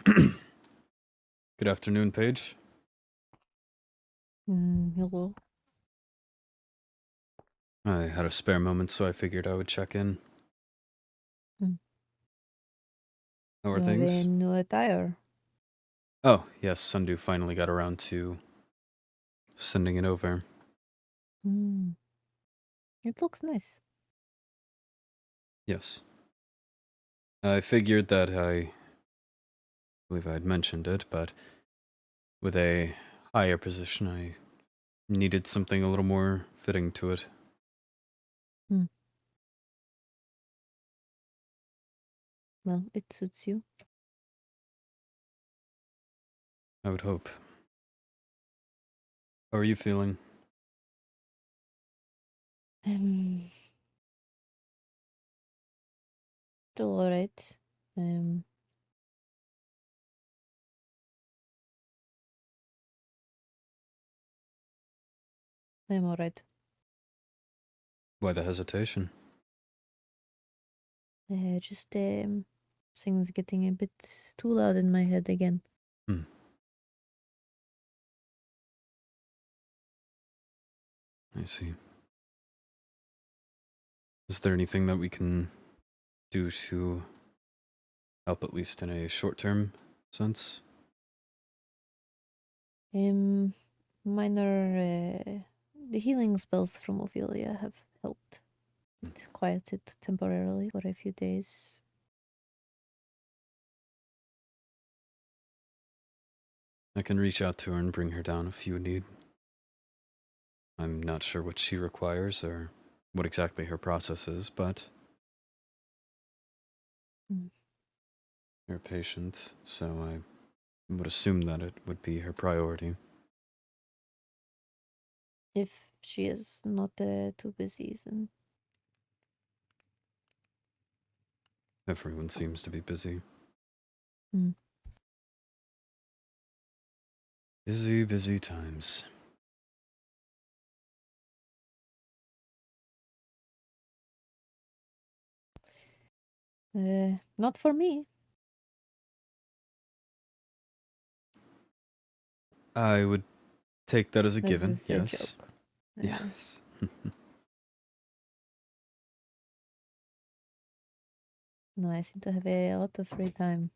Good afternoon, Paige. Hello. I had a spare moment, so I figured I would check in. Mm. How are You have a things? new attire. Oh, yes, Sundew finally got around to sending it over. Mm. It looks nice. Yes. I figured that I believe I had mentioned it, but with a higher position, I needed something a little more fitting to it. Mm. Well, it suits you. I would hope. How are you feeling? Um, Still alright. Um, I'm alright. Why the hesitation? Just things getting a bit too loud in my head again. Hmm. I see. Is there anything that we can do to help, at least in a short-term sense? Um, Minor the healing spells from Ophelia have helped. It quieted temporarily for a few days. I can reach out to her and bring her down if you need. I'm not sure what she requires or what exactly her process is, but Mm. you're a patient, so I would assume that it would be her priority. If she is not too busy, then Everyone seems to be busy. mm. Busy, busy times. Not for me. I would take that as a This given, is a yes. joke. Yes. No, I seem to have a lot of free time.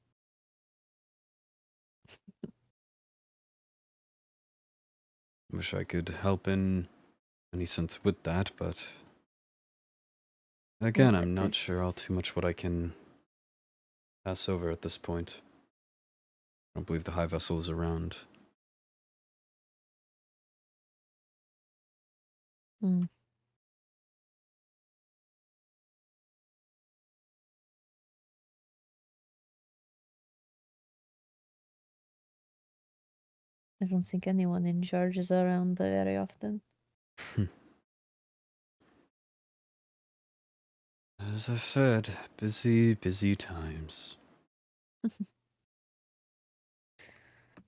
Wish I could help in any sense with that, but Well, again, I'm it not sure all is. too much what I can pass over at this point. I don't believe the High Vessel is around. Mm. I don't think anyone in charge is around very often. As I said, busy, busy times.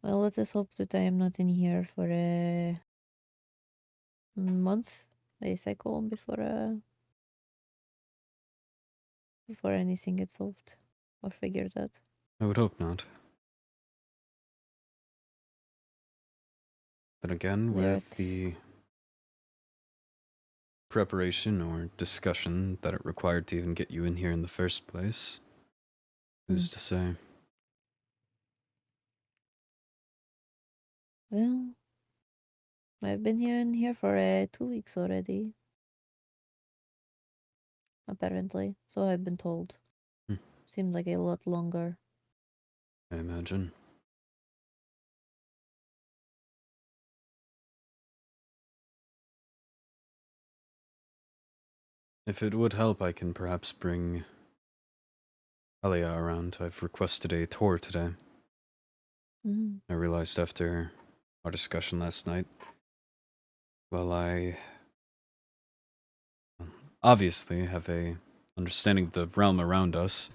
Well, let us hope that I am not in here for a month, a cycle before anything gets solved or figured out. I would hope not. But again, They're with at. the preparation or discussion that it required to even get you in here in the first place, who's Mm. to say? Well, I've been in here for 2 weeks already, apparently. So I've been told. Hmm, Seemed like a lot longer. I imagine. If it would help, I can perhaps bring Helia around. I've requested a tour today. Mm. I realized after our discussion last night, well, I obviously have a understanding of the realm around us,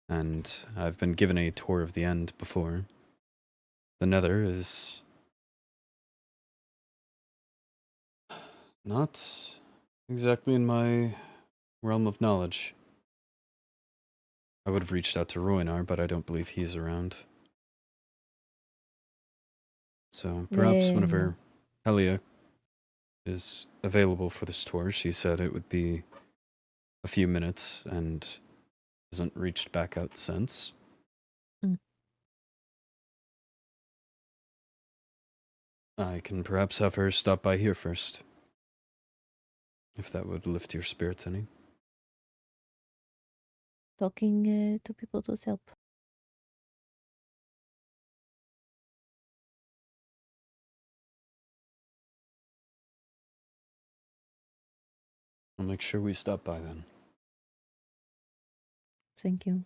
and I've been given a tour of the end before. The Nether is not exactly in my realm of knowledge. I would have reached out to Roinar, but I don't believe he's around. So perhaps No. whenever Helia is available for this tour, she said it would be a few minutes and hasn't reached back out since. Mm. I can perhaps have her stop by here first, if that would lift your spirits any. Talking to people does help. I'll make sure we stop by then. Thank you.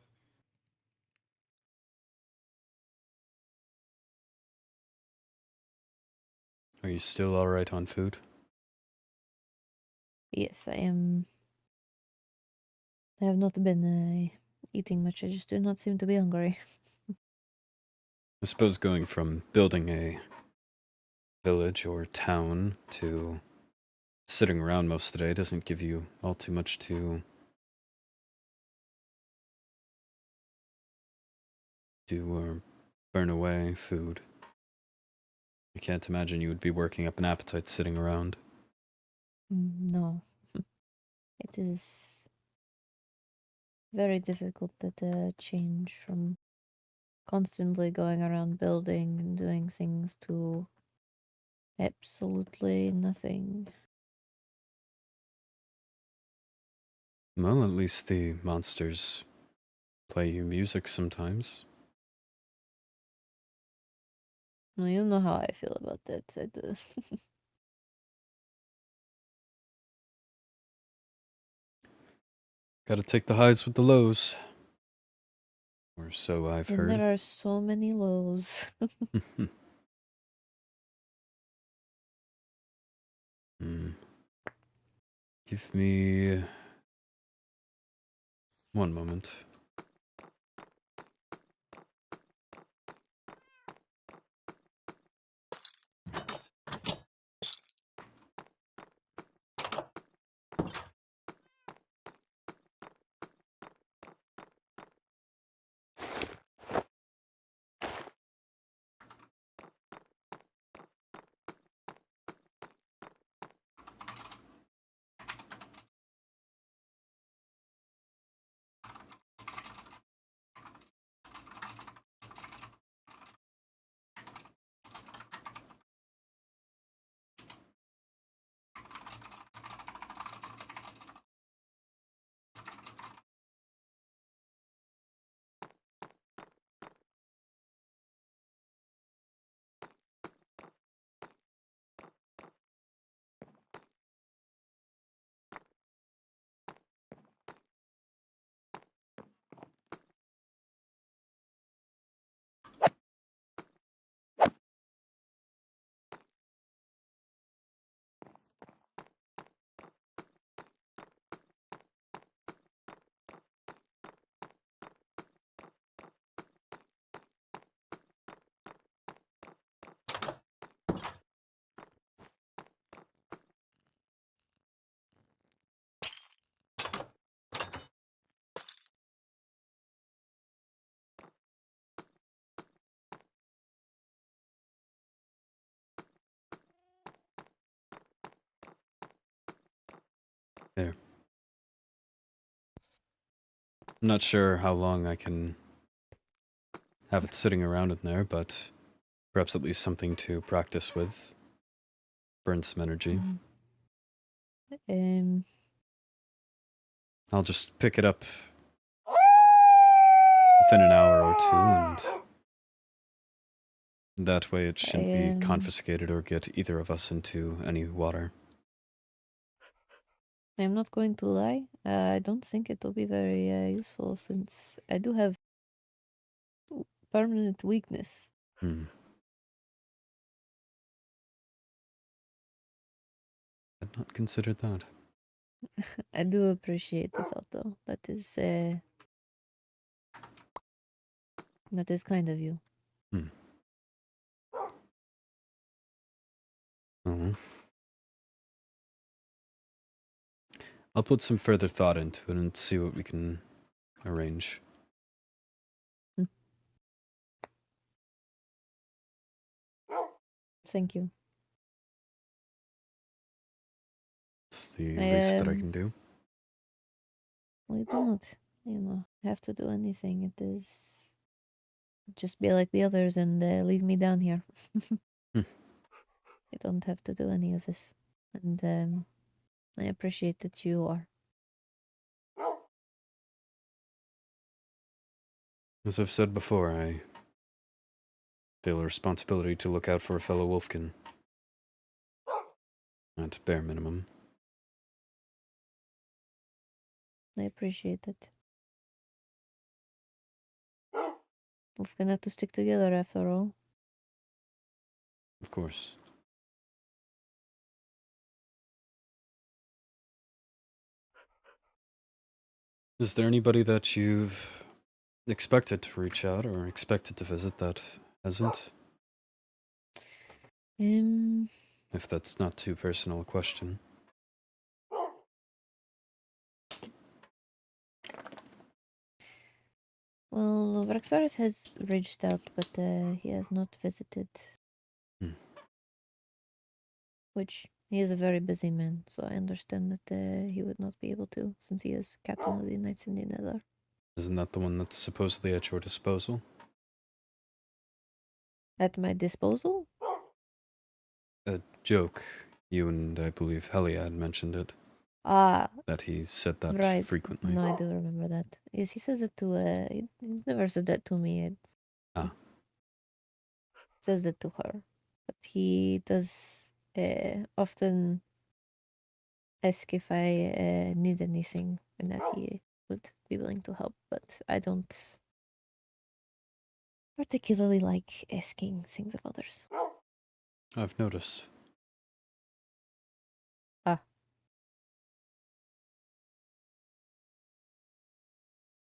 Are you still alright on food? Yes, I am. I have not been eating much. I just do not seem to be hungry. I suppose going from building a village or town to sitting around most of the day doesn't give you all too much to do or burn away food. I can't imagine you would be working up an appetite sitting around. No. It is very difficult that change from constantly going around building and doing things to absolutely nothing. Well, at least the monsters play you music sometimes. Well, you know how I feel about that. I do. Gotta take the highs with the lows. Or so I've And heard. there are so many lows. Give me 1 moment. There. I'm not sure how long I can have it sitting around in there, but perhaps at least something to practice with. Burn some energy. Um, I'll just pick it up within an hour or two, and that way it shouldn't be confiscated or get either of us into any water. I'm not going to lie. I don't think it will be very useful since I do have permanent weakness. I'd not considered that. I do appreciate the thought, though. That is kind of you. I'll put some further thought into it and see what we can arrange. Thank you. It's the least that I can do. We do not, have to do anything. It is just be like the others and leave me down here. Hmm. You don't have to do any of this. And I appreciate that you are. As I've said before, I feel a responsibility to look out for a fellow wolfkin. At bare minimum. I appreciate it. We're gonna have to stick together after all. Of course. Is there anybody that you've expected to reach out or expected to visit that hasn't? If that's not too personal a question. Well, Vraxaris has reached out, but he has not visited. Which he is a very busy man, so I understand that he would not be able to, since he is captain of the Knights in the Nether. Isn't that the one that's supposedly at your disposal? At my disposal? A joke. You and I believe Helia had mentioned it. Ah, that he said that right. frequently. No, I do remember that. Yes, he says it to. He's never said that to me. Ah. Says it to her, but he does often ask if I need anything and that he would be willing to help. But I don't particularly like asking things of others. I've noticed. Ah.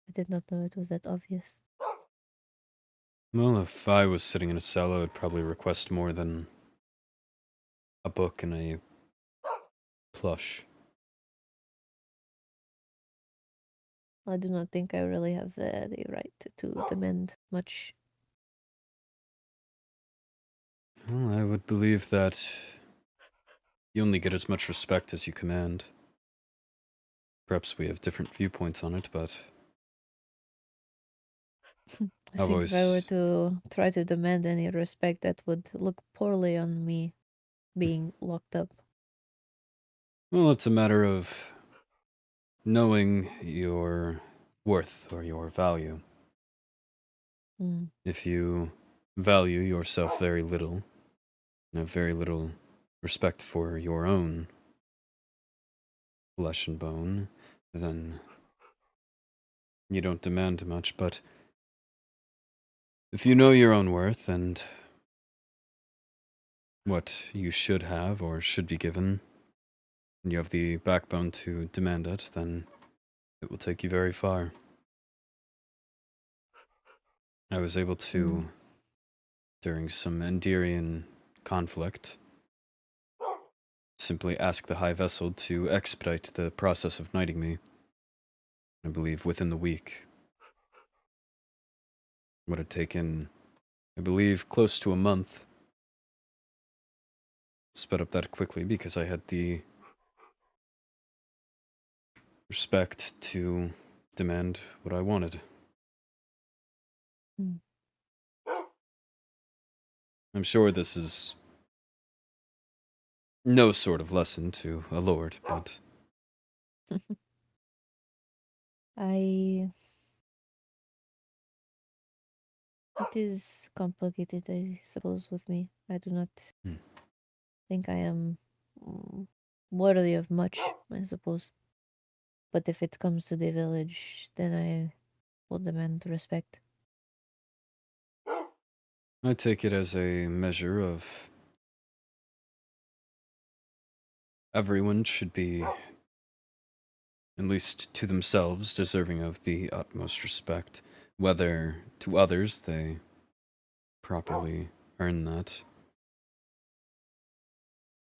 I did not know it was that obvious. Well, if I was sitting in a cell, I would probably request more than a book and a plush. I do not think I really have the right to demand much. Well, I would believe that you only get as much respect as you command. Perhaps we have different viewpoints on it, but I think if I were to try to demand any respect, that would look poorly on me being locked up. Well, it's a matter of knowing your worth or your value. Mm. If you value yourself very little and have very little respect for your own flesh and bone, then you don't demand much. But if you know your own worth and what you should have or should be given, and you have the backbone to demand it, then it will take you very far. I was able to, during some Enderian conflict, simply ask the High Vessel to expedite the process of knighting me. I believe within the week. Would have taken, I believe, close to a month. Sped up that quickly because I had the respect to demand what I wanted. Mm. I'm sure this is no sort of lesson to a lord, but I. It is complicated, I suppose, with me. I do not think I am worthy of much, I suppose. But if it comes to the village, then I will demand respect. I take it as a measure of everyone should be, at least to themselves, deserving of the utmost respect, whether to others they properly earn that.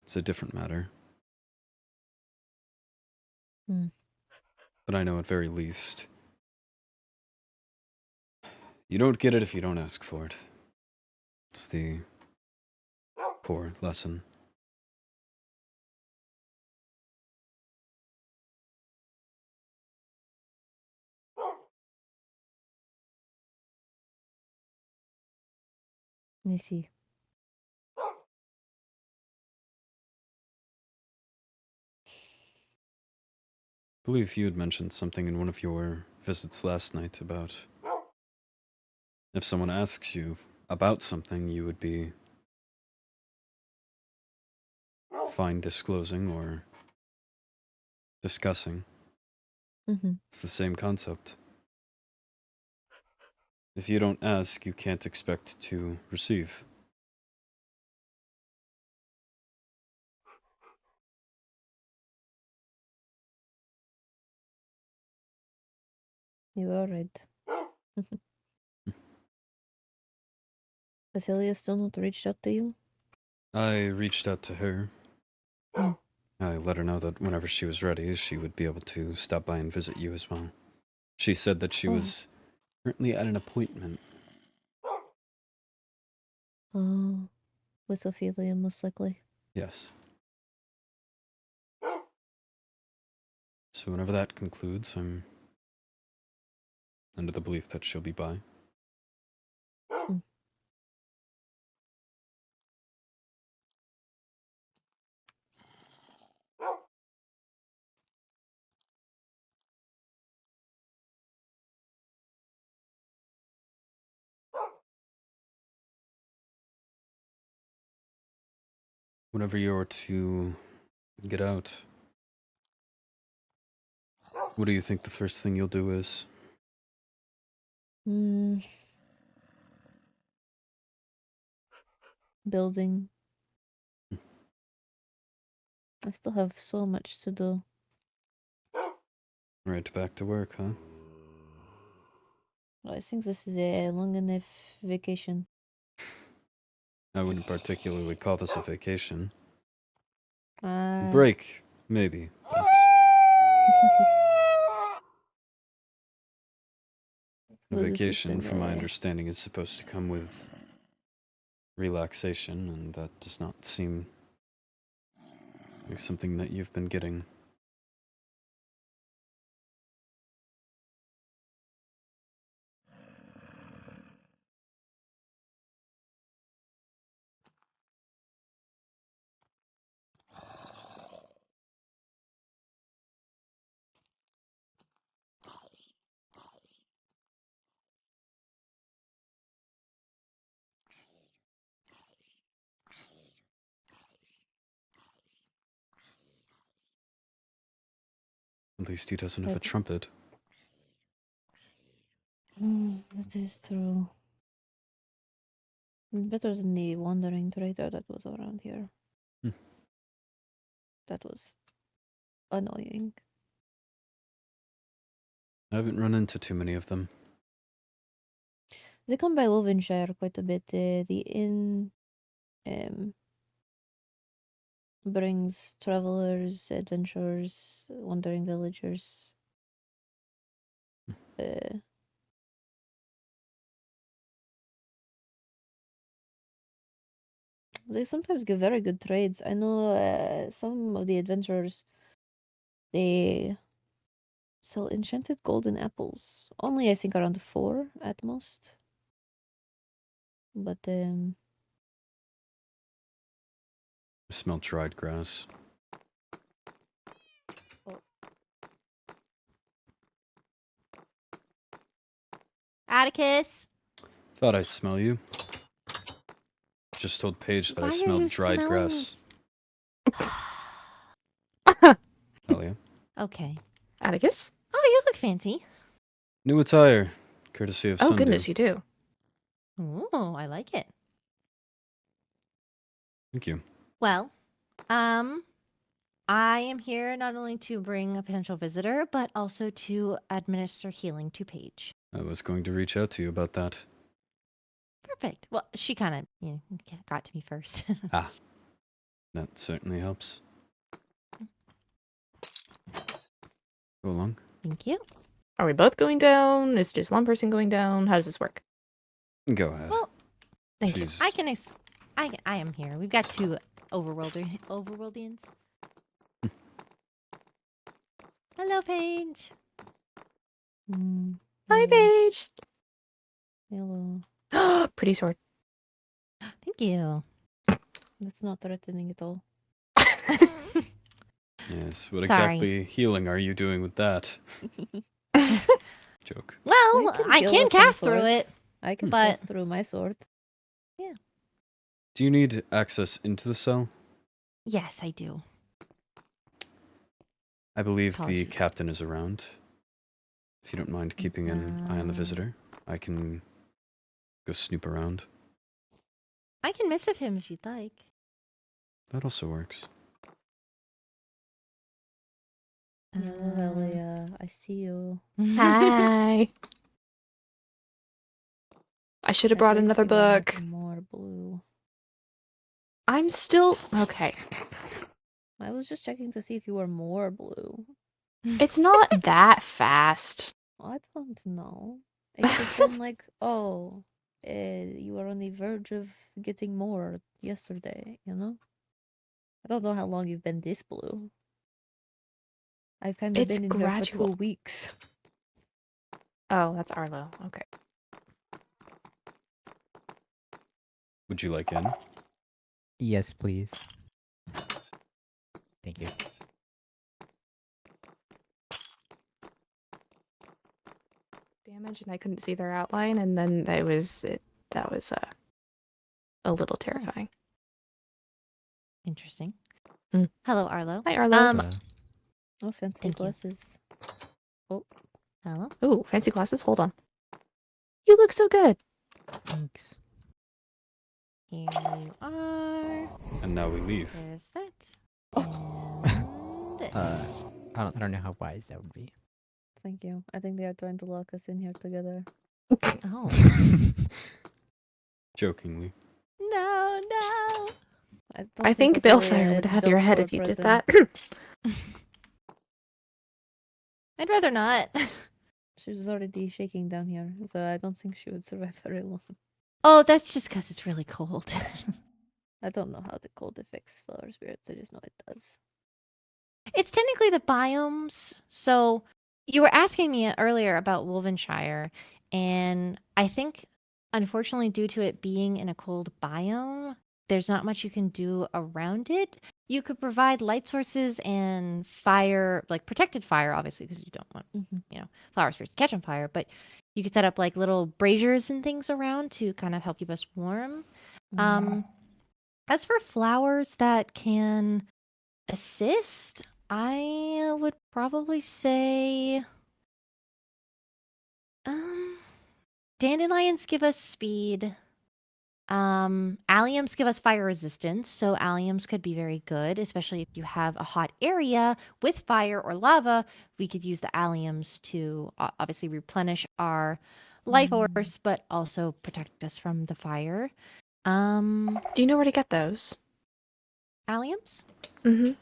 It's a different matter. But I know at very least, you don't get it if you don't ask for it. It's the core lesson. Let me see. I believe you had mentioned something in one of your visits last night about if someone asks you about something, you would be fine disclosing or discussing. Mm-hmm. It's the same concept. If you don't ask, you can't expect to receive. You are right. Has Helia still not reached out to you? I reached out to her. Mm. I let her know that whenever she was ready, she would be able to stop by and visit you as well. She said that she Oh. was currently at an appointment. With Ophelia, most likely. Yes. So whenever that concludes, I'm under the belief that she'll be by. Mm. Whenever you're to get out, what do you think the first thing you'll do is? Building. I still have so much to do. Right back to work, huh? I think this is a long enough vacation. I wouldn't particularly call this a vacation. Uh, Break, maybe. But a was vacation, assistant, from my understanding, is supposed to come with relaxation, and that does not seem like something that you've been getting. At least he doesn't have a trumpet. That is true. Better than the wandering trader that was around here. Hmm. That was annoying. I haven't run into too many of them. They come by Wovenshire quite a bit. The inn um, brings travelers, adventurers, wandering villagers. They sometimes give very good trades. I know some of the adventurers, they sell enchanted golden apples. Only, I think, around 4 at most. But, I smell dried grass. Atticus, Thought I'd smell you. Just told Paige that why I are smelled you dried smelling grass. Helia. Okay. Atticus? Oh, you look fancy. New attire, courtesy of Oh, Sundew. goodness, you do. Oh, I like it. Thank you. Well, I am here not only to bring a potential visitor, but also to administer healing to Paige. I was going to reach out to you about that. Perfect. Well, she kind of, got to me first. Ah, that certainly helps. Go along. Thank you. Are we both going down? Is just one person going down? How does this work? Go ahead. Well, Thank you. I can I am here. We've got two overworldians. Hello, Paige. Hi, Paige. Hello. Pretty sword. Thank you. That's not threatening at all. Yes, what Sorry. exactly healing are you doing with that? Joke. Well, I heal can with some cast through it. swords. I can but- pass through my sword. Do you need access into the cell? Yes, I do. I believe the Apologies. captain is around. If you don't mind keeping an eye on the visitor, I can go snoop around. I can missive him if you'd like. That also works. Hello, Helia. I see you. Hi. I should have I brought guess another you wanted book. More blue. I'm still okay. I was just checking to see if you were more blue. It's not that fast. I don't know. It could have been like, oh, you were on the verge of getting more yesterday, you know? I don't know how long you've been this blue. I've kind of It's been in here for gradual. 2 weeks. Oh, that's Arlo. Okay. Would you like in? Yes, please. Thank you. Damage, and I couldn't see their outline, and then that was a little terrifying. Interesting. Mm. Hello, Arlo. Hi, Arlo. Uh, Oh, fancy Thank you. glasses. Hello. Ooh, fancy glasses. Hold on. You look so good. thanks. Here you are. And now we leave. There's that. Oh. And this. I don't know how wise that would be. Thank you. I think they are trying to lock us in here together. Oh. Jokingly. No, no. don't I think Ophelia Balefire would is have your built head for if you did prison. that. I'd rather not. She was already shaking down here, so I don't think she would survive very long. Oh, that's just because it's really cold. I don't know how the cold affects flower spirits. I just know it does. It's technically the biomes. So you were asking me earlier about Wolvenshire, and I think, unfortunately, due to it being in a cold biome, there's not much you can do around it. You could provide light sources and fire, like protected fire, obviously, because you don't want, flower spirits to catch on fire. But you could set up like little braziers and things around to kind of help keep us warm. As for flowers that can assist, I would probably say dandelions give us speed. Alliums give us fire resistance, so alliums could be very good, especially if you have a hot area with fire or lava. We could use the alliums to obviously replenish our life force, but also protect us from the fire. Do you know where to get those? Alliums? Mm-hmm.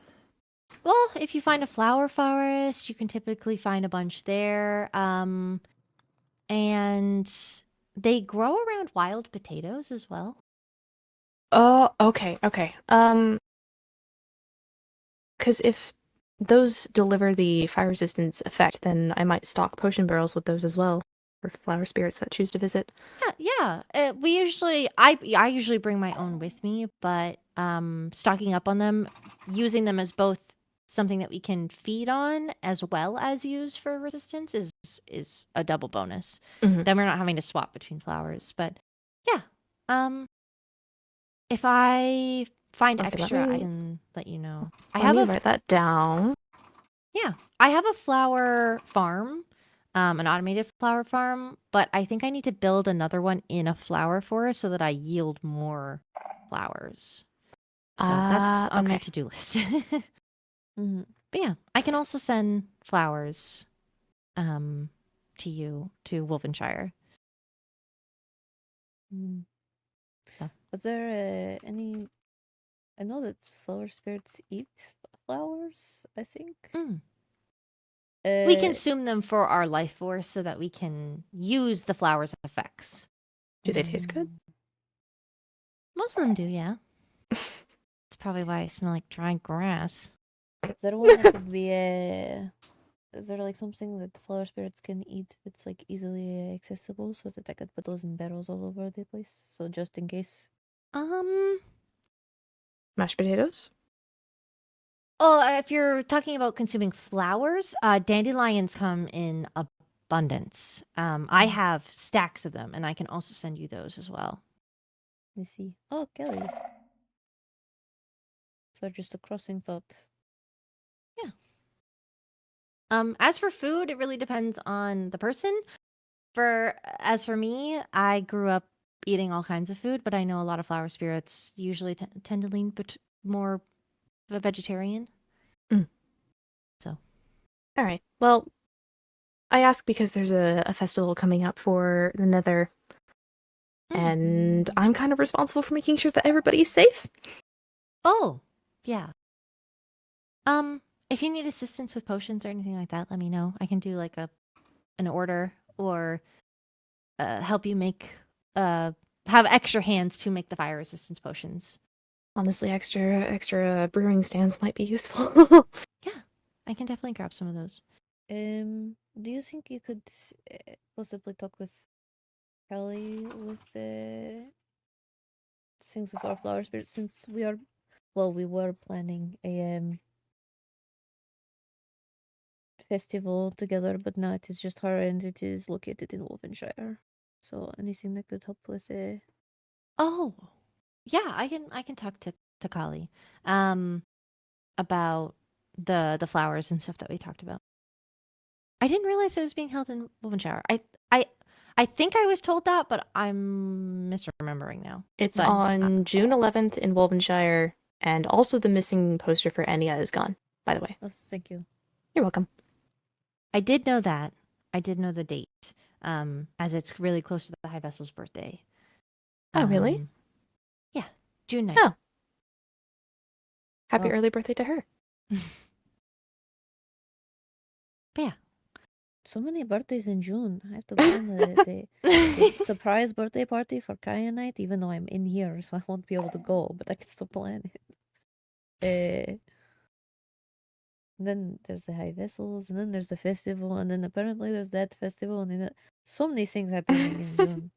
Well, if you find a flower forest, you can typically find a bunch there. And they grow around wild potatoes as well. Oh, okay. Because if those deliver the fire resistance effect, then I might stock potion barrels with those as well for flower spirits that choose to visit. Yeah. I usually bring my own with me, but stocking up on them, using them as both something that we can feed on as well as use for resistance is a double bonus. Mhm. Then we're not having to swap between flowers. But yeah, if I find Okay, extra, I can let you know. Let me write that down. Yeah, I have a flower farm, an automated flower farm, but I think I need to build another one in a flower forest so that I yield more flowers. So that's on my okay. to-do list. Mm-hmm. But yeah, I can also send flowers to you, to Wolvenshire. So. Was there any... I know that flower spirits eat flowers, I think. We consume them for our life force so that we can use the flowers' effects. Do they taste good? Most of them do, yeah. That's probably why I smell like dry grass. Is there one that could be a? Is there like something that the flower spirits can eat that's like easily accessible, so that I could put those in barrels all over the place? So just in case. Mashed potatoes? Oh, if you're talking about consuming flowers, dandelions come in abundance. I have stacks of them, and I can also send you those as well. Let's see. Oh, Kelly. So just a crossing thought. As for food, it really depends on the person. As for me, I grew up eating all kinds of food, but I know a lot of flower spirits usually tend to lean more of a vegetarian. Mm. So, All right. Well, I ask because there's a festival coming up for the Nether, and I'm kind of responsible for making sure that everybody's safe. oh, yeah. If you need assistance with potions or anything like that, let me know. I can do like an order or help you make have extra hands to make the fire resistance potions. Honestly, extra brewing stands might be useful. Yeah, I can definitely grab some of those. Do you think you could possibly talk with Kelly with things with our flower spirits, since we were planning a festival together, but now it is just her and it is located in Wolvenshire. So anything that could help with Oh, yeah, I can talk to Kali about the flowers and stuff that we talked about. I didn't realize it was being held in Wolvenshire. I think I was told that, but I'm misremembering now. It's But, on June 11th in Wolvenshire, and also the missing poster for Enya is gone, by the way. oh, thank you. You're welcome. I did know that. I did know the date, as it's really close to the High Vessel's birthday. Oh, really? Yeah, June 9th. Oh. Happy Well. early birthday to her. But yeah. So many birthdays in June. I have to plan the surprise birthday party for Kaya night, even though I'm in here, so I won't be able to go, but I can still plan it. Then there's the High Vessels, and then there's the festival, and then apparently there's that festival, and then so many things happening in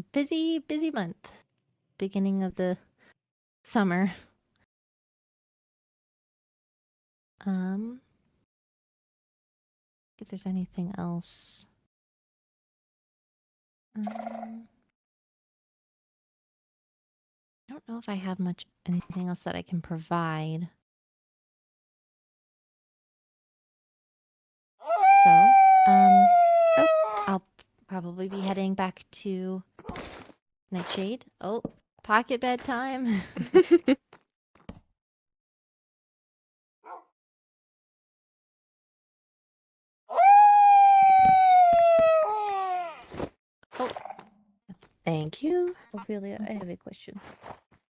June. Busy month. Beginning of the summer. If there's anything else. I don't know if I have anything else that I can provide. So, I'll probably be heading back to Nightshade. Oh, pocket bedtime. Oh, Thank you. Ophelia, I have a question.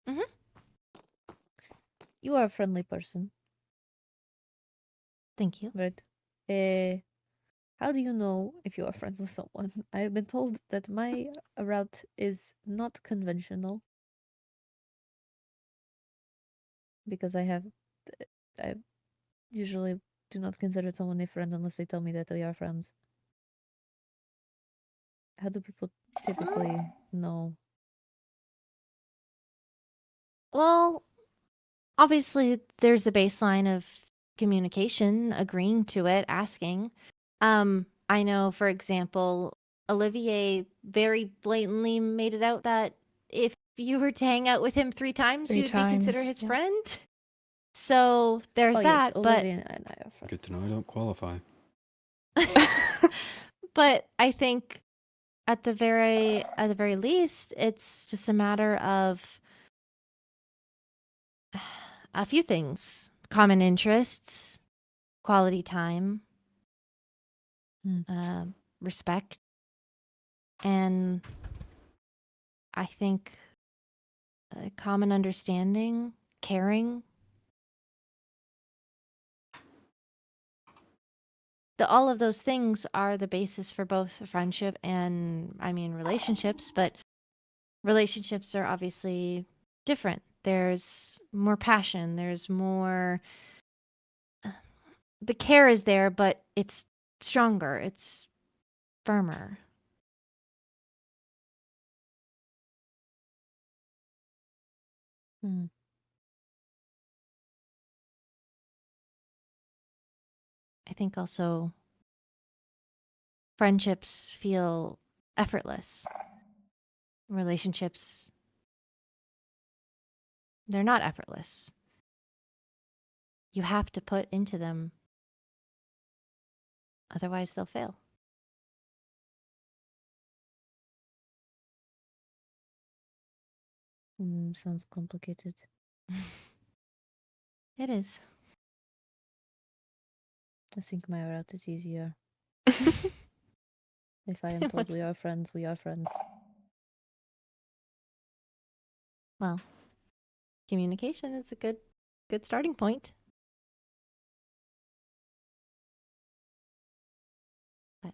Mhm. You are a friendly person, thank you. right? How do you know if you are friends with someone? I've been told that my route is not conventional because I usually do not consider someone a friend unless they tell me that we are friends. How do people typically know? Well, obviously there's the baseline of communication, agreeing to it, asking. I know, for example, Olivier very blatantly made it out that if you were to hang out with him 3 times, 3 you'd be considered times, his yeah. friend. So there's Oh yes, that, but Olivia and I are friends. Good to know I don't qualify. but I think at the very least, it's just a matter of a few things: common interests, quality time, respect, and I think common understanding, caring. all of those things are the basis for both friendship and, I mean, relationships, but relationships are obviously different. There's more passion, there's more the care is there, but it's stronger, it's firmer. Hmm. I think also friendships feel effortless. Relationships, they're not effortless. You have to put into them, otherwise they'll fail. Sounds complicated. It is. I think my route is easier. If I am told What's- we are friends, we are friends. Well, communication is a good starting point. But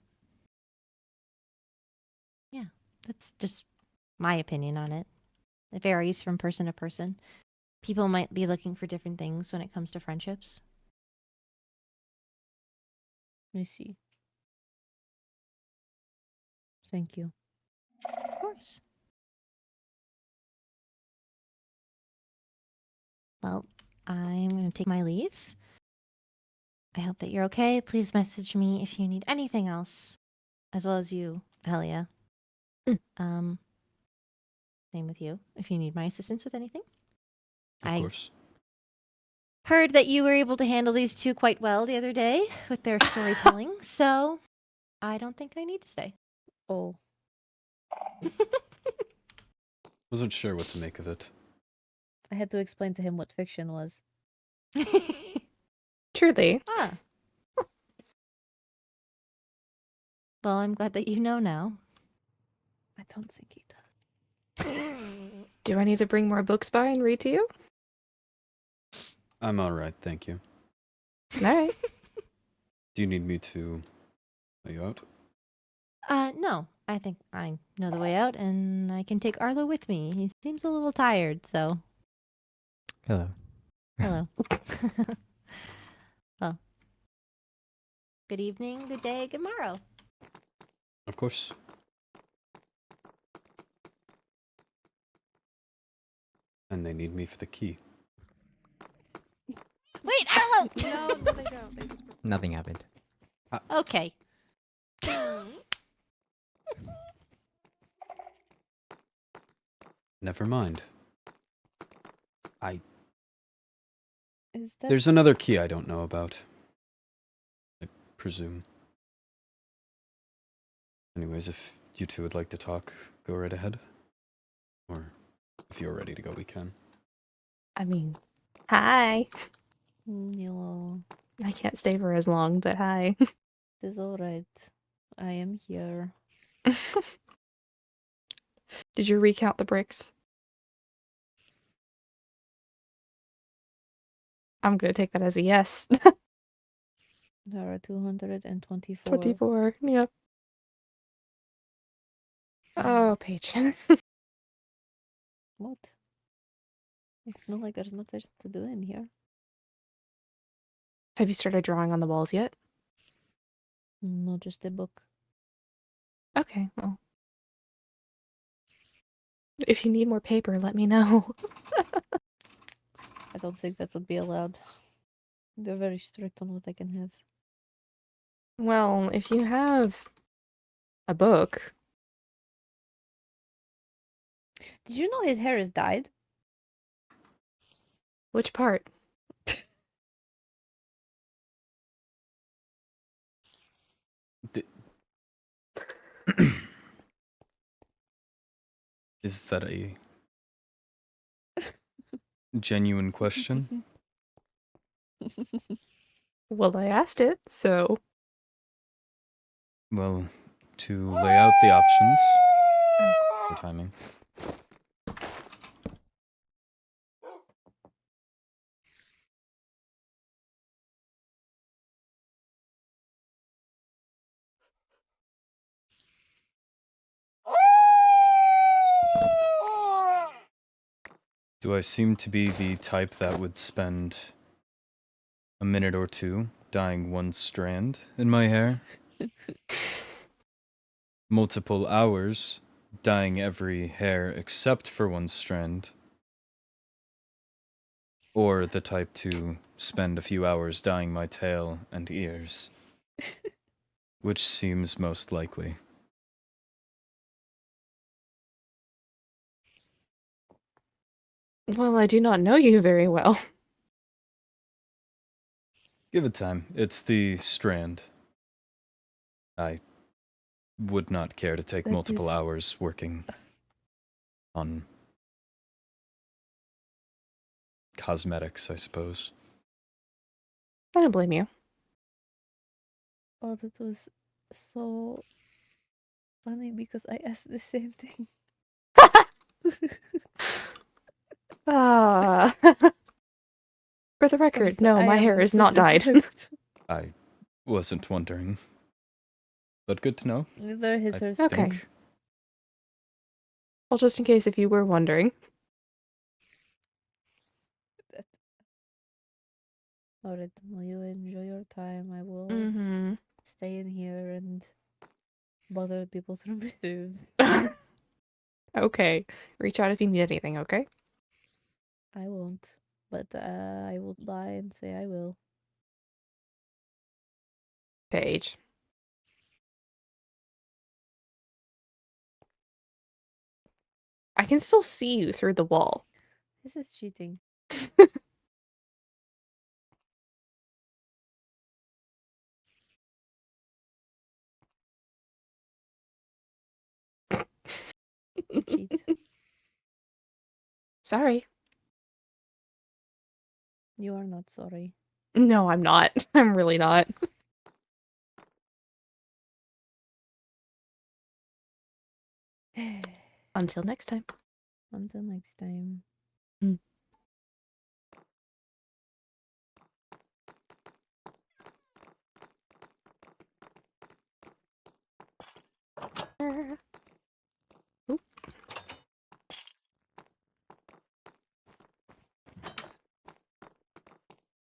yeah, that's just my opinion on it. It varies from person to person. People might be looking for different things when it comes to friendships. I see. Thank you. Of course. Well, I'm going to take my leave. I hope that you're okay. Please message me if you need anything else, as well as you, Helia. Mm. Same with you, if you need my assistance with anything. Of I course. heard that you were able to handle these two quite well the other day with their storytelling, so I don't think I need to stay. Oh, Wasn't sure what to make of it. I had to explain to him what fiction was. Truly. Ah. Well, I'm glad that you know now. I don't think he does. Do I need to bring more books by and read to you? I'm alright, thank you. Alright. Do you need me to let you out? No. I think I know the way out, and I can take Arlo with me. He seems a little tired, so Hello. hello. Well, good evening, good day, good morrow. Of course. And they need me for the key. Wait, Arlo! No, they don't. They just... Nothing happened. Okay. Never mind. Is that There's another key I don't know about. I presume. Anyways, if you two would like to talk, go right ahead. Or if you're ready to go, we can. I mean, hi. No, I can't stay for as long, but hi. it is alright. I am here. Did you recount the bricks? I'm gonna take that as a yes. There are 224. 24. Yep. Oh, Paige. What? It's not like there's much to do in here. Have you started drawing on the walls yet? No, just a book. Okay, well. If you need more paper, let me know. I don't think that would be allowed. They're very strict on what I can have. Well, if you have a book. Did you know his hair is dyed? Which part? Is that a genuine question? Well, I asked it, so. Well, to lay out the options. For timing. Do I seem to be the type that would spend a minute or two dyeing one strand in my hair? Multiple hours dyeing every hair except for one strand? Or the type to spend a few hours dyeing my tail and ears? Which seems most likely? Well, I do not know you very well. Give it time. It's the strand. I would not care to take That multiple is- hours working on cosmetics, I suppose. I don't blame you. Oh, that was so funny because I asked the same thing. Ah. For the record, First, no, I my hair is not dyed. understood the fact. I wasn't wondering. But good to know. Neither his I or Okay. think. Well, just in case if you were wondering. Alright, well, you enjoy your time. I will Mm-hmm. stay in here and bother people through my streams. Okay. Reach out if you need anything, okay? I won't, but I will lie and say I will. Paige. I can still see you through the wall. This is cheating. You cheat. Sorry. You are not sorry. No, I'm not. I'm really not. Until next time. Until next time. Oop.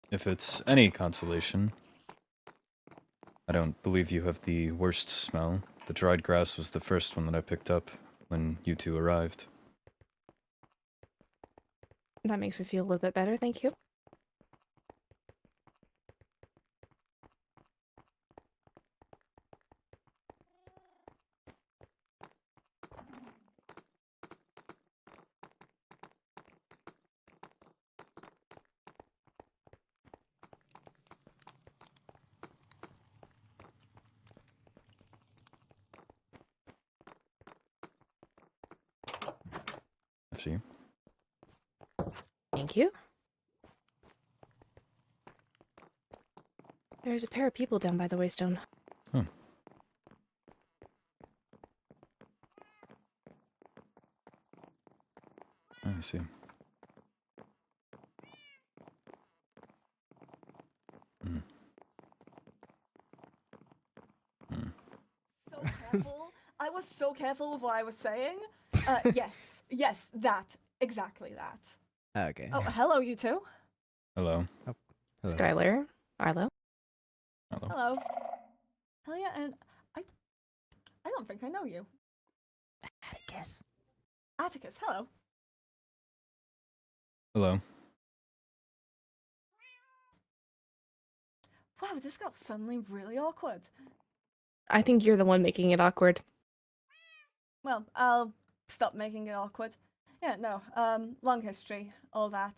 If it's any consolation, I don't believe you have the worst smell. The dried grass was the first one that I picked up when you two arrived. That makes me feel a little bit better, thank you. After you. Thank you. There's a pair of people down by the waystone. I see. So careful. I was so careful with what I was saying. Yes, that. Exactly that. Okay. Oh, hello, you two. Hello. Hello. Skylar. Arlo. Hello. Hello. Helia, and I don't think I know you. Atticus. Atticus, hello. Hello. Wow, this got suddenly really awkward. I think you're the one making it awkward. Well, I'll stop making it awkward. Yeah, no, long history, all that.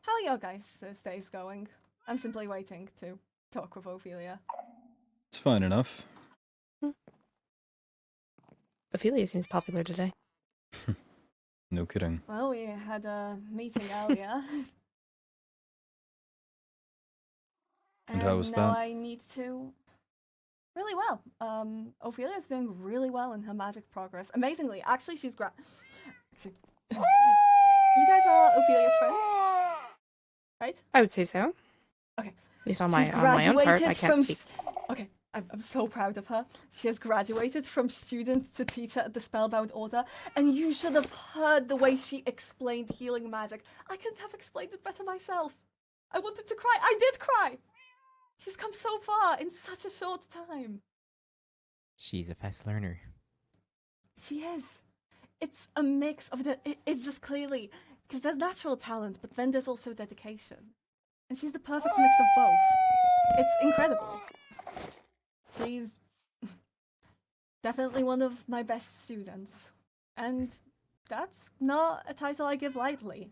How are your guys' days going? I'm simply waiting to talk with Ophelia. It's fine enough. Ophelia seems popular today. No kidding. Well, we had a meeting earlier. And how was now that? I need to... Really well. Ophelia's doing really well in her magic progress. Amazingly, actually, she's You guys are Ophelia's friends, right? I would say so. Okay. At least on She's my own part, I graduated can't from speak. Okay, I'm so proud of her. She has graduated from student to teacher at the Spellbound Order, and you should have heard the way she explained healing magic. I couldn't have explained it better myself. I wanted to cry. I did cry. She's come so far in such a short time. She's a fast learner. She is. It's a mix of it's just clearly, because there's natural talent, but then there's also dedication. And she's the perfect mix of both. It's incredible. She's definitely one of my best students. And that's not a title I give lightly.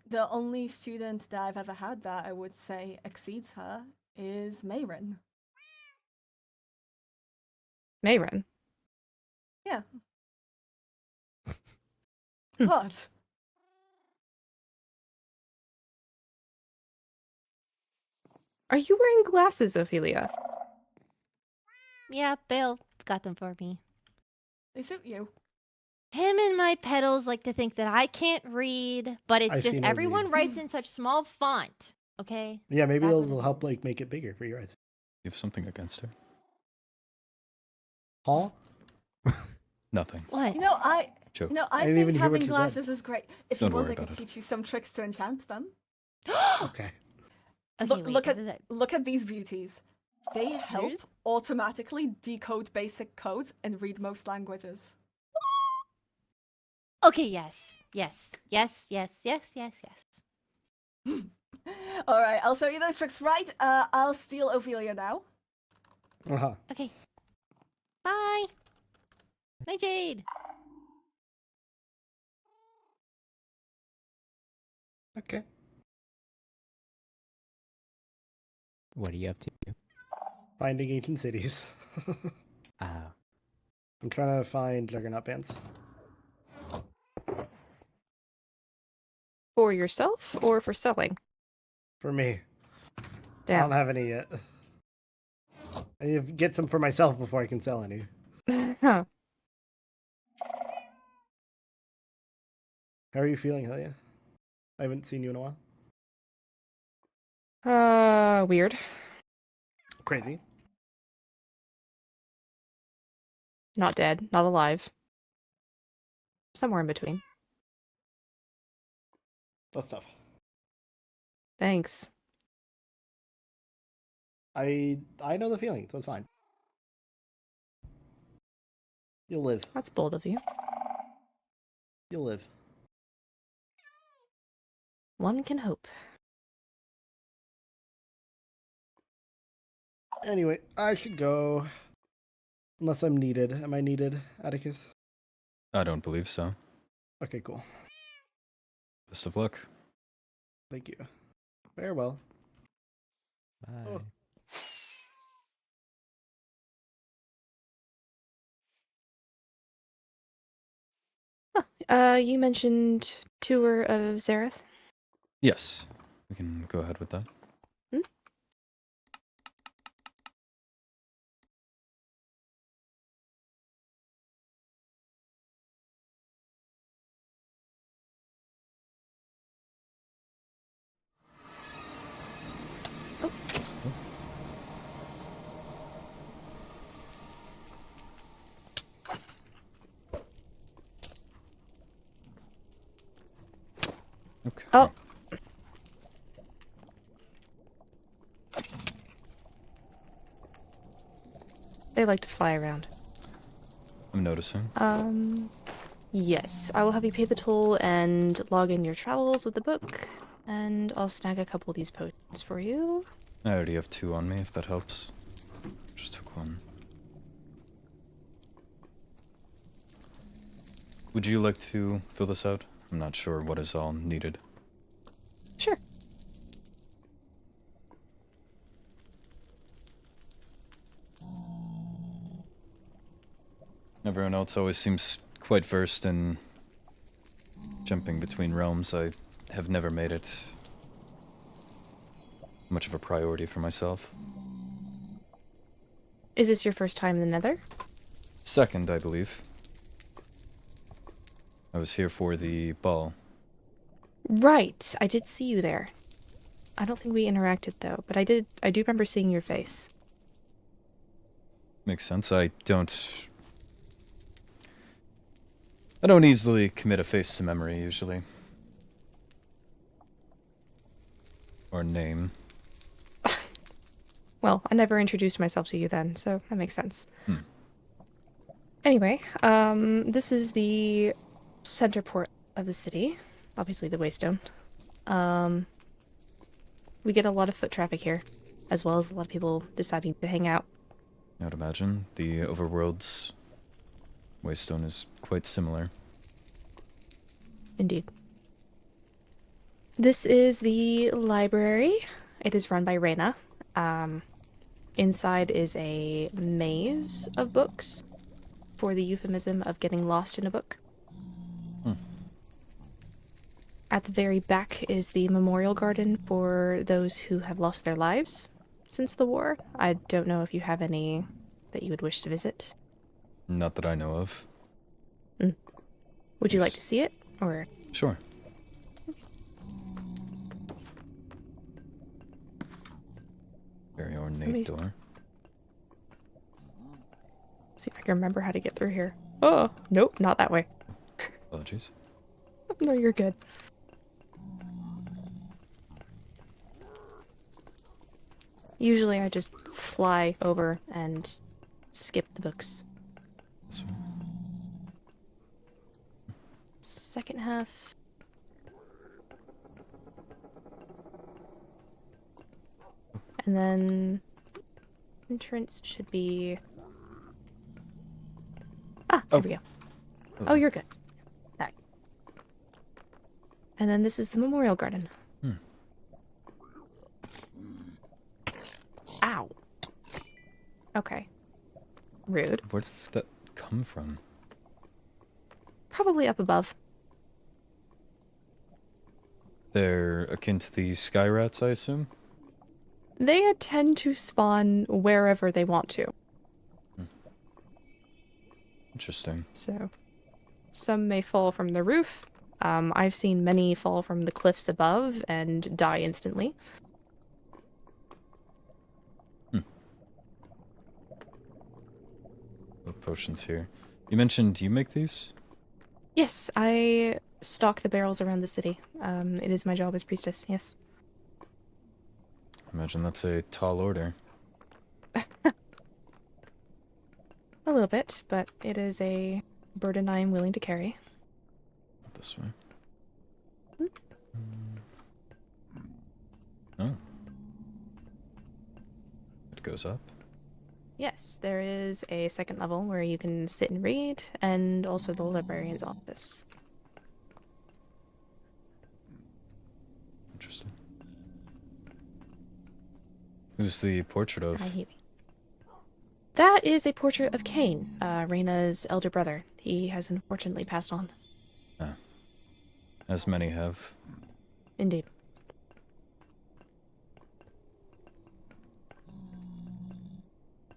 The only student that I've ever had that I would say exceeds her is Mayrin. Mayrin. Yeah. What? Are you wearing glasses, Ophelia? Yeah, Bill got them for me. They suit you. Him and my pedals like to think that I can't read, but it's I just see no everyone read. writes in such small font. Okay. Yeah, maybe That's what it'll it help is. like make it bigger for your eyes. You have something against her? Paul? Nothing. What? Joke. I didn't even think hear what having you said. glasses is great. If Don't you want, worry I can about it. teach you some tricks to enchant them. Okay. Okay, Look- wait, look this is it. Look at these beauties. They help Here's- automatically decode basic codes and read most languages. Okay, yes. Yes. Yes, yes, yes, yes, yes. All right, I'll show you those tricks. Right, I'll steal Ophelia now. Uh-huh. Okay. Bye. Night, Jade. Okay. What are you up to? Finding ancient cities. Uh, I'm trying to find Juggernaut bands. For yourself or for selling? For me. I Damn. don't have any yet. I need to get some for myself before I can sell any. Huh. How are you feeling, Helia? I haven't seen you in a while. Weird. Crazy. Not dead, not alive. Somewhere in between. That's tough. Thanks. I know the feeling, so it's fine. You'll live. That's bold of you. You'll live. One can hope. Anyway, I should go. Unless I'm needed. Am I needed, Atticus? I don't believe so. Okay, cool. Best of luck. Thank you. Farewell. bye. Oh. You mentioned tour of Zareth. Yes, we can go ahead with that. Okay. Oh. They like to fly around. I'm noticing. Yes. I will have you pay the toll and log in your travels with the book, and I'll snag a couple of these potions for you. I already have 2 on me, if that helps. Just took 1. Would you like to fill this out? I'm not sure what is all needed. Sure. Everyone else always seems quite versed in jumping between realms. I have never made it much of a priority for myself. Is this your first time in the Nether? Second, I believe. I was here for the ball. Right. I did see you there. I don't think we interacted though, but I do remember seeing your face. Makes sense. I don't easily commit a face to memory, usually. Or name. Well, I never introduced myself to you then, so that makes sense. Hmm. Anyway, this is the center port of the city. Obviously the Waystone. We get a lot of foot traffic here, as well as a lot of people deciding to hang out. I would imagine the overworld's Waystone is quite similar. Indeed. This is the library. It is run by Reyna. Inside is a maze of books, for the euphemism of getting lost in a book. At the very back is the memorial garden for those who have lost their lives since the war. I don't know if you have any that you would wish to visit. Not that I know of. Would you like Yes. to see it, or? Sure. Very ornate me- door. See if I can remember how to get through here. Oh, nope, not that way. Apologies. No, you're good. Usually I just fly over and skip the books. This one. Second half. And then entrance should be... Ah, there Oh. we go. Oh, you're good. Back. And then this is the memorial garden. Ow. Okay. Rude. Where did that come from? Probably up above. They're akin to the sky rats, I assume? They tend to spawn wherever they want to. Interesting. So, some may fall from the roof. I've seen many fall from the cliffs above and die instantly. No potions here. You mentioned you make these? Yes, I stock the barrels around the city. It is my job as priestess, yes. Imagine that's a tall order. A little bit, but it is a burden I am willing to carry. Not this way. Oh. It goes up. Yes, there is a second level where you can sit and read, and also the librarian's office. Interesting. Who's the portrait of? That is a portrait of Cain, Reyna's elder brother. He has unfortunately passed on. As many have. Indeed.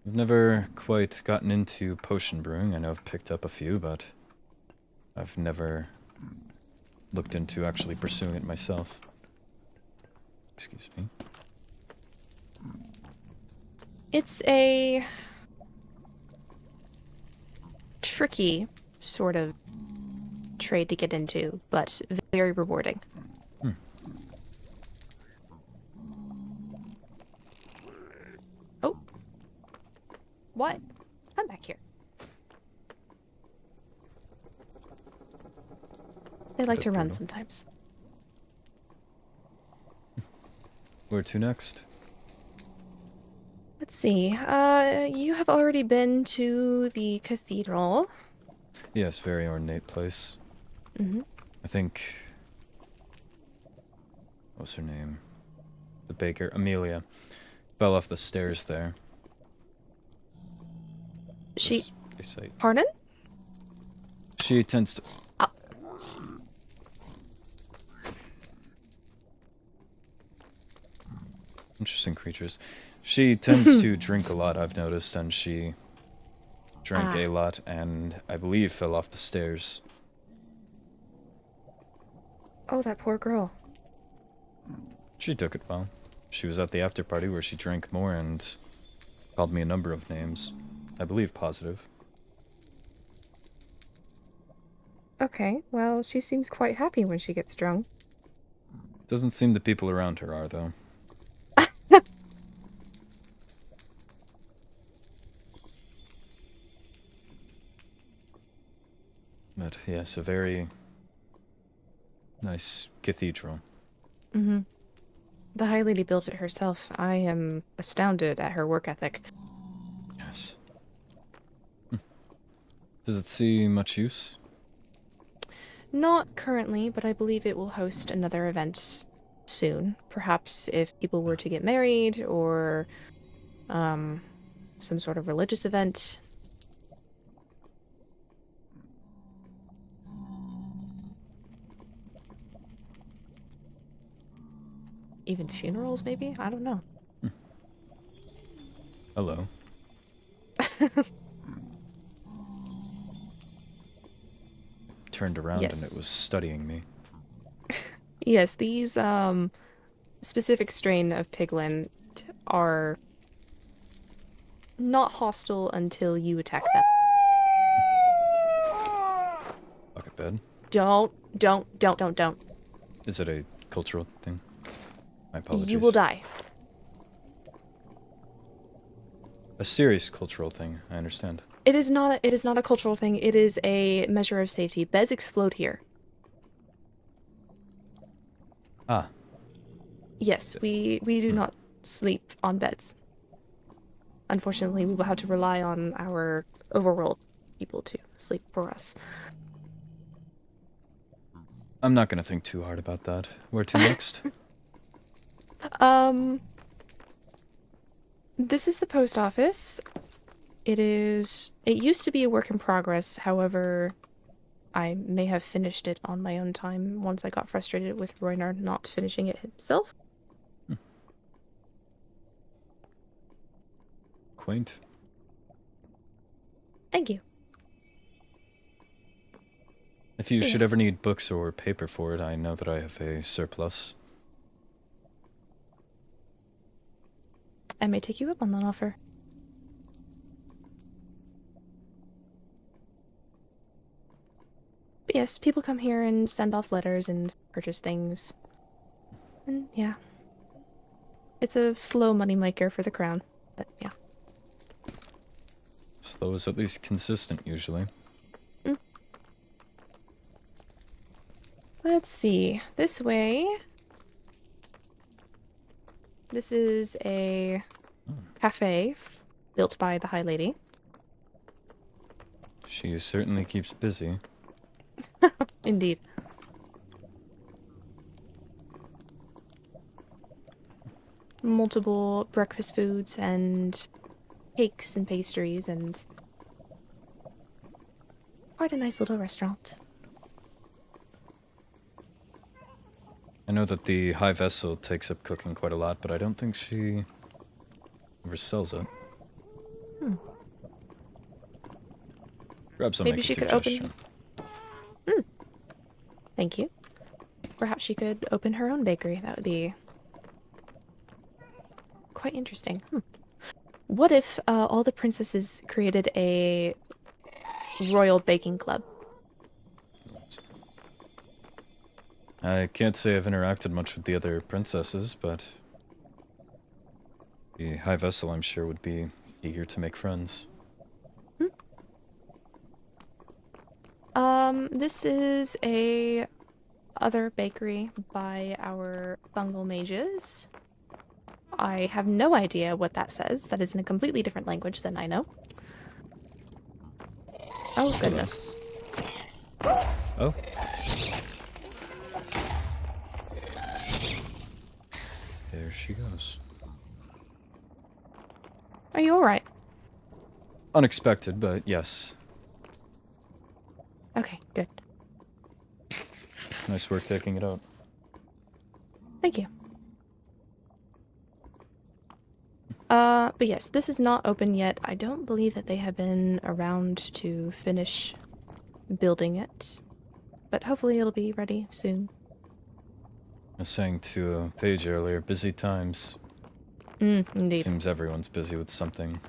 I've never quite gotten into potion brewing. I know I've picked up a few, but I've never looked into actually pursuing it myself. Excuse me. It's a tricky sort of trade to get into, but very rewarding. Oh. What? I'm back here. They like Bit to run brutal. sometimes. Where to next? Let's see. You have already been to the cathedral. Yes, very ornate place. Mm-hmm. I think... What's her name? The baker, Amelia, fell off the stairs there. She... As they say. Pardon? She tends to... Interesting creatures. She tends to drink a lot, I've noticed, and she drank a lot and I believe fell off the stairs. Oh, that poor girl. She took it well. She was at the after party where she drank more and called me a number of names. I believe, positive. Okay, well, she seems quite happy when she gets drunk. Doesn't seem the people around her are, though. But yes, a very nice cathedral. Mm-hmm. The High Lady built it herself. I am astounded at her work ethic. Yes. Does it see much use? Not currently, but I believe it will host another event soon. Perhaps if people were to get married or some sort of religious event. Even funerals, maybe? I don't know. Hello. Turned around and Yes. it was studying me. Yes, these specific strain of piglin are not hostile until you attack them. Bucket bed. Don't. Is it a cultural thing? My apologies. You will die. A serious cultural thing, I understand. It is not a cultural thing. It is a measure of safety. Beds explode here. Ah, Yes, we do not sleep on beds. Unfortunately, we will have to rely on our overworld people to sleep for us. I'm not gonna think too hard about that. Where to next? This is the post office. It used to be a work in progress, however, I may have finished it on my own time once I got frustrated with Roynar not finishing it himself. Quaint. Thank you. If you should Yes. ever need books or paper for it, I know that I have a surplus. I may take you up on that offer. But yes, people come here and send off letters and purchase things. And yeah. It's a slow moneymaker for the crown, but yeah. Slow is at least consistent, usually. Let's see. This way. This is a cafe built by the High Lady. She certainly keeps busy. Indeed. Multiple breakfast foods and cakes and pastries and quite a nice little restaurant. I know that the High Vessel takes up cooking quite a lot, but I don't think she ever sells it. Perhaps I'll Maybe make a she could suggestion. Thank you. Perhaps she could open her own bakery. That would be quite interesting. What if all the princesses created a royal baking club? I can't say I've interacted much with the other princesses, but the High Vessel, I'm sure, would be eager to make friends. This is a other bakery by our fungal mages. I have no idea what that says. That is in a completely different language than I know. Oh, goodness. Oh? There she goes. Are you alright? Unexpected, but yes. Okay, good. Nice work taking it out. Thank you. But yes, this is not open yet. I don't believe that they have been around to finish building it. But hopefully it'll be ready soon. I was saying to Paige earlier, busy times. Indeed. Seems everyone's busy with something.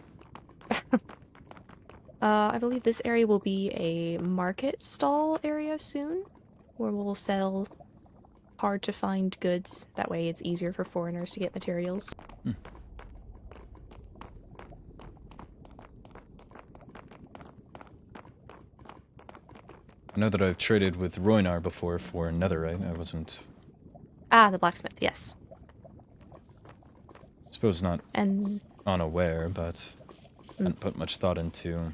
I believe this area will be a market stall area soon, where we'll sell hard to find goods. That way it's easier for foreigners to get materials. I know that I've traded with Roynar before for Netherite. I wasn't, Ah, the blacksmith, yes. suppose not And unaware, but hadn't put much thought into. I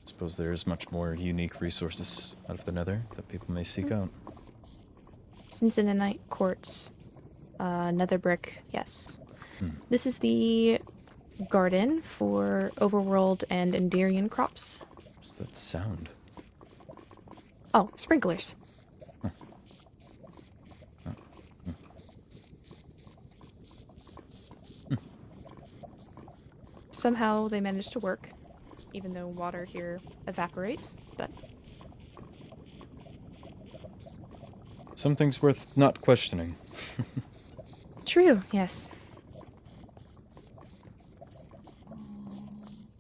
suppose there's much more unique resources out of the Nether that people may seek out. Cincinnati quartz, nether brick, yes. This is the garden for overworld and Enderian crops. What's that sound? Oh, sprinklers. Somehow they managed to work, even though water here evaporates, but Something's worth not questioning. true, yes.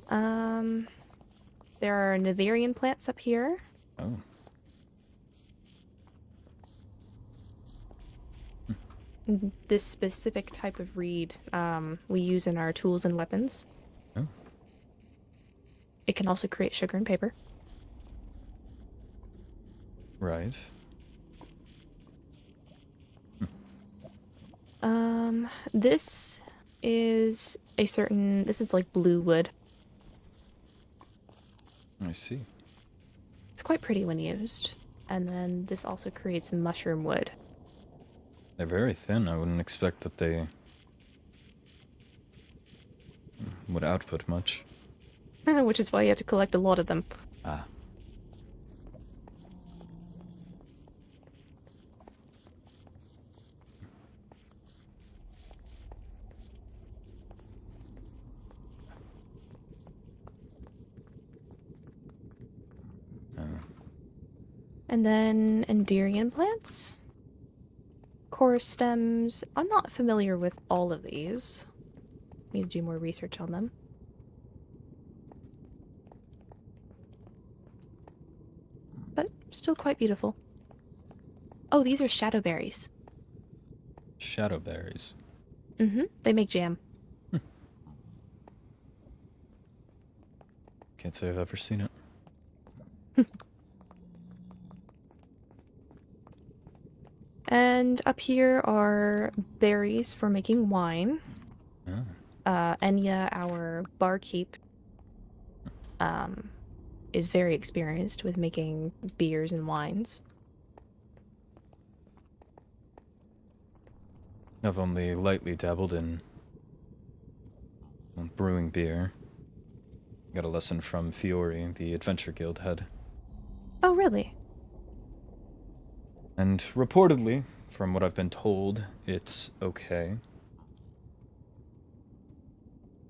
There are Netherian plants up here. Oh. This specific type of reed we use in our tools and weapons. Oh. It can also create sugar and paper. Right. This is this is like blue wood. I see. It's quite pretty when used. And then this also creates mushroom wood. They're very thin. I wouldn't expect that they would output much. Which is why you have to collect a lot of them. Ah. And then Enderian plants. Chorus stems. I'm not familiar with all of these. Need to do more research on them. But still quite beautiful. Oh, these are shadowberries. Shadowberries. Mm-hmm. They make jam. Can't say I've ever seen it. And up here are berries for making wine. Oh. Enya, our barkeep, is very experienced with making beers and wines. I've only lightly dabbled in brewing beer. Got a lesson from Fiore, the Adventure Guild head. Oh, really? And reportedly, from what I've been told, it's okay.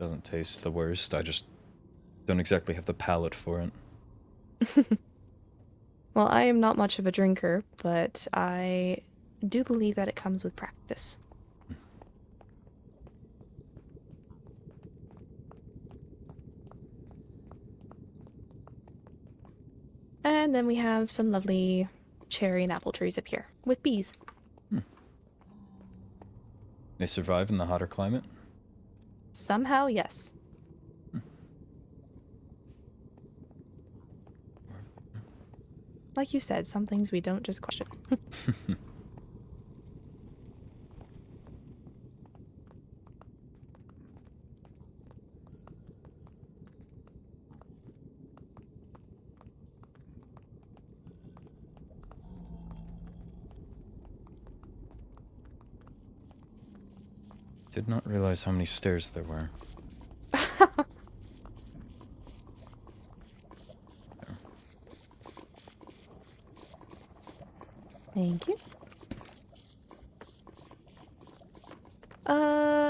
Doesn't taste the worst. I just don't exactly have the palate for it. Well, I am not much of a drinker, but I do believe that it comes with practice. And then we have some lovely cherry and apple trees up here with bees. They survive in the hotter climate? Somehow, yes. Like you said, some things we don't just question. Did not realize how many stairs there were. Thank you.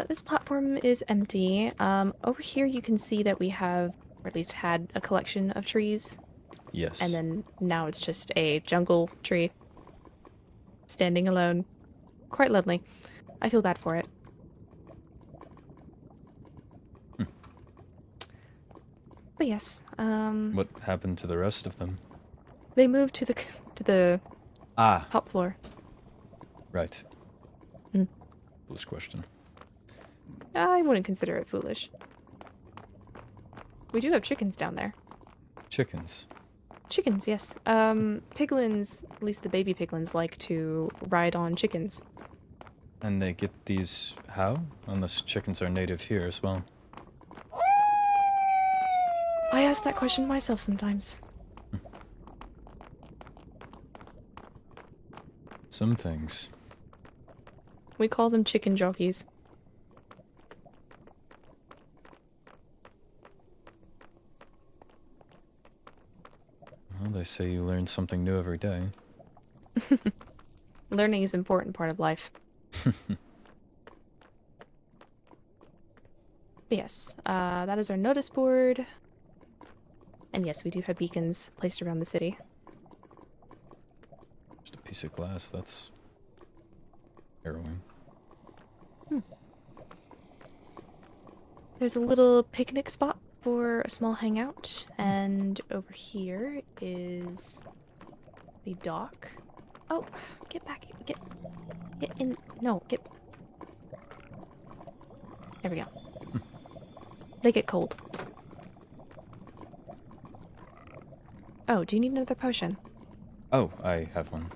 This platform is empty. Over here you can see that we have, or at least had, a collection of trees. Yes. And then now it's just a jungle tree. Standing alone. Quite lonely. I feel bad for it. But yes, What happened to the rest of them? they moved to the Ah, top floor. right. Hmm. Foolish question. I wouldn't consider it foolish. We do have chickens down there. Chickens. Chickens, yes. Piglins, at least the baby piglins, like to ride on chickens. And they get these how? Unless chickens are native here as well. I ask that question myself sometimes. Some things. We call them chicken jockeys. Well, they say you learn something new every day. Learning is an important part of life. But yes, that is our notice board. And yes, we do have beacons placed around the city. Just a piece of glass, that's harrowing. There's a little picnic spot for a small hangout, and over here is the dock. Oh, get back, get in, no, get. There we go. They get cold. Oh, do you need another potion? Oh, I have one.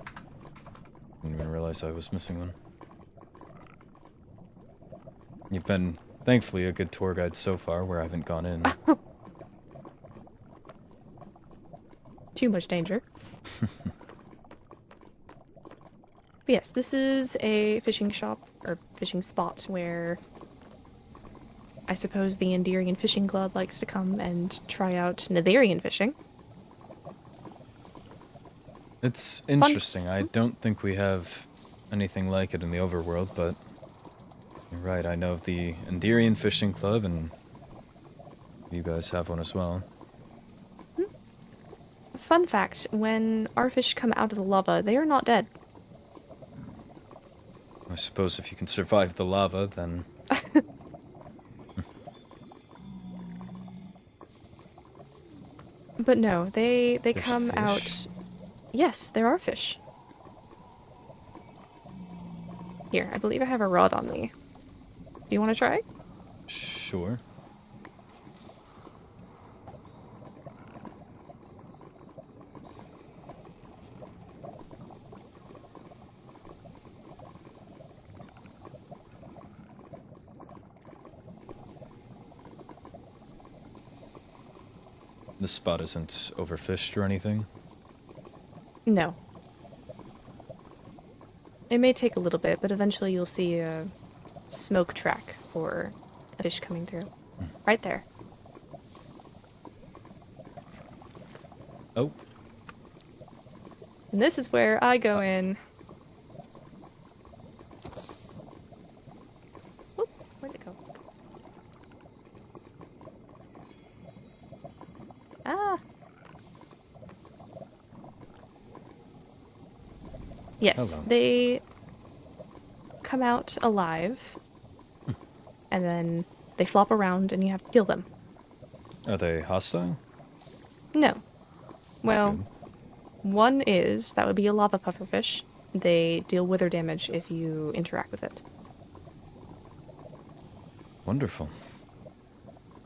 Didn't even realize I was missing one. You've been, thankfully, a good tour guide so far where I haven't gone in. Too much danger. But yes, this is a fishing shop, or fishing spot, where I suppose the Netherian Fishing Club likes to come and try out Netherian fishing. It's interesting. I don't think we have anything like it in the overworld, but you're right. I know of the Netherian Fishing Club, and you guys have one as well. Fun fact, when our fish come out of the lava, they are not dead. I suppose if you can survive the lava, then... But no, they There's come fish. out... Yes, there are fish. Here, I believe I have a rod on me. Do you want to try? Sure. This spot isn't overfished or anything? No. It may take a little bit, but eventually you'll see a smoke track for a fish coming through. Right there. Oh, And this is where I go in. Oop, where'd it go? Ah! Yes, Hello. they come out alive, and then they flop around and you have to kill them. are they hostile? No. Well, Good. one is, that would be a lava pufferfish. They deal wither damage if you interact with it. Wonderful.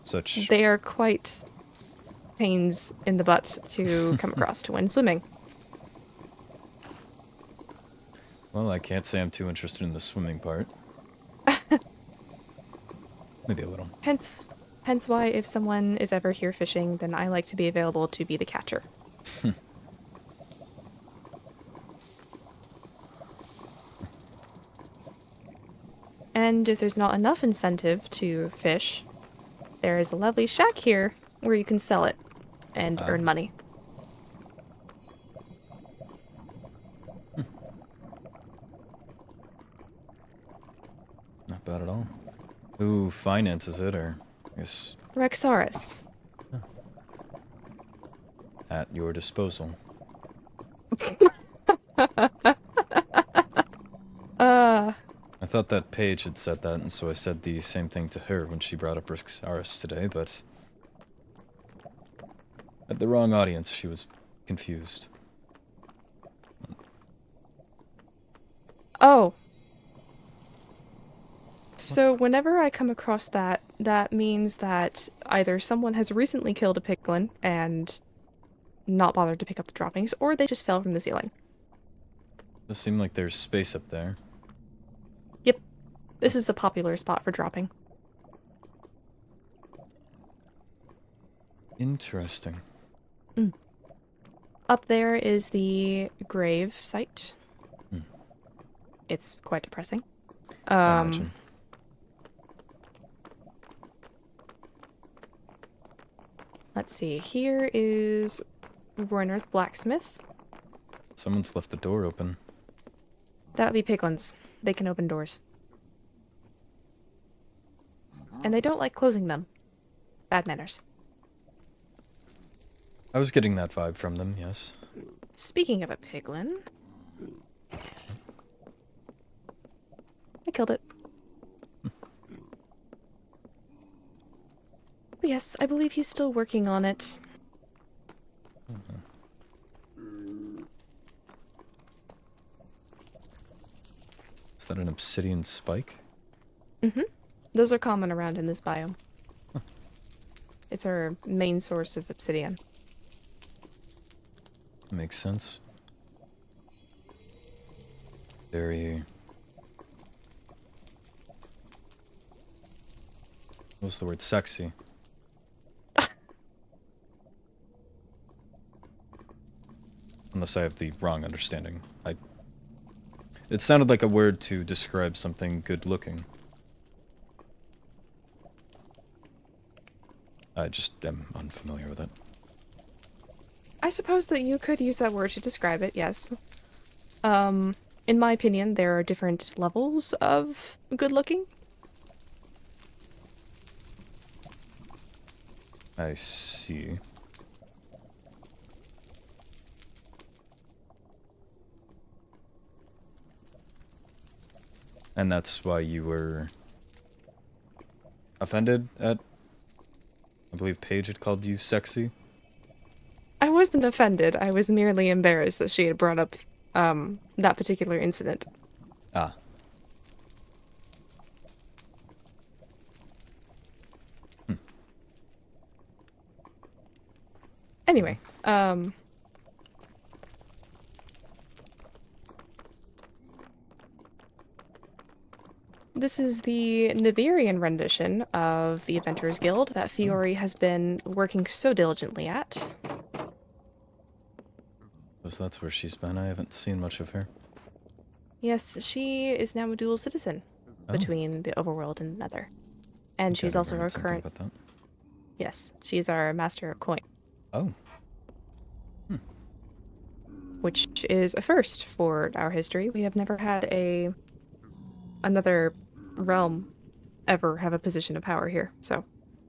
Such... They are quite pains in the butt to come across to when swimming. Well, I can't say I'm too interested in the swimming part. Maybe a little. Hence why if someone is ever here fishing, then I like to be available to be the catcher. And if there's not enough incentive to fish, there is a lovely shack here where you can sell it and earn money. Not bad at all. Who finances it, or I guess Rexaurus. at your disposal? I thought that Paige had said that, and so I said the same thing to her when she brought up Rixaris today, but Had the wrong audience. She was confused. Oh. So whenever I come across that, that means that either someone has recently killed a piglin and not bothered to pick up the droppings, or they just fell from the ceiling. Does seem like there's space up there. Yep. This is a popular spot for dropping. Interesting. Up there is the grave site. Hmm. It's quite depressing. I imagine. Let's see. Here is Royner's blacksmith. Someone's left the door open. That would be piglins. They can open doors. And they don't like closing them. Bad manners. I was getting that vibe from them, yes. Speaking of a piglin... I killed it. But yes, I believe he's still working on it. Is that an obsidian spike? Mm-hmm. Those are common around in this biome. It's our main source of obsidian. Makes sense. Very... What's the word? Sexy. Unless I have the wrong understanding. It sounded like a word to describe something good looking. I just am unfamiliar with it. I suppose that you could use that word to describe it, yes. In my opinion, there are different levels of good looking. I see. And that's why you were offended at, I believe Paige had called you sexy? I wasn't offended. I was merely embarrassed that she had brought up that particular incident. Ah. Anyway, this is the Netherian rendition of the Adventurers Guild that Fiore has been working so diligently at. Because that's where she's been. I haven't seen much of her. Yes, she is now a dual citizen between the overworld and Nether. And she's also our current... About that. Yes, she's our master of coin. Oh. Which is a first for our history. We have never had another realm ever have a position of power here, so...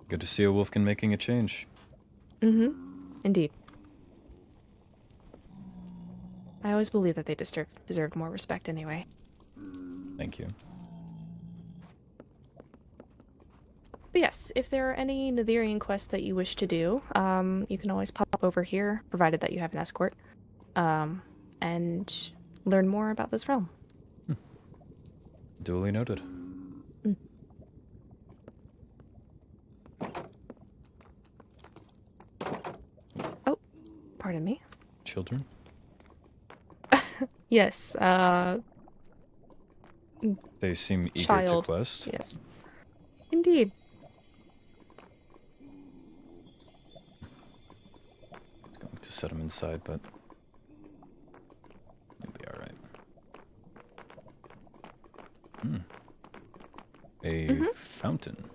Good to see a Wolfkin making a change. Mm-hmm. Indeed. I always believe that they deserved more respect anyway. Thank you. But yes, if there are any Netherian quests that you wish to do, you can always pop up over here, provided that you have an escort, and learn more about this realm. Duly noted. Oh, pardon me. Children? Yes, They seem eager child. to quest. Yes. Indeed. Going to set them inside, but you'll be alright. A fountain.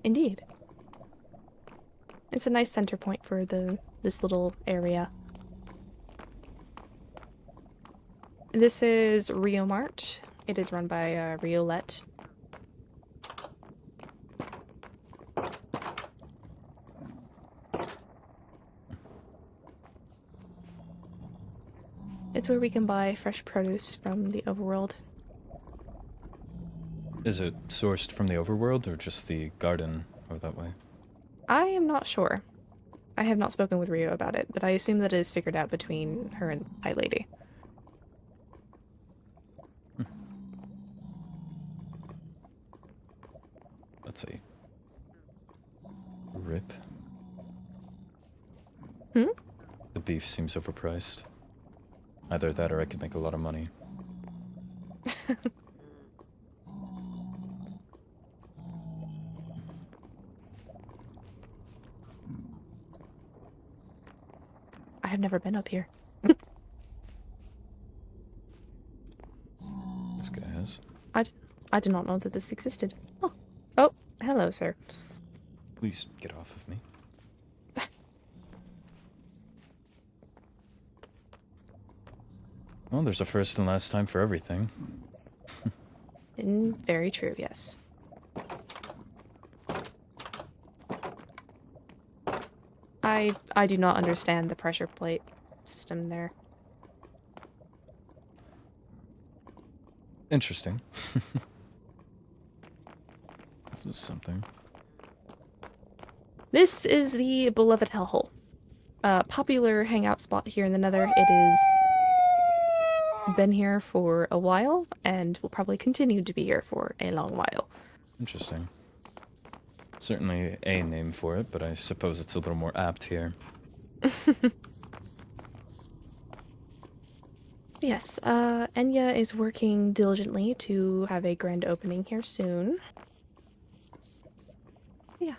Indeed. It's a nice center point for this little area. This is Rio Mart. It is run by Riolette. It's where we can buy fresh produce from the overworld. Is it sourced from the overworld or just the garden over that way? I am not sure. I have not spoken with Rio about it, but I assume that it is figured out between her and the High Lady. That's a rip. Hmm? The beef seems overpriced. Either that or I could make a lot of money. I have never been up here. This guy has. I did not know that this existed. Oh, oh, hello, sir. Please get off of me. Well, there's a first and last time for everything. Very true, yes. I do not understand the pressure plate system there. Interesting. This is something. This is the beloved hellhole. Popular hangout spot here in the Nether. It is been here for a while and will probably continue to be here for a long while. Interesting. Certainly a name for it, but I suppose it's a little more apt here. Yes, Enya is working diligently to have a grand opening here soon. Yeah.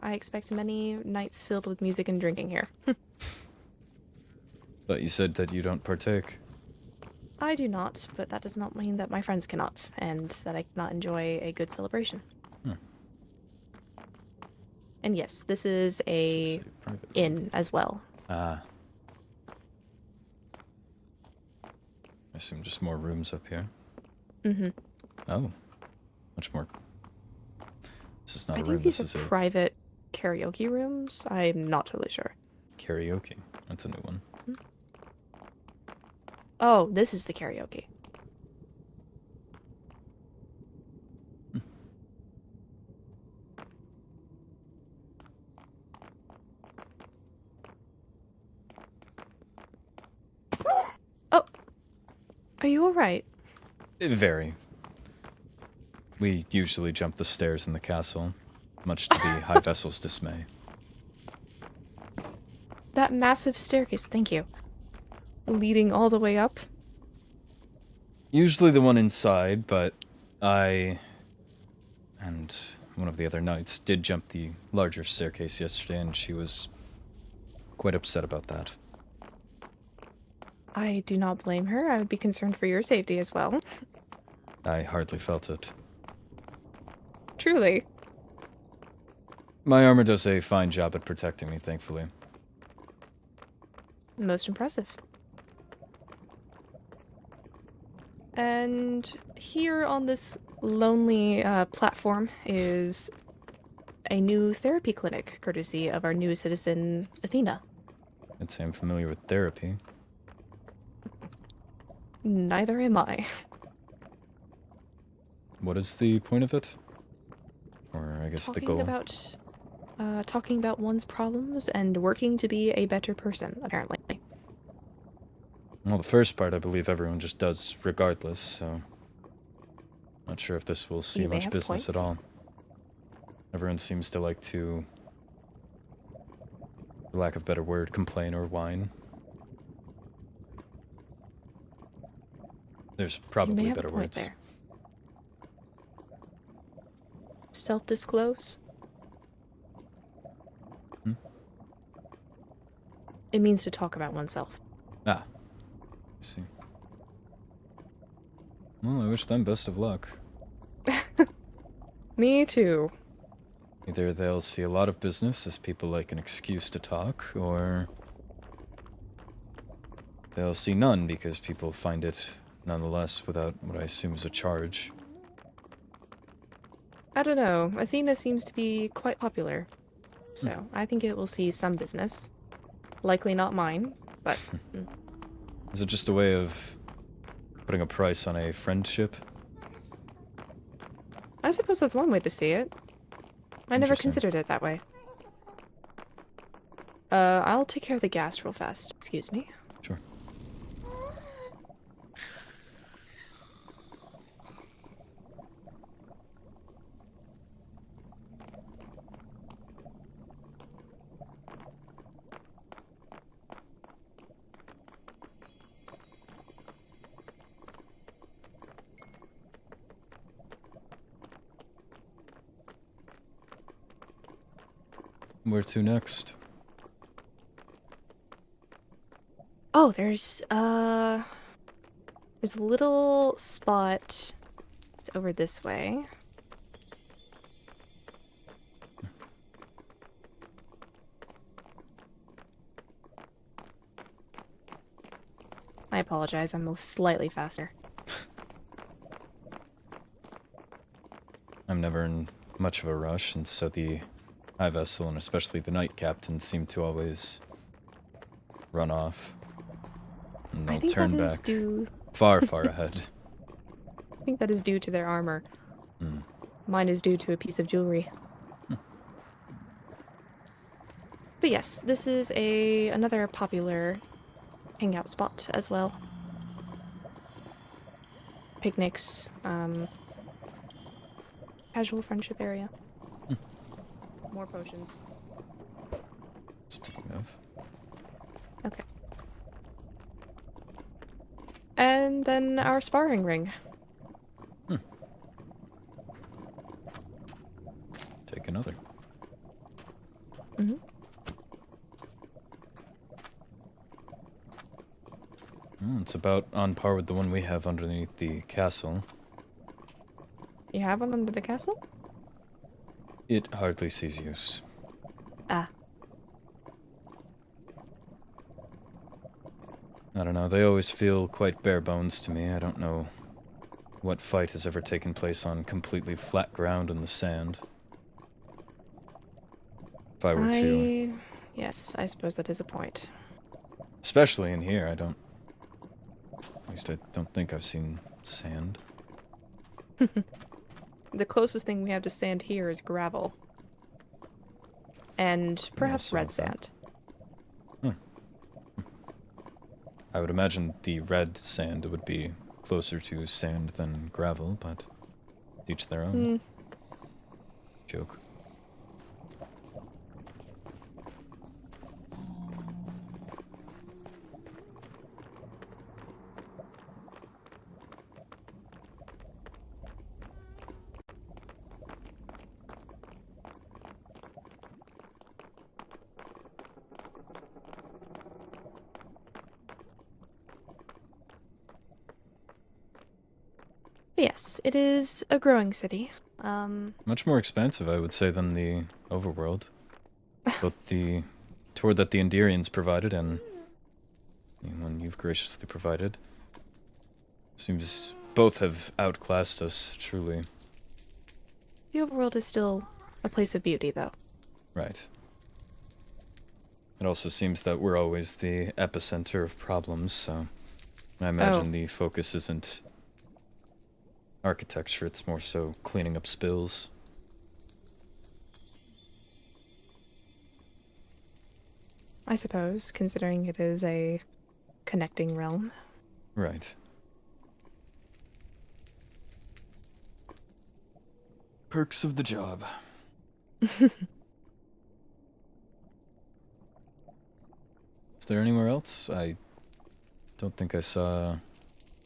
I expect many nights filled with music and drinking here. But you said that you don't partake. I do not, but that does not mean that my friends cannot, and that I cannot enjoy a good celebration. And yes, this is a private inn as well. Ah. I assume just more rooms up here. Mm-hmm. Oh. Much more. This is not I a think room, these this are is a private karaoke rooms. I'm not totally sure. karaoke. That's a new one. Oh, this is the karaoke. Oh, are you alright? Very. We usually jump the stairs in the castle, much to the High Vessel's dismay. That massive staircase, thank you. Leading all the way up? Usually the one inside, but I and one of the other knights did jump the larger staircase yesterday, and she was quite upset about that. I do not blame her. I would be concerned for your safety as well. I hardly felt it. Truly. My armor does a fine job at protecting me, thankfully. Most impressive. And here on this lonely platform is a new therapy clinic, courtesy of our new citizen, Athena. I'd say I'm familiar with therapy. Neither am I. What is the point of it? Or I guess the goal? Talking about one's problems and working to be a better person, apparently. Well, the first part I believe everyone just does regardless, so... Not sure if this will see You may much have business at points. all. Everyone seems to like to, for lack of a better word, complain or whine. There's You may probably have better a point words. there. Self-disclose? Hmm? It means to talk about oneself. Ah. I see. Well, I wish them best of luck. Me too. Either they'll see a lot of business as people like an excuse to talk, or they'll see none because people find it nonetheless without what I assume is a charge. I don't know. Athena seems to be quite popular. So, I think it will see some business. Likely not mine, but... Is it just a way of putting a price on a friendship? I suppose that's one way to see it. I never Interesting. considered it that way. I'll take care of the gas real fast. Excuse me. Sure. Where to next? Oh, there's a little spot. It's over this way. I apologize, I'm slightly faster. I'm never in much of a rush, and so the high vessel and especially the night captain seem to always run off. And I they'll think turn that is back due. far, far ahead. I think that is due to their armor. Hmm. Mine is due to a piece of jewelry. But yes, this is another popular hangout spot as well. Picnics, casual friendship area. More potions. Speaking of. Okay. And then our sparring ring. Take another. Mm-hmm. It's about on par with the one we have underneath the castle. You have one under the castle? It hardly sees use. Ah. I don't know, they always feel quite bare bones to me. I don't know what fight has ever taken place on completely flat ground in the sand. If I were to... Yes, I suppose that is a point. Especially in here, I don't... At least I don't think I've seen sand. The closest thing we have to sand here is gravel. And perhaps saw red that. sand. I would imagine the red sand would be closer to sand than gravel, but each their own. Joke. Yes, it is a growing city. Much more expansive, I would say, than the overworld. Both the tour that the Enderians provided and the one you've graciously provided. Seems both have outclassed us, truly. The overworld is still a place of beauty, though. Right. It also seems that we're always the epicenter of problems, so I imagine the focus isn't architecture, it's more so cleaning up spills. I suppose, considering it is a connecting realm. Right. Perks of the job. Is there anywhere else? I don't think I saw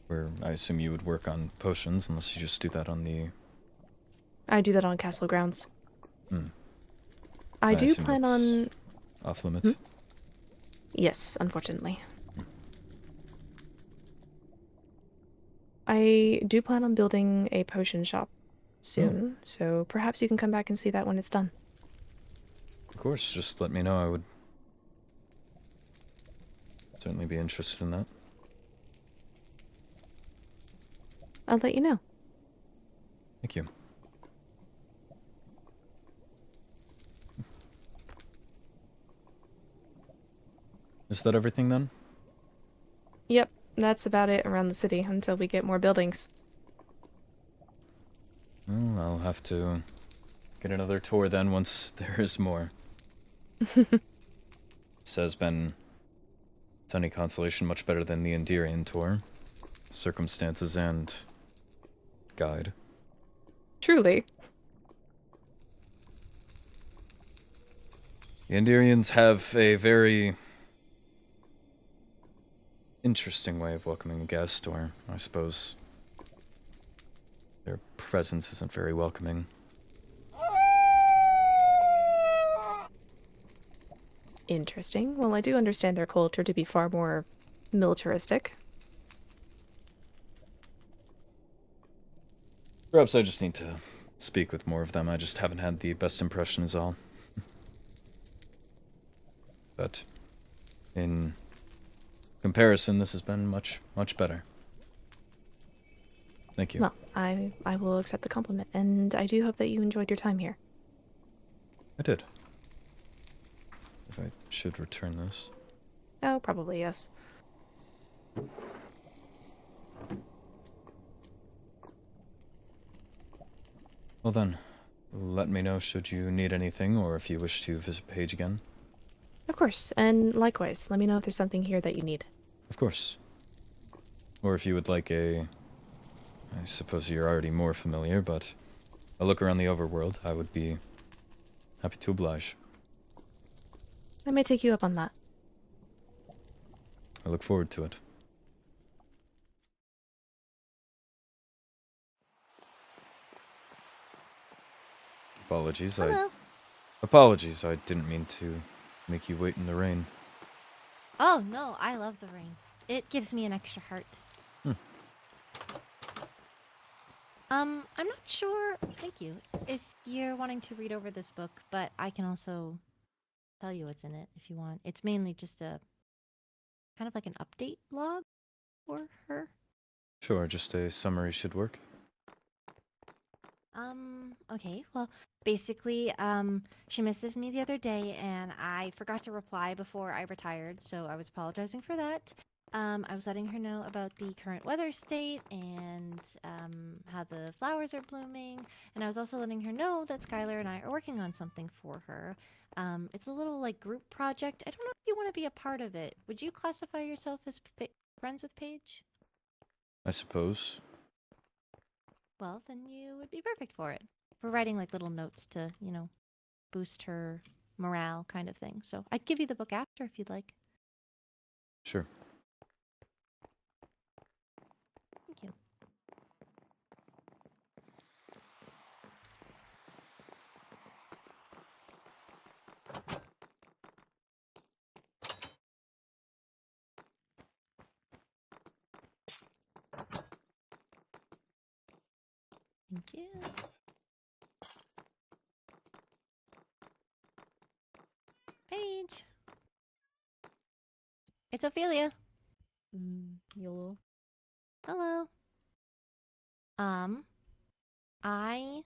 where I assume you would work on potions, unless you just do that on the... I do that on castle grounds. Hmm. I do assume plan that's on... Off limits? Yes, unfortunately. I do plan on building a potion shop soon, so perhaps you can come back and see that when it's done. Of course, just let me know. I would certainly be interested in that. I'll let you know. Thank you. Is that everything then? Yep, that's about it around the city until we get more buildings. Well, I'll have to get another tour then once there is more. This has been, to any consolation, much better than the Netherian tour. Circumstances and guide. Truly. The Netherians have a very interesting way of welcoming a guest, or I suppose their presence isn't very welcoming. Interesting. Well, I do understand their culture to be far more militaristic. Perhaps I just need to speak with more of them. I just haven't had the best impression is all. But in comparison, this has been much, much better. Thank you. Well, I will accept the compliment, and I do hope that you enjoyed your time here. I did. If I should return this. Oh, probably yes. Well then, let me know should you need anything or if you wish to visit Paige again. Of course, and likewise, let me know if there's something here that you need. Of course. Or if you would like I suppose you're already more familiar, but a look around the overworld, I would be happy to oblige. I may take you up on that. I look forward to it. Hello. Apologies, I didn't mean to make you wait in the rain. Oh, no, I love the rain. It gives me an extra heart. I'm not sure, thank you, if you're wanting to read over this book, but I can also tell you what's in it if you want. It's mainly just a kind of like an update log for her. Sure, just a summary should work. Okay, well, basically, she messaged me the other day and I forgot to reply before I retired, so I was apologizing for that. I was letting her know about the current weather state and, how the flowers are blooming, and I was also letting her know that Skylar and I are working on something for her. It's a little, like, group project. I don't know if you want to be a part of it. Would you classify yourself as friends with Paige? I suppose. Well, then you would be perfect for it. We're writing like little notes to, boost her morale kind of thing. So I'd give you the book after if you'd like. Sure. Thank you. Thank you. Paige. It's Ophelia. Hello. Hello. I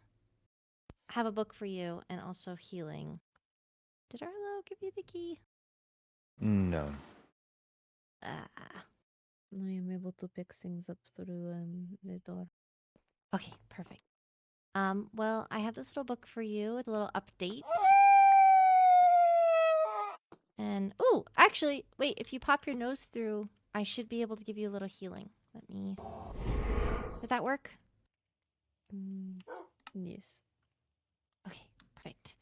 have a book for you and also healing. Did Arlo give you the key? No. Ah. I am able to pick things up through the door. Okay, perfect. Well, I have this little book for you with a little update. And, oh, actually, wait, if you pop your nose through, I should be able to give you a little healing. Let me... Did that work? Yes. Okay, perfect.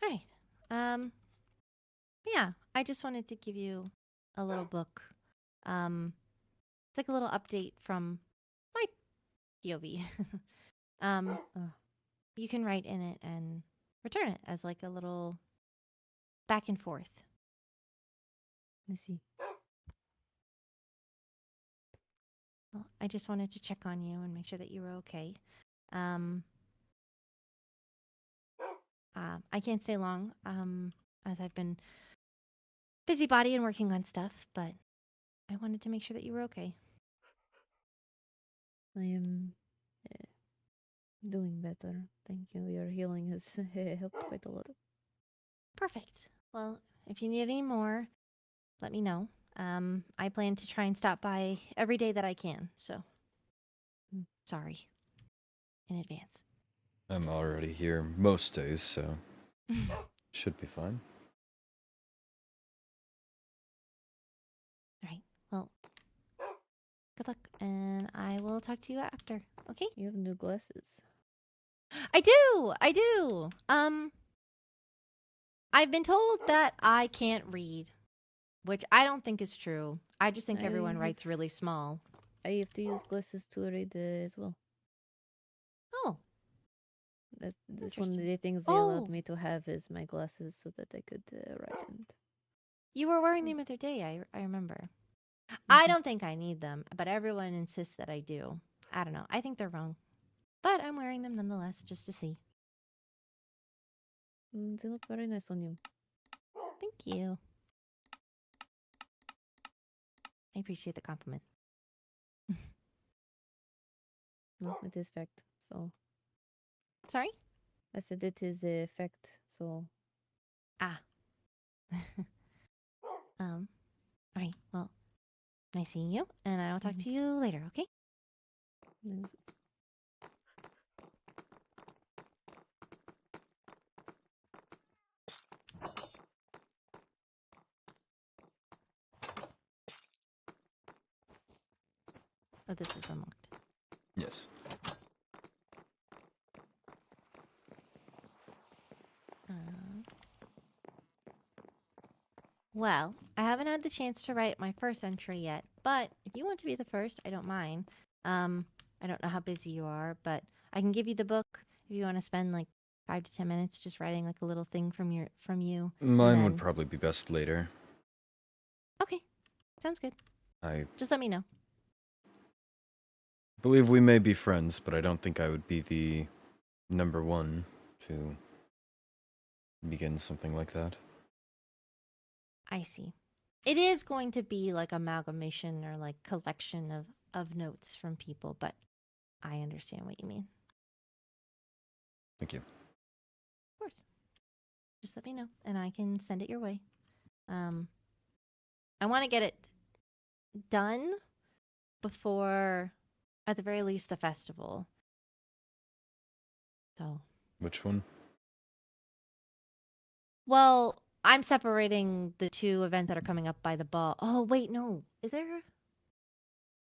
All right. Yeah, I just wanted to give you a little book. It's like a little update from my POV. You can write in it and return it as like a little back and forth. I see. Well, I just wanted to check on you and make sure that you were okay. I can't stay long, as I've been busybody and working on stuff, but I wanted to make sure that you were okay. I am doing better. Thank you. Your healing has helped quite a lot. Perfect. Well, if you need any more, let me know. I plan to try and stop by every day that I can, so sorry in advance. I'm already here most days, so should be fine. All right. Well, good luck, and I will talk to you after. Okay? You have new glasses. I do. I do. I've been told that I can't read, which I don't think is true. I just think everyone writes have- really small. I have to use glasses to read as well. Oh, That's one of Interesting. the things they allowed Oh. me to have is my glasses so that I could write and you were wearing them the other day. I remember. I don't think I need them, but everyone insists that I do. I don't know. I think they're wrong, but I'm wearing them nonetheless just to see. they look very nice on you. Thank you. I appreciate the compliment. No, it is fact. So Sorry? I said it is a fact. So Ah. All right. Well, nice seeing you, and I will talk to you later, okay? yes. Oh, this is unlocked. Yes. Well, I haven't had the chance to write my first entry yet, but if you want to be the first, I don't mind. I don't know how busy you are, but I can give you the book if you want to spend like 5 to 10 minutes just writing like a little thing from you. Mine then- would probably be best later. Okay, sounds good. I Just let me know. believe we may be friends, but I don't think I would be the number one to begin something like that. I see. It is going to be like amalgamation or like collection of notes from people, but I understand what you mean. Thank you. Of course. Just let me know and I can send it your way. I want to get it done before, at the very least, the festival. So, Which one? well, I'm separating the two events that are coming up by the ball. Oh, wait, no. Is there?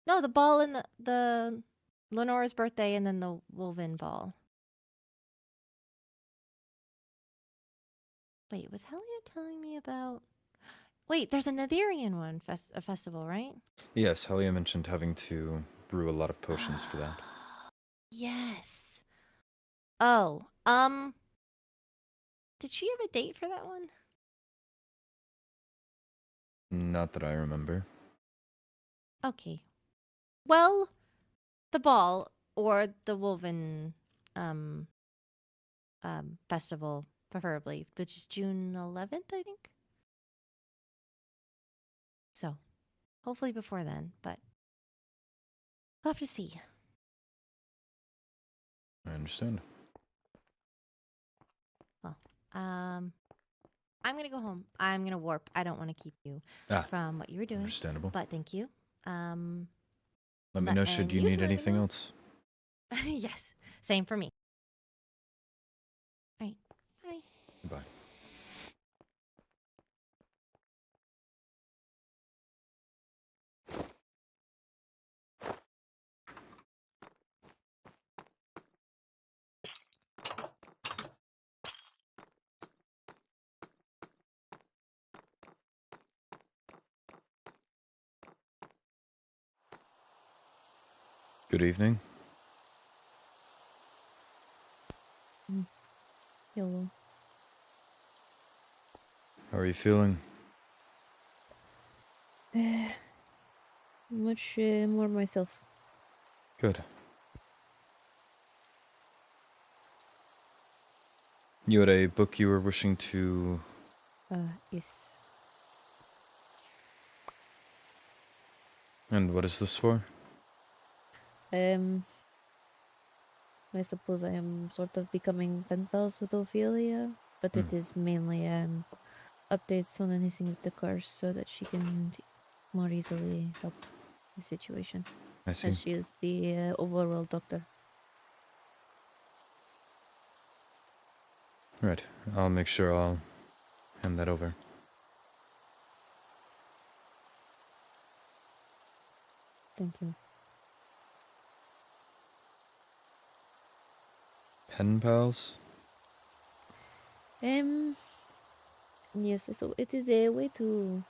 No, the ball and the Lenora's birthday and then the Wolven ball. Wait, was Helia telling me about? Wait, there's a Netherian one, a festival, right? Yes, Helia mentioned having to brew a lot of potions for that. Yes. Oh, did she have a date for that one? Not that I remember. Okay. Well, the ball or the Wolven festival, preferably, which is June 11th, I think. So, hopefully before then, but we'll have to see. I understand. Well, I'm gonna go home. I'm gonna warp. I don't want to keep you from what you were doing, Understandable. but thank you. Let me know should and you you need can let me anything know. else. Yes, same for me. All right, bye. Goodbye. Good evening. Hello. How are you feeling? Much more myself. Good. You had a book you were wishing to... Yes. And what is this for? I suppose I am sort of becoming pen pals with Ophelia, but it is mainly updates on anything with the cars so that she can more easily help the situation, I see. as she is the overall doctor. Right. I'll make sure I'll hand that over. Thank you. Pen pals? Yes, so it is a way to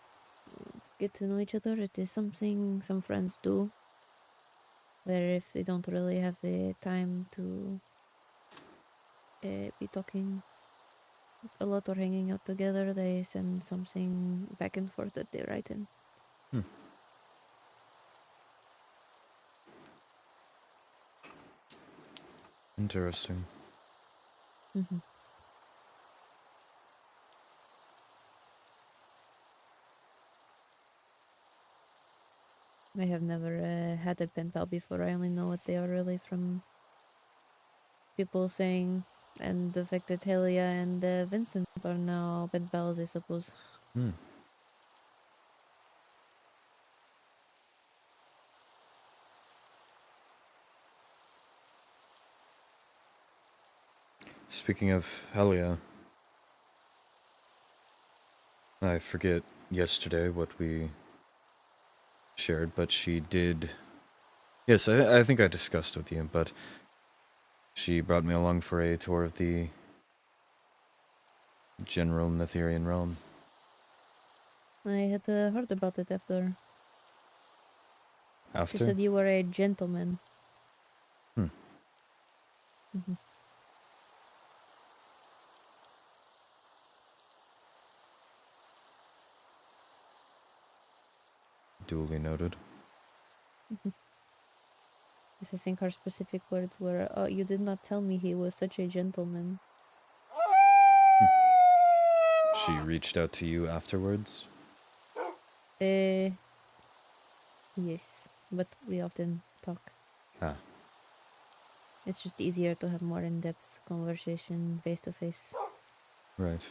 get to know each other. It is something some friends do, where if they don't really have the time to be talking a lot or hanging out together, they send something back and forth that they write in. Interesting. Mm-hmm. I have never had a pen pal before. I only know what they are really from people saying, and the fact that Helia and Vincent are now pen pals, I suppose. Hmm. Speaking of Helia, I forget yesterday what we shared, but she did. Yes, I think I discussed with you, but she brought me along for a tour of the general Netherian realm. I had heard about it after. She After? said you were a gentleman. Hmm. Mhm. Duly noted. Yes, I think her specific words were, "Oh, you did not tell me he was such a gentleman." She reached out to you afterwards? Yes, but we often talk. Ah, It's just easier to have more in-depth conversation face to face. right.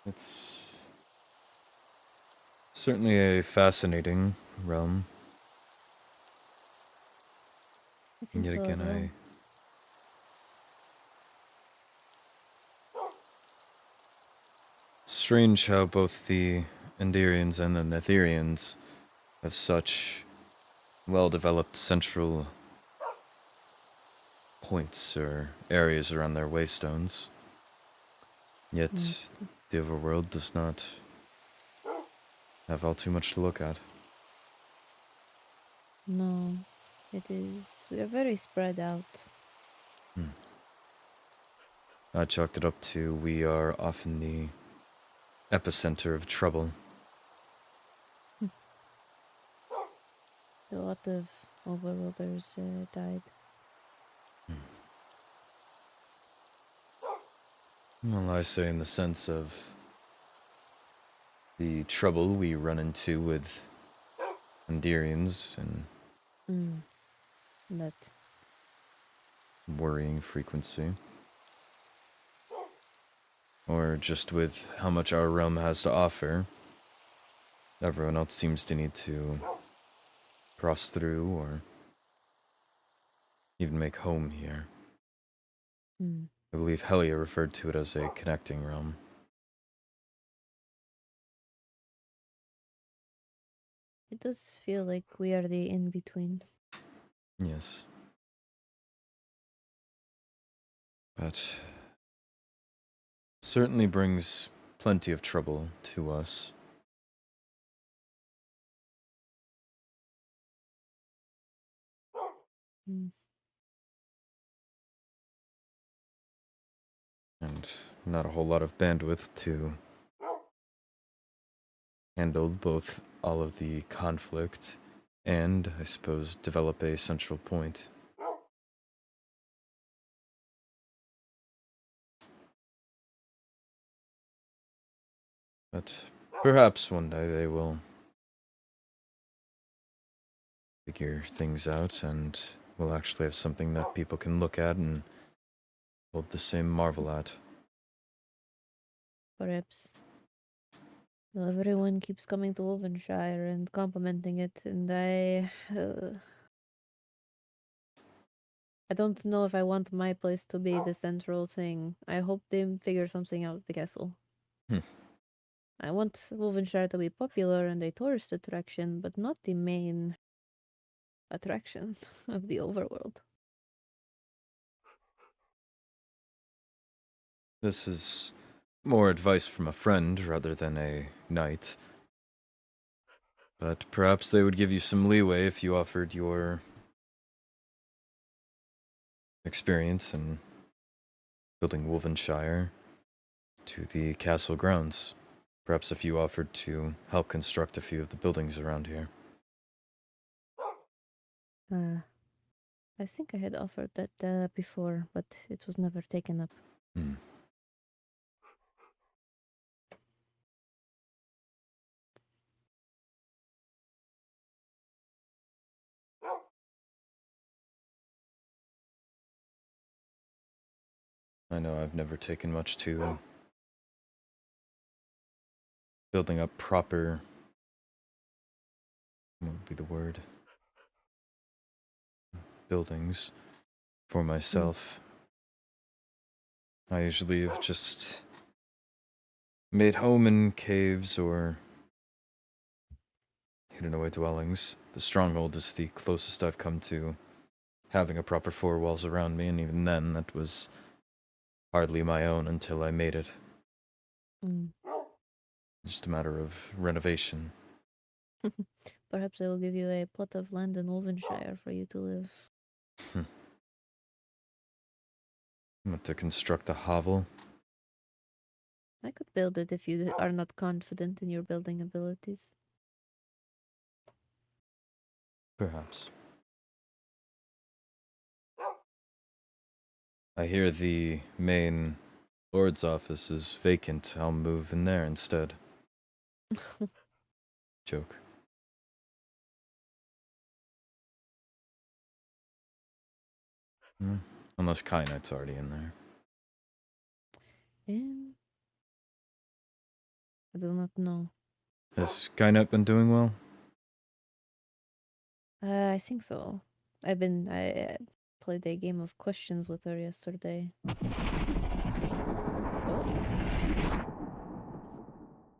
It's certainly a fascinating realm. I And think yet so as again, well. It's strange how both the Enderians and the Netherians have such well-developed central points or areas around their waystones. Yet, Yes. the overworld does not have all too much to look at. No, it is. We are very spread out. I chalked it up to we are often the epicenter of trouble. A lot of overworlders died. Well, I say in the sense of the trouble we run into with Enderians and That worrying frequency. Or just with how much our realm has to offer. Everyone else seems to need to cross through or even make home here. I believe Helia referred to it as a connecting realm. it does feel like we are the in between. Yes. But certainly brings plenty of trouble to us. And not a whole lot of bandwidth to handle both all of the conflict and, I suppose, develop a central point. But perhaps one day they will figure things out and we'll actually have something that people can look at and hold the same marvel at. Perhaps. Well, everyone keeps coming to Wolvenshire and complimenting it, and I don't know if I want my place to be the central thing. I hope they figure something out with the castle. I want Wolvenshire to be popular and a tourist attraction, but not the main attraction of the overworld. This is more advice from a friend rather than a knight. But perhaps they would give you some leeway if you offered your experience in building Wolvenshire to the castle grounds. Perhaps if you offered to help construct a few of the buildings around here. I think I had offered that before, but it was never taken up. I know I've never taken much to building up proper, what would be the word? Buildings for myself. I usually have just made home in caves or hidden away dwellings. The stronghold is the closest I've come to having a proper four walls around me, and even then, that was hardly my own until I made it. Just a matter of renovation. Perhaps I will give you a plot of land in Wolvenshire for you to live. Want to construct a hovel? I could build it if you are not confident in your building abilities. Perhaps. I hear the main lord's office is vacant. I'll move in there instead. Joke. Unless Kynite's already in there. I do not know. Has Kynite been doing well? I think so. I played a game of questions with her yesterday. Oh.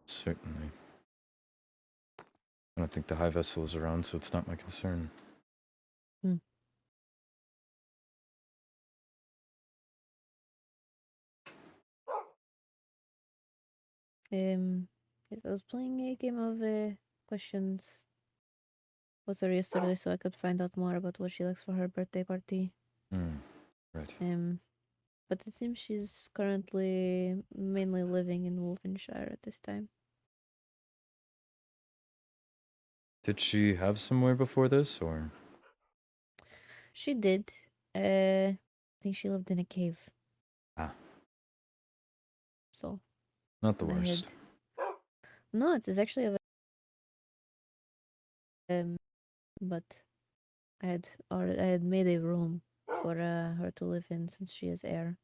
Certainly. I don't think the High Vessel is around, so it's not my concern. Yes, I was playing a game of questions with her yesterday, so I could find out more about what she likes for her birthday party. Right. But it seems she's currently mainly living in Wolvenshire at this time. Did she have somewhere before this, or? She did. I think she lived in a cave. So. Not the worst. No, it is actually a. But I had made a room for her to live in since she is heir.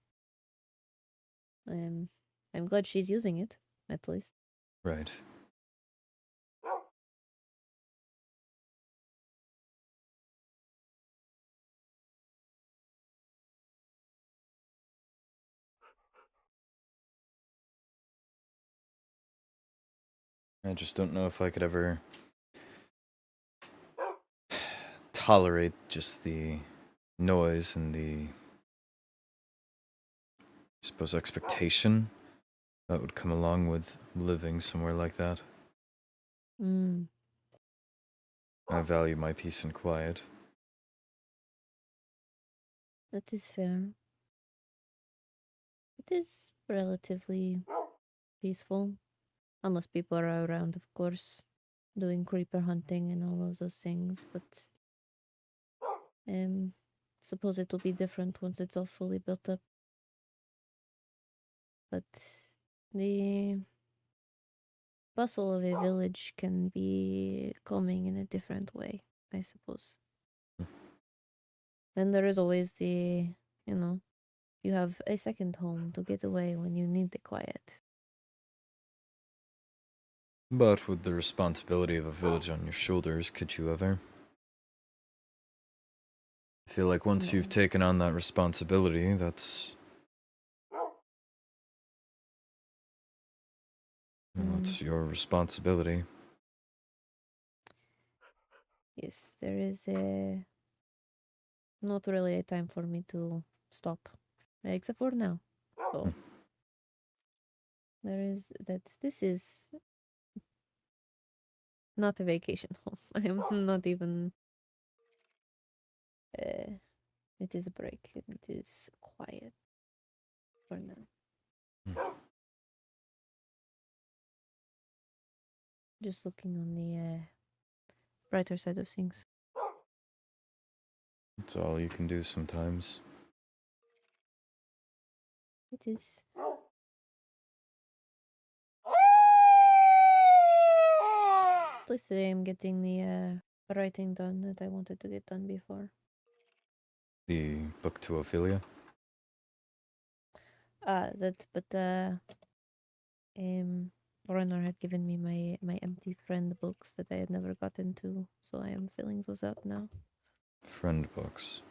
I'm glad she's using it, at least. Right. I just don't know if I could ever tolerate just the noise and the, I suppose, expectation that would come along with living somewhere like that. I value my peace and quiet. That is fair. It is relatively peaceful. Unless people are around, of course, doing creeper hunting and all of those things, but suppose it will be different once it's all fully built up. But the bustle of a village can be calming in a different way, I suppose. then there is always the, you know, you have a second home to get away when you need the quiet. But with the responsibility of a village on your shoulders, could you ever? I feel like once you've No. taken on that responsibility, that's your responsibility. Yes, there is a not really a time for me to stop, except for now. So there is that. This is not a vacation home. I am not even. It is a break. It is quiet for now. Just looking on the brighter side of things. That's all you can do sometimes. It is. At least I am getting the writing done that I wanted to get done before. The book to Ophelia? Ragnar had given me my empty friend books that I had never gotten to, so I am filling those out now. Friend books.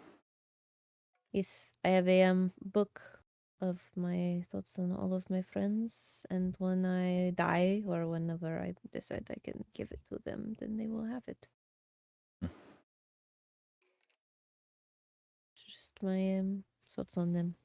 Yes, I have a book of my thoughts on all of my friends, and when I die or whenever I decide I can give it to them, then they will have it. Just my thoughts on them.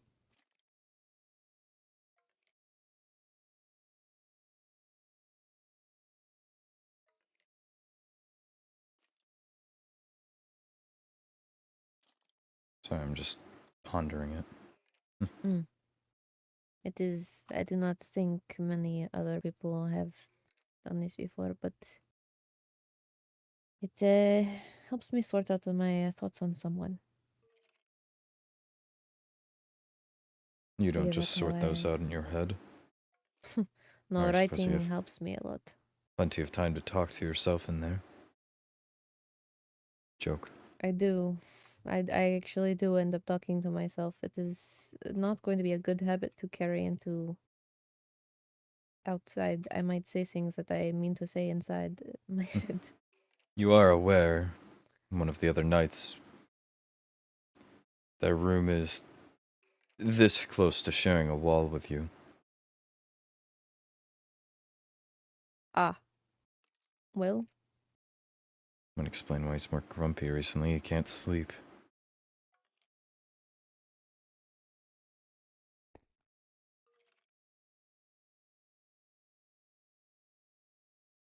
Sorry, I'm just pondering it. It is. I do not think many other people have done this before, but it helps me sort out my thoughts on someone. You don't Figure just out how sort those out in your head? No, Or I suppose you writing have helps me a lot. plenty of time to talk to yourself in there. Joke. I do. I actually do end up talking to myself. It is not going to be a good habit to carry into outside. I might say things that I mean to say inside my head. You are aware, one of the other nights, their room is this close to sharing a wall with you. Ah. Well, Might explain why he's more grumpy recently. He can't sleep.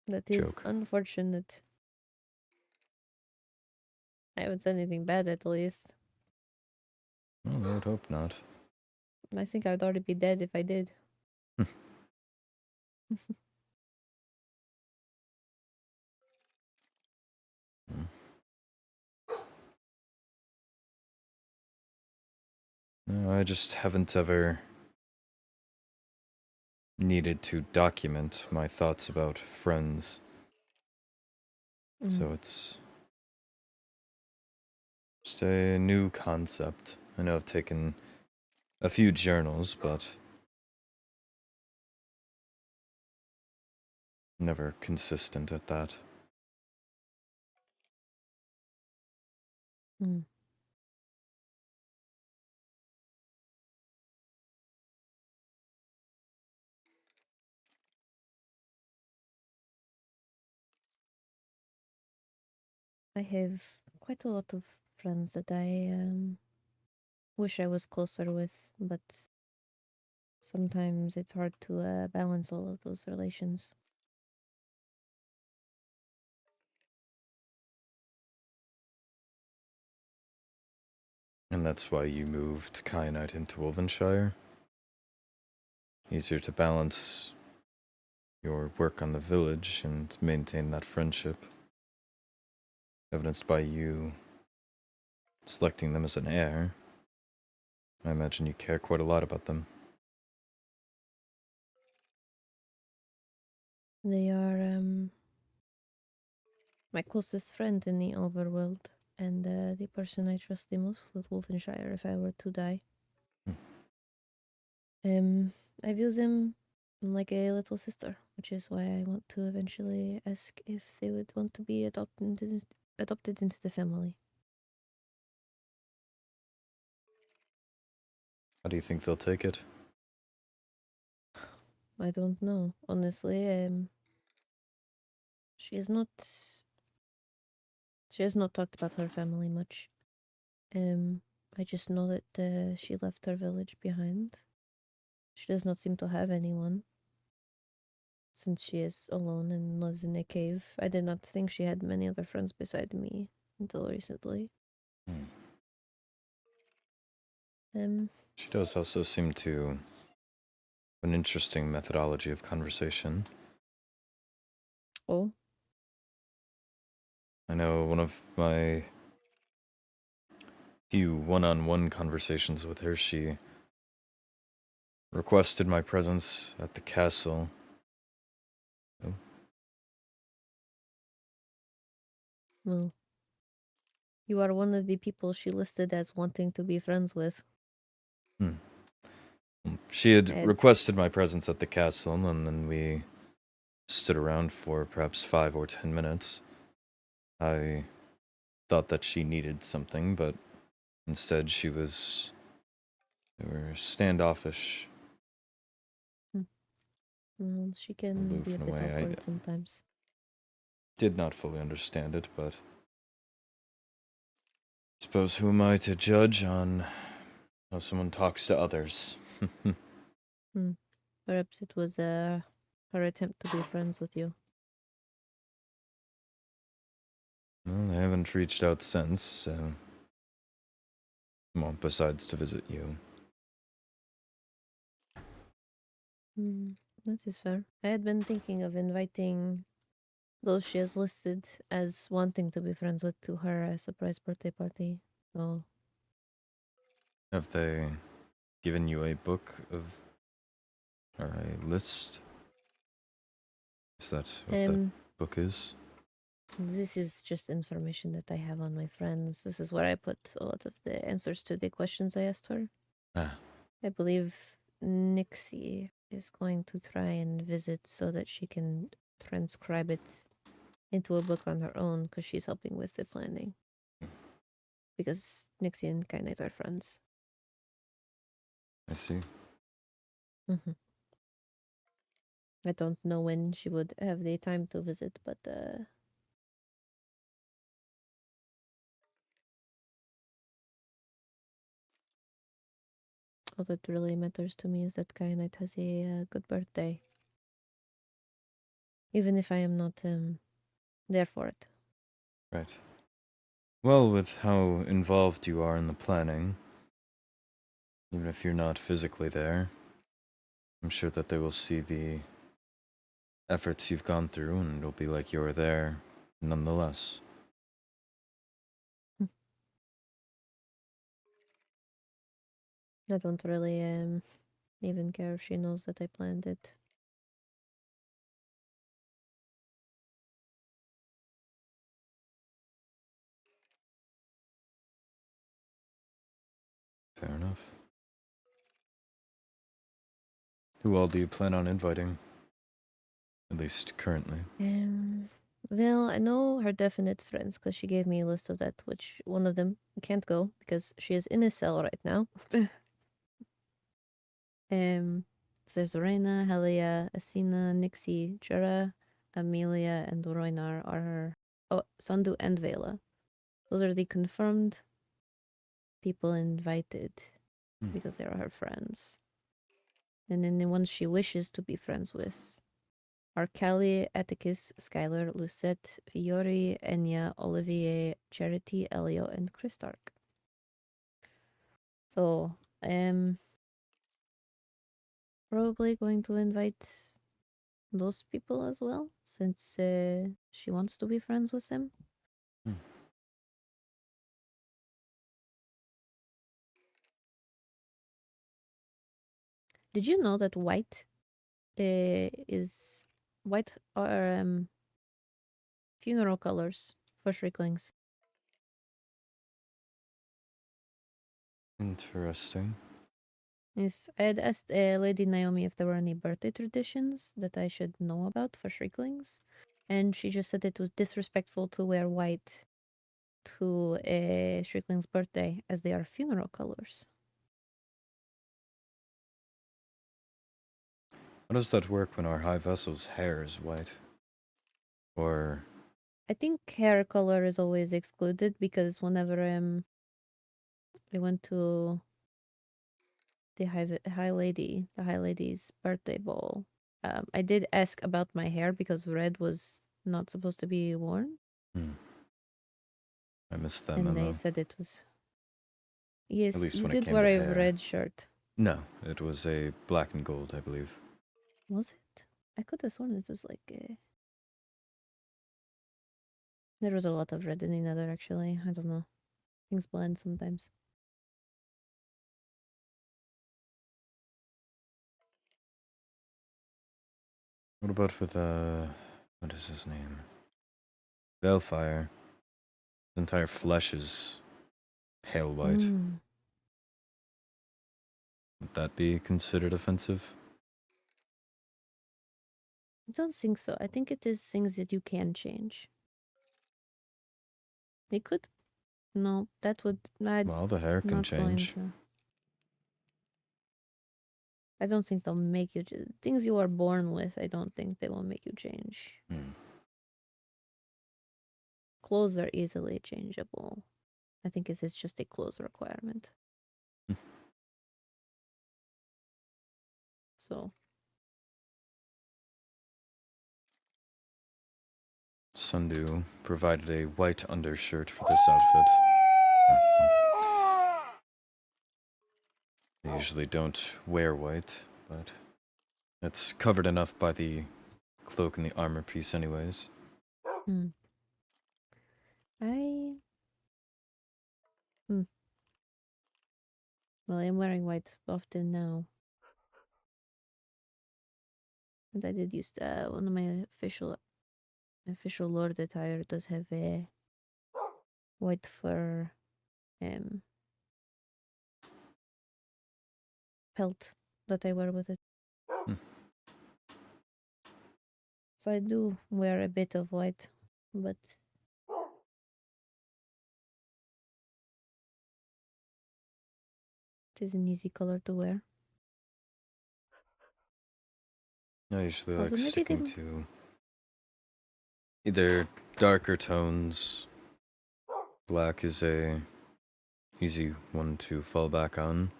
that is Joke. unfortunate. I haven't said anything bad at least. Well, I would hope not. I think I would already be dead if I did. No, I just haven't ever needed to document my thoughts about friends. So it's just a new concept. I know I've taken a few journals, but never consistent at that. I have quite a lot of friends that I wish I was closer with, but sometimes it's hard to balance all of those relations. And that's why you moved Kyanite into Wolvenshire? Easier to balance your work on the village and maintain that friendship. Evidenced by you selecting them as an heir. I imagine you care quite a lot about them. They are my closest friend in the overworld, and the person I trust the most with Wolfenshire if I were to die. I view them like a little sister, which is why I want to eventually ask if they would want to be adopted into the family. How do you think they'll take it? I don't know, honestly. She has not. She has not talked about her family much. I just know that she left her village behind. She does not seem to have anyone, since she is alone and lives in a cave. I did not think she had many other friends beside me until recently. She does also seem to have an interesting methodology of conversation. Oh, I know one of my few one-on-one conversations with her, she requested my presence at the castle. Oh, well. You are one of the people she listed as wanting to be friends with. she had Ed. requested my presence at the castle, and then we stood around for perhaps 5 or 10 minutes. I thought that she needed something, but instead they were standoffish. Well, she can Aloof be a in a bit way. awkward sometimes. Did not fully understand it, but I suppose who am I to judge on how someone talks to others? Perhaps it was her attempt to be friends with you. Well, I haven't reached out since, so... Well, besides to visit you. That is fair. I had been thinking of inviting those she has listed as wanting to be friends with to her surprise birthday party. So, Have they given you a book of... or a list? Is that what that book is? this is just information that I have on my friends. This is where I put a lot of the answers to the questions I asked her. Ah, I believe Nixie is going to try and visit so that she can transcribe it into a book on her own because she's helping with the planning. Because Nixie and Kynite are friends. I see. I don't know when she would have the time to visit, but all that really matters to me is that Kynite has a good birthday. Even if I am not there for it. Right. Well, with how involved you are in the planning, even if you're not physically there, I'm sure that they will see the efforts you've gone through, and it'll be like you're there nonetheless. I don't really even care if she knows that I planned it. Fair enough. Who all do you plan on inviting? At least currently. Well, I know her definite friends because she gave me a list of that, which one of them can't go because she is in a cell right now. So there's Reina, Helia, Asina, Nixie, Jura, Amelia, and Roinar are her. Oh, Sandu and Vela. Those are the confirmed people invited because they are her friends. And then the ones she wishes to be friends with are Callie, Atticus, Skylar, Lucette, Fiore, Enya, Olivier, Charity, Elio, and Christark. So, probably going to invite those people as well, since she wants to be friends with them. Did you know that white is white are funeral colors for Shrieklings? Interesting. Yes, I had asked Lady Naomi if there were any birthday traditions that I should know about for Shrieklings, and she just said it was disrespectful to wear white to a Shriekling's birthday, as they are funeral colors. How does that work when our high vessel's hair is white? Or I think hair color is always excluded because whenever I went to the high lady's birthday ball, I did ask about my hair because red was not supposed to be worn, I missed that and they memo. said it was. Yes, At least you when it did came wear to a hair. red shirt. No, it was a black and gold, I believe. Was it? I could have sworn it was like there was a lot of red in the Nether, actually. I don't know. Things blend sometimes. What about with what is his name? Balefire. His entire flesh is pale white. Mm. Would that be considered offensive? I don't think so. I think it is things that you can change. They could. No, that would. Well, the hair can Not going change. to. I don't think they'll make you. Things you are born with, I don't think they will make you change. Clothes are easily changeable. I think it is just a clothes requirement. So. Sundew provided a white undershirt for this outfit. They usually don't wear white, but it's covered enough by the cloak and the armor piece anyways. Well, I'm wearing white often now. And I did use one of my official lord attire does have a white fur pelt that I wear with it. So I do wear a bit of white, but it is an easy color to wear. I usually Also, like maybe sticking they- to either darker tones. Black is a easy one to fall back on,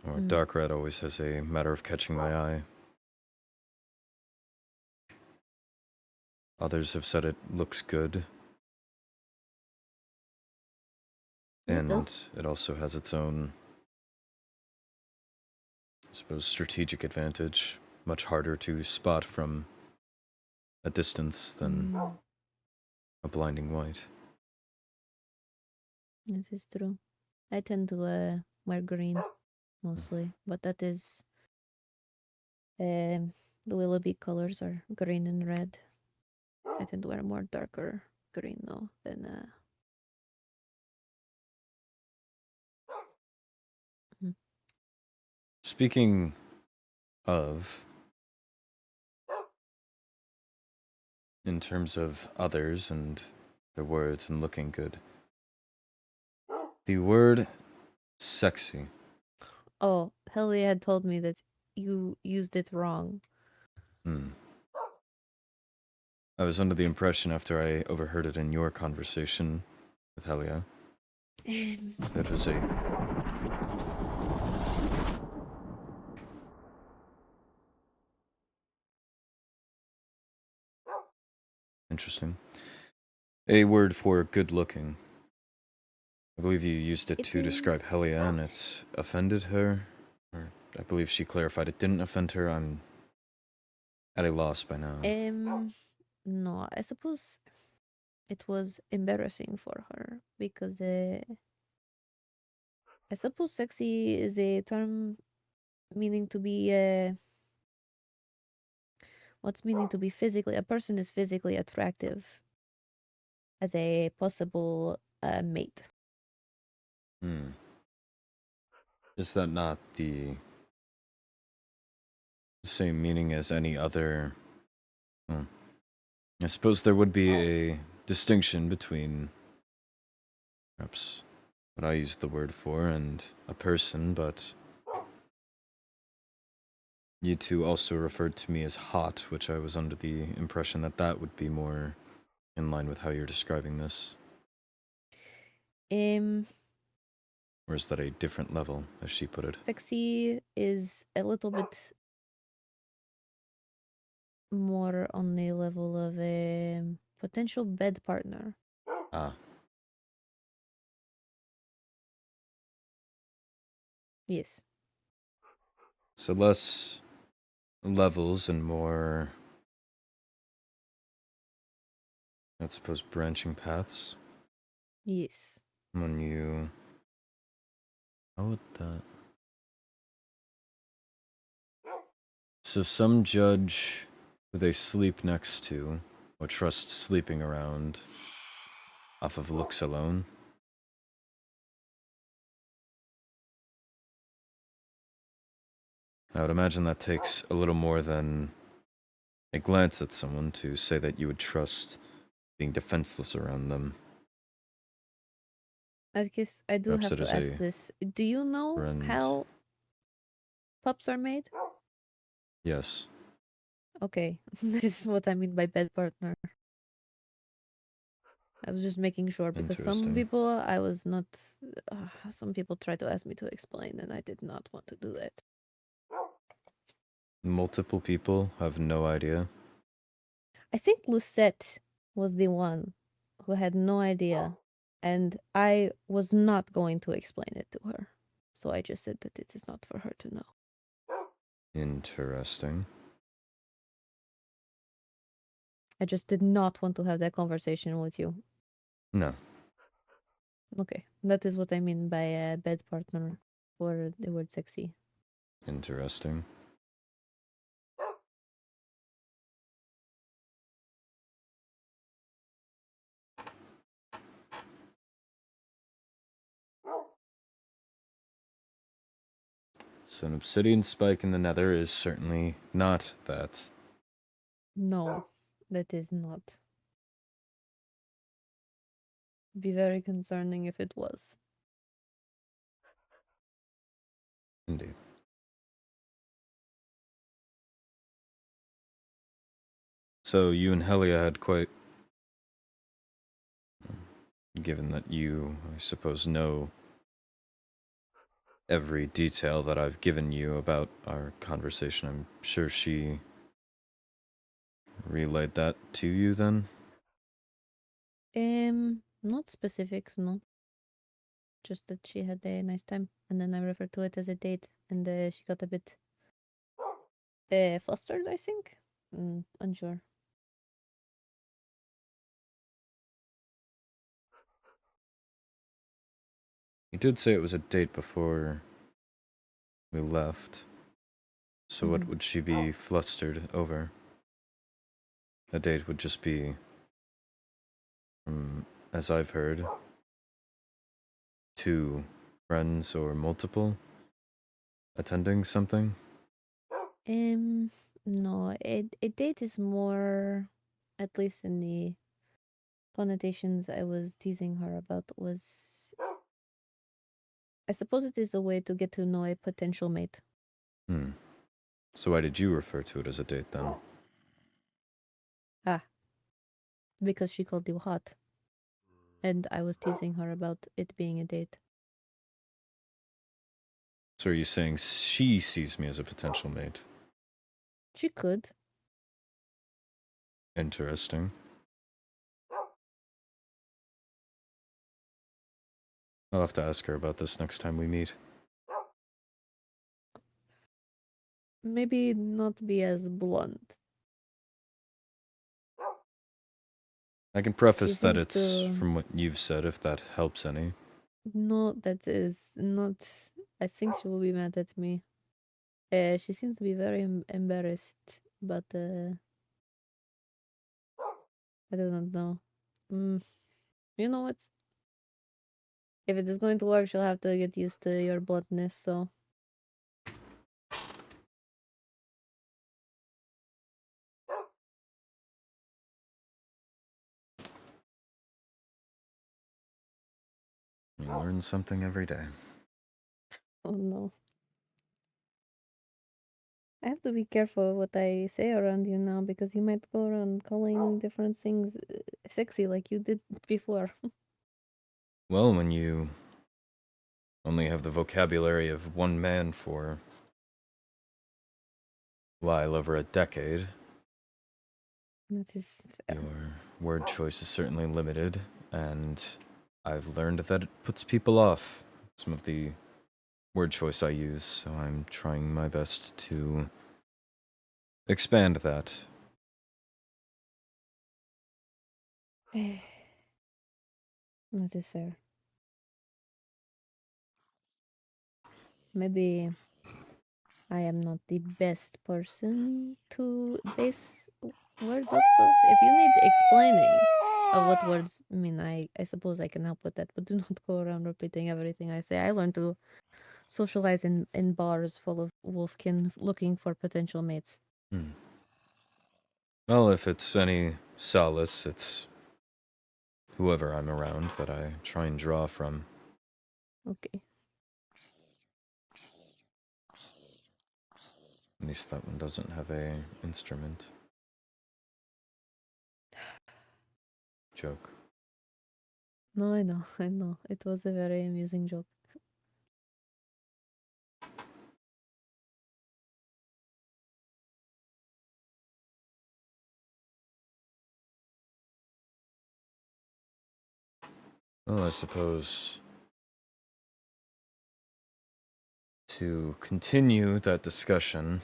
or dark red always has a matter of catching my eye. Others have said it looks good. And it also has its own, I suppose, strategic advantage. Much harder to spot from a distance than a blinding white. This is true. I tend to wear green mostly, but that is the Willoughby colors are green and red. I tend to wear more darker green though than Speaking of, in terms of others and their words and looking good, the word sexy. Oh, Helia had told me that you used it wrong. I was under the impression after I overheard it in your conversation with Helia that was a interesting. A word for good looking. I believe you used it to describe Helia and it offended her. Or I believe she clarified it didn't offend her. I'm at a loss by now. No, I suppose it was embarrassing for her because I suppose sexy is a term meaning to be what's meaning to be physically, a person is physically attractive as a possible mate. Is that not the same meaning as any other? Well, I suppose there would be a distinction between perhaps what I used the word for and a person, but you two also referred to me as hot, which I was under the impression that that would be more in line with how you're describing this. Or is that a different level, as she put it? Sexy is a little bit more on the level of a potential bed partner. Ah, Yes. so less levels and more, I suppose, branching paths. Yes. When you... How would that... So some judge who they sleep next to, or trust sleeping around, off of looks alone. I would imagine that takes a little more than a glance at someone to say that you would trust being defenseless around them. Atticus, I do Perhaps have it to is ask a this. Do you know friend. how pups are made? Yes. Okay, this is what I mean by bed partner. I was just making sure because some Interesting. people I was not. Some people tried to ask me to explain, and I did not want to do that. Multiple people have no idea. I think Lucette was the one who had no idea, and I was not going to explain it to her. So I just said that it is not for her to know. Interesting. I just did not want to have that conversation with you. No. Okay, that is what I mean by a bed partner or the word sexy. Interesting. So an obsidian spike in the nether is certainly not that. No, that is not. Be very concerning if it was. Indeed. So you and Helia had quite... Given that you, I suppose, know every detail that I've given you about our conversation, I'm sure she relayed that to you then? Not specifics, no. Just that she had a nice time, and then I referred to it as a date, and she got a bit flustered, I think. Unsure. You did say it was a date before we left. So what would she be flustered over? A date would just be, as I've heard, two friends or multiple attending something? No, a date is more, at least in the connotations I was teasing her about, was, I suppose it is a way to get to know a potential mate. So why did you refer to it as a date then? Because she called you hot. And I was teasing her about it being a date. So are you saying she sees me as a potential mate? She could. Interesting. I'll have to ask her about this next time we meet. Maybe not be as blunt. I can preface She that seems it's to... from what you've said, if that helps any. No, that is not... I think she will be mad at me. She seems to be very embarrassed, but I do not know. You know what? If it is going to work, she'll have to get used to your bluntness, so. You learn something every day. Oh no. I have to be careful what I say around you now because you might go around calling different things sexy like you did before. Well, when you only have the vocabulary of one man for while over a decade, That is fair. your word choice is certainly limited, and I've learned that it puts people off. Some of the word choice I use, so I'm trying my best to expand that. That is fair. Maybe I am not the best person to base words off of. If you need explaining of what words mean, I suppose I can help with that, but do not go around repeating everything I say. I learned to socialize in bars full of wolfkin looking for potential mates. Well, if it's any solace, it's whoever I'm around that I try and draw from. Okay. At least that one doesn't have a instrument. Joke. No, I know, I know. It was a very amusing joke. Well, I suppose to continue that discussion,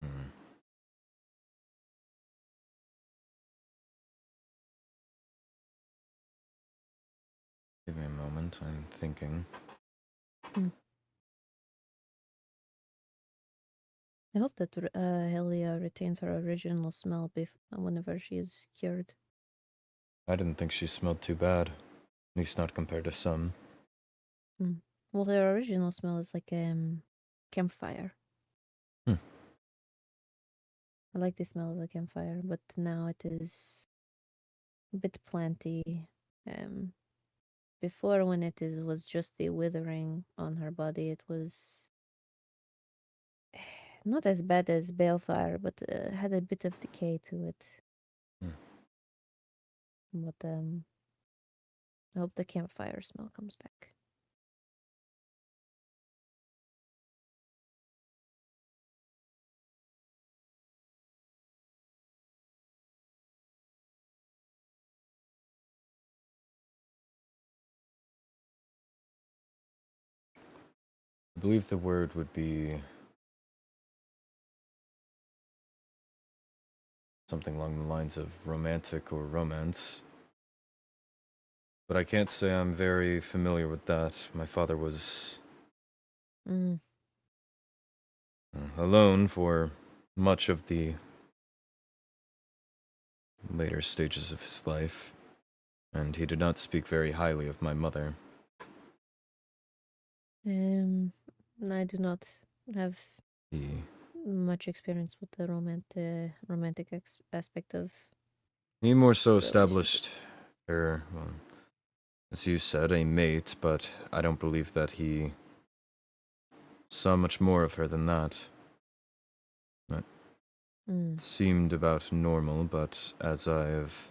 hmm, give me a moment, I'm thinking. I hope that Helia retains her original smell whenever she is cured. I didn't think she smelled too bad, at least not compared to some. Well, her original smell is like campfire. Hmm. I like the smell of a campfire, but now it is a bit planty. Before, when was just the withering on her body, it was not as bad as balefire, but had a bit of decay to it. But I hope the campfire smell comes back. I believe the word would be something along the lines of romantic or romance. But I can't say I'm very familiar with that. My father was alone for much of the later stages of his life, and he did not speak very highly of my mother. I do not have He much experience with the romantic aspect of. He more so Relationships. established her, well, as you said, a mate, but I don't believe that he saw much more of her than that. It seemed about normal, but as I've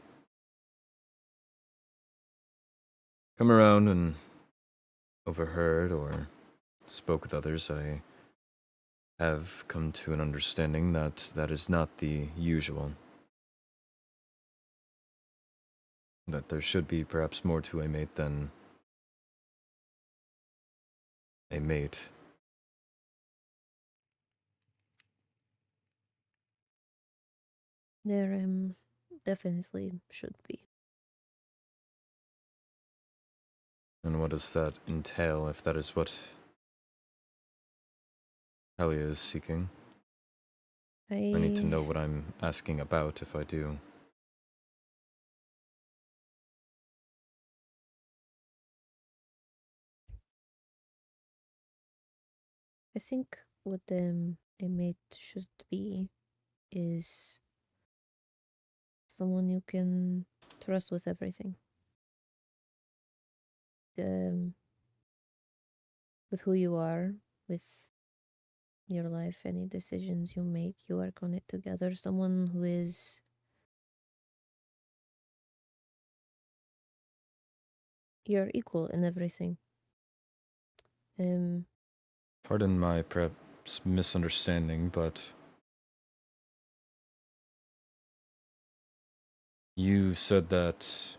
come around and overheard or spoke with others, I have come to an understanding that that is not the usual. That there should be perhaps more to a mate than a mate. There definitely should be. And what does that entail if that is what Helia is seeking? I need to know what I'm asking about if I do. I think what a mate should be is someone you can trust with everything. With who you are, with your life, any decisions you make, you work on it together. Someone who is your equal in everything. Pardon my perhaps misunderstanding, but you said that...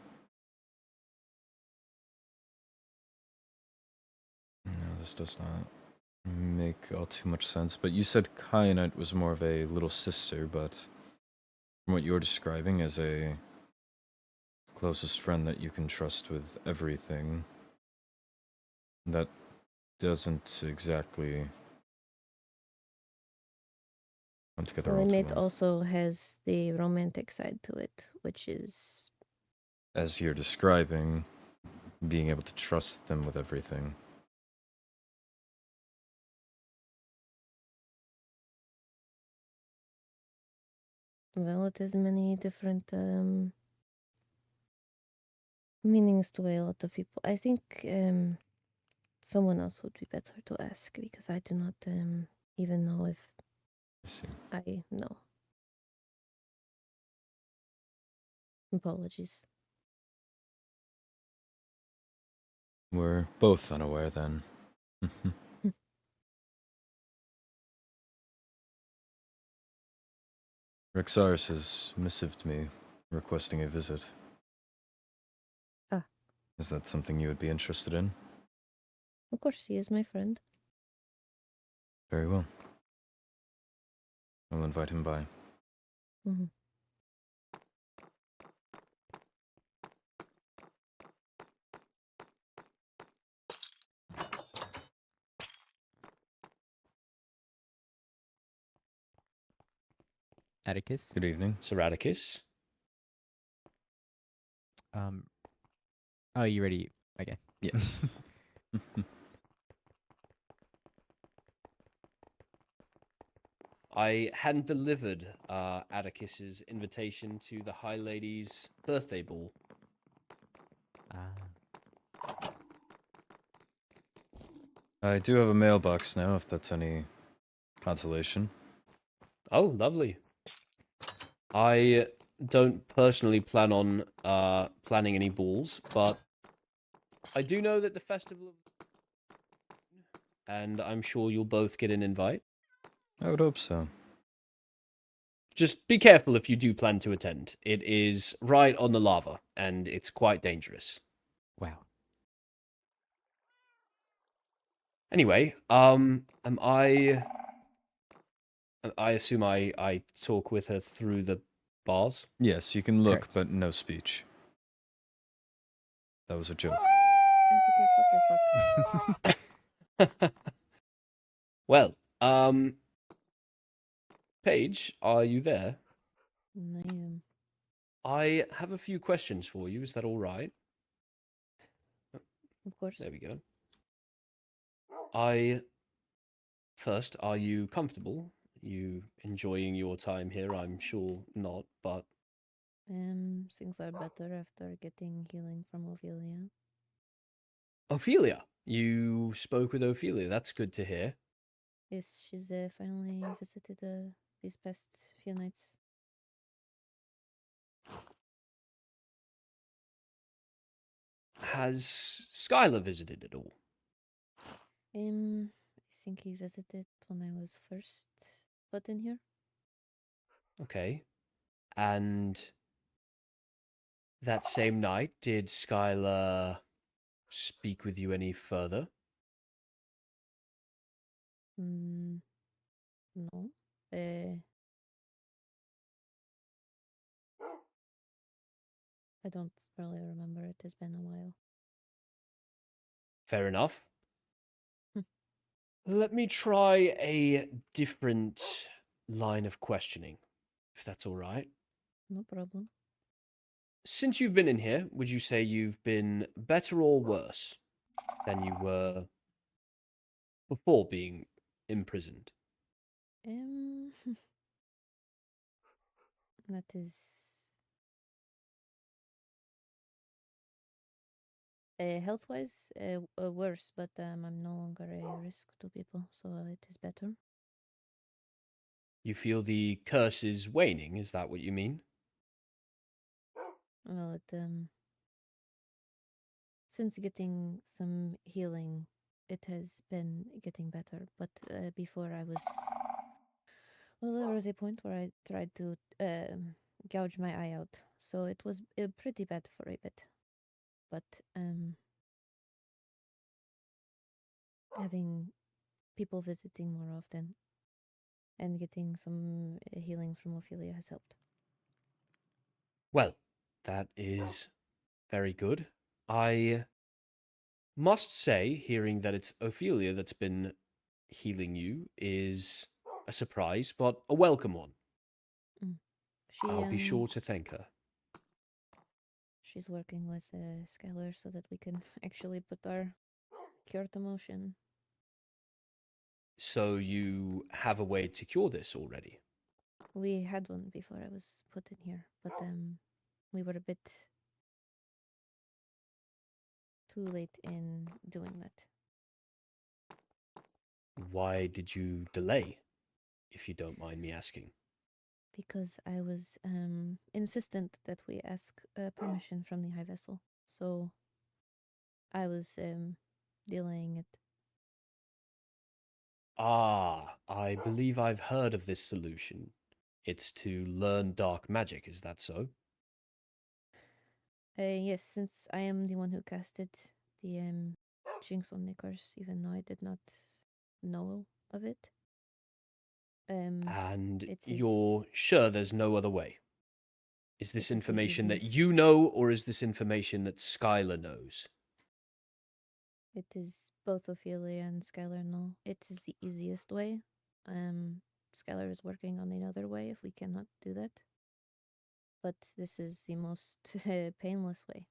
No, this does not make all too much sense, but you said Kyanite was more of a little sister, but from what you're describing as a closest friend that you can trust with everything, that doesn't exactly come together Well, a all too mate well. also has the romantic side to it, which is... As you're describing, being able to trust them with everything. Well, it has many different meanings to a lot of people. I think someone else would be better to ask, because I do not even know if I see. I know. Apologies. We're both unaware then. Rexaris has missived me, requesting a visit. Ah. Is that something you would be interested in? Of course, he is my friend. Very well. I'll invite him by. Mm-hmm. Atticus. Good evening. Sir Atticus. Oh, you ready? Okay. Yes. I hadn't delivered Atticus's invitation to the High Lady's birthday ball. I do have a mailbox now, if that's any consolation. Oh, lovely. I don't personally plan on planning any balls, but I do know that the festival of... And I'm sure you'll both get an invite. I would hope so. Just be careful if you do plan to attend. It is right on the lava, and it's quite dangerous. Wow. Anyway, I assume I talk with her through the bars? Yes, you can look, Correct. but no speech. That was a joke. Atticus, what the fuck? Well, Paige, are you there? I am. I have a few questions for you. Is that all right? Of course. There we go. First, are you comfortable? You enjoying your time here? I'm sure not, but... Things are better after getting healing from Ophelia. Ophelia! You spoke with Ophelia. That's good to hear. Yes, she's finally visited these past few nights. Has Skylar visited at all? I think he visited when I was first put in here. Okay. And that same night, did Skylar speak with you any further? No. I don't really remember. It has been a while. Fair enough. Hmm. Let me try a different line of questioning, if that's all right. No problem. Since you've been in here, would you say you've been better or worse than you were before being imprisoned? That is health-wise worse, but I'm no longer a risk to people, so it is better. You feel the curse is waning, is that what you mean? Well, since getting some healing, it has been getting better. But before I was, well, there was a point where I tried to gouge my eye out, so it was pretty bad for a bit. But having people visiting more often and getting some healing from Ophelia has helped. Well, that is very good. I must say, hearing that it's Ophelia that's been healing you is a surprise, but a welcome one. She I'll be sure to thank her. she's working with Skylar so that we can actually put our cure to motion. So you have a way to cure this already? We had one before I was put in here, but we were a bit too late in doing that. Why did you delay, if you don't mind me asking? Because I was insistent that we ask permission from the High Vessel, so I was delaying it. Ah, I believe I've heard of this solution. It's to learn dark magic, is that so? Yes, since I am the one who casted the jinx on the curse, even though I did not know of it. And It's you're sure there's no other way? Is this This is the information that easiest. you know, or is this information that Skylar knows? It is both Ophelia and Skylar know. It is the easiest way. Skylar is working on another way if we cannot do that. But this is the most painless way.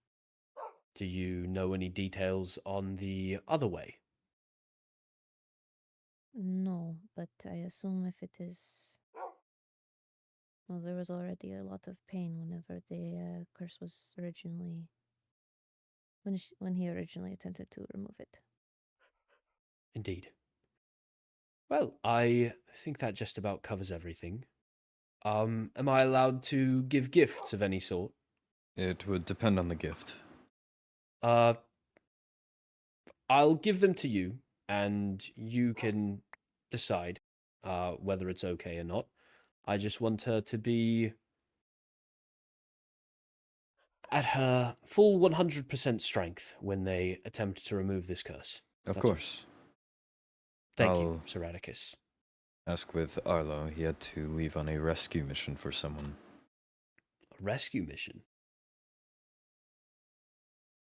Do you know any details on the other way? No, but I assume if it is... Well, there was already a lot of pain whenever the curse was originally... When he originally attempted to remove it. Indeed. Well, I think that just about covers everything. Am I allowed to give gifts of any sort? It would depend on the gift. I'll give them to you, and you can decide whether it's okay or not. I just want her to be at her full 100% strength when they attempt to remove this curse. Of That's all. course. Thank you, I'll Sir Atticus. ask with Arlo. He had to leave on a rescue mission for someone. A rescue mission?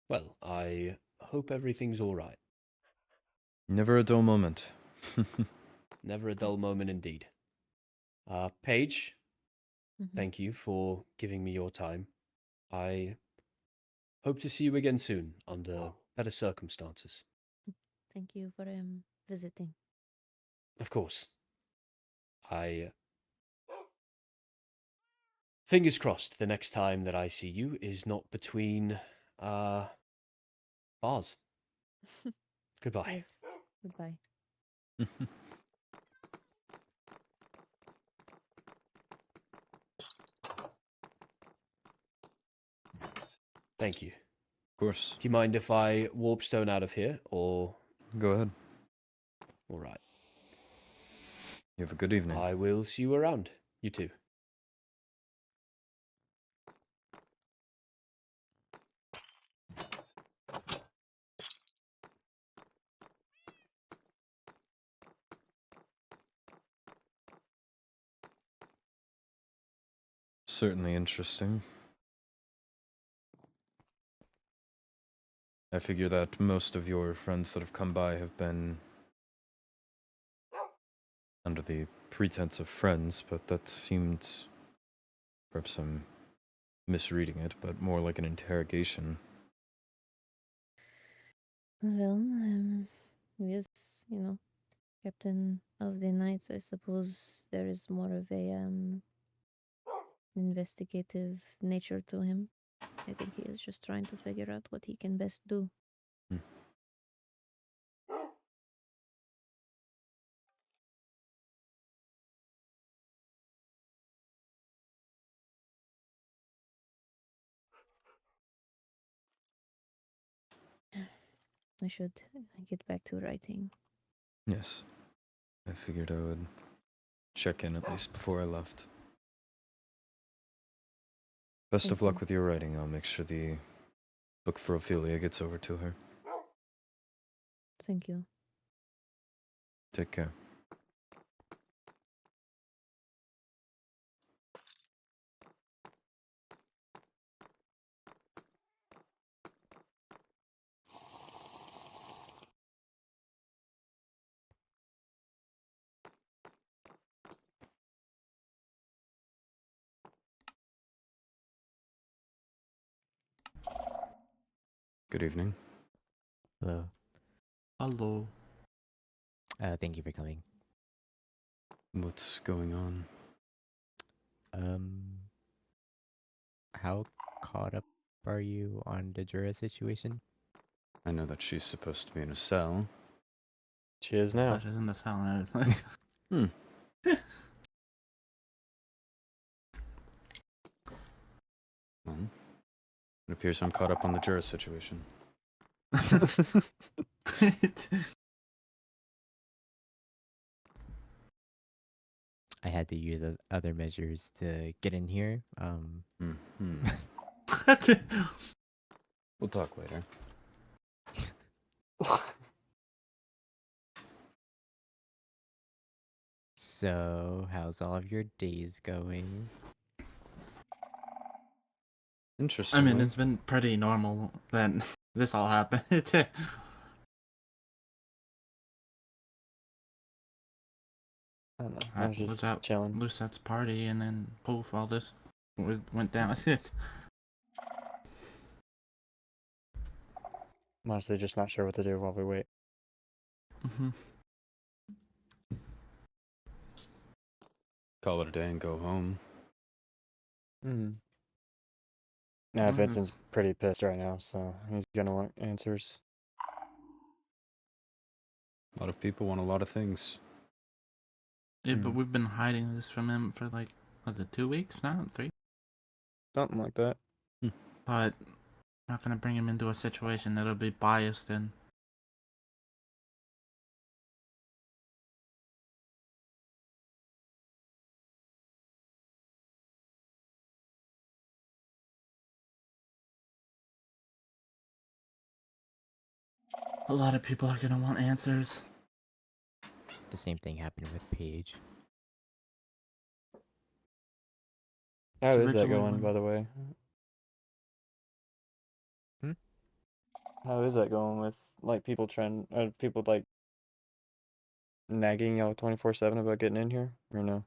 Well, I hope everything's all right. Never a dull moment. Never a dull moment indeed. Paige, Mhm. thank you for giving me your time. I hope to see you again soon under better circumstances. Thank you for visiting. Of course. Fingers crossed the next time that I see you is not between bars. Goodbye. Yes. Goodbye. Thank you. Of course. Do you mind if I warp stone out of here, or... Go ahead. All right. You have a good evening. I will see you around. You too. Certainly interesting. I figure that most of your friends that have come by have been under the pretense of friends, but that seemed... Perhaps I'm misreading it, but more like an interrogation. Well, he is, captain of the knights. I suppose there is more of a investigative nature to him. I think he is just trying to figure out what he can best do. Hmm. I should get back to writing. Yes. I figured I would check in at least before I left. Best of Thank luck you. with your writing. I'll make sure the book for Ophelia gets over to her. Thank you. Take care. Good evening. Hello. Hello. Thank you for coming. What's going on? How caught up are you on the Jura situation? I know that she's supposed to be in a cell. She is now. She's in the town. Hmm. Well, it appears I'm caught up on the Jura situation. I had to use the other measures to get in here. Mm-hmm. We'll talk later. So, how's all of your days going? Interesting. I mean, it's been pretty normal then this all happened. I don't know. I was just out chilling. Lucettes party, and then poof, all this went down. I'm honestly just not sure what to do while we wait. Mm-hmm. Call it a day and go home. Yeah, Oh, Vincent's that's- pretty pissed right now, so he's gonna want answers. A lot of people want a lot of things. Yeah, but we've been hiding this from him for like, was it 2 weeks now? 3? Something like that. But not gonna bring him into a situation that'll be biased in. A lot of people are gonna want answers. The same thing happened with Paige. How It's is that originally going, when- by the way? How is that going with like people people like nagging y'all 24/7 about getting in here, or no?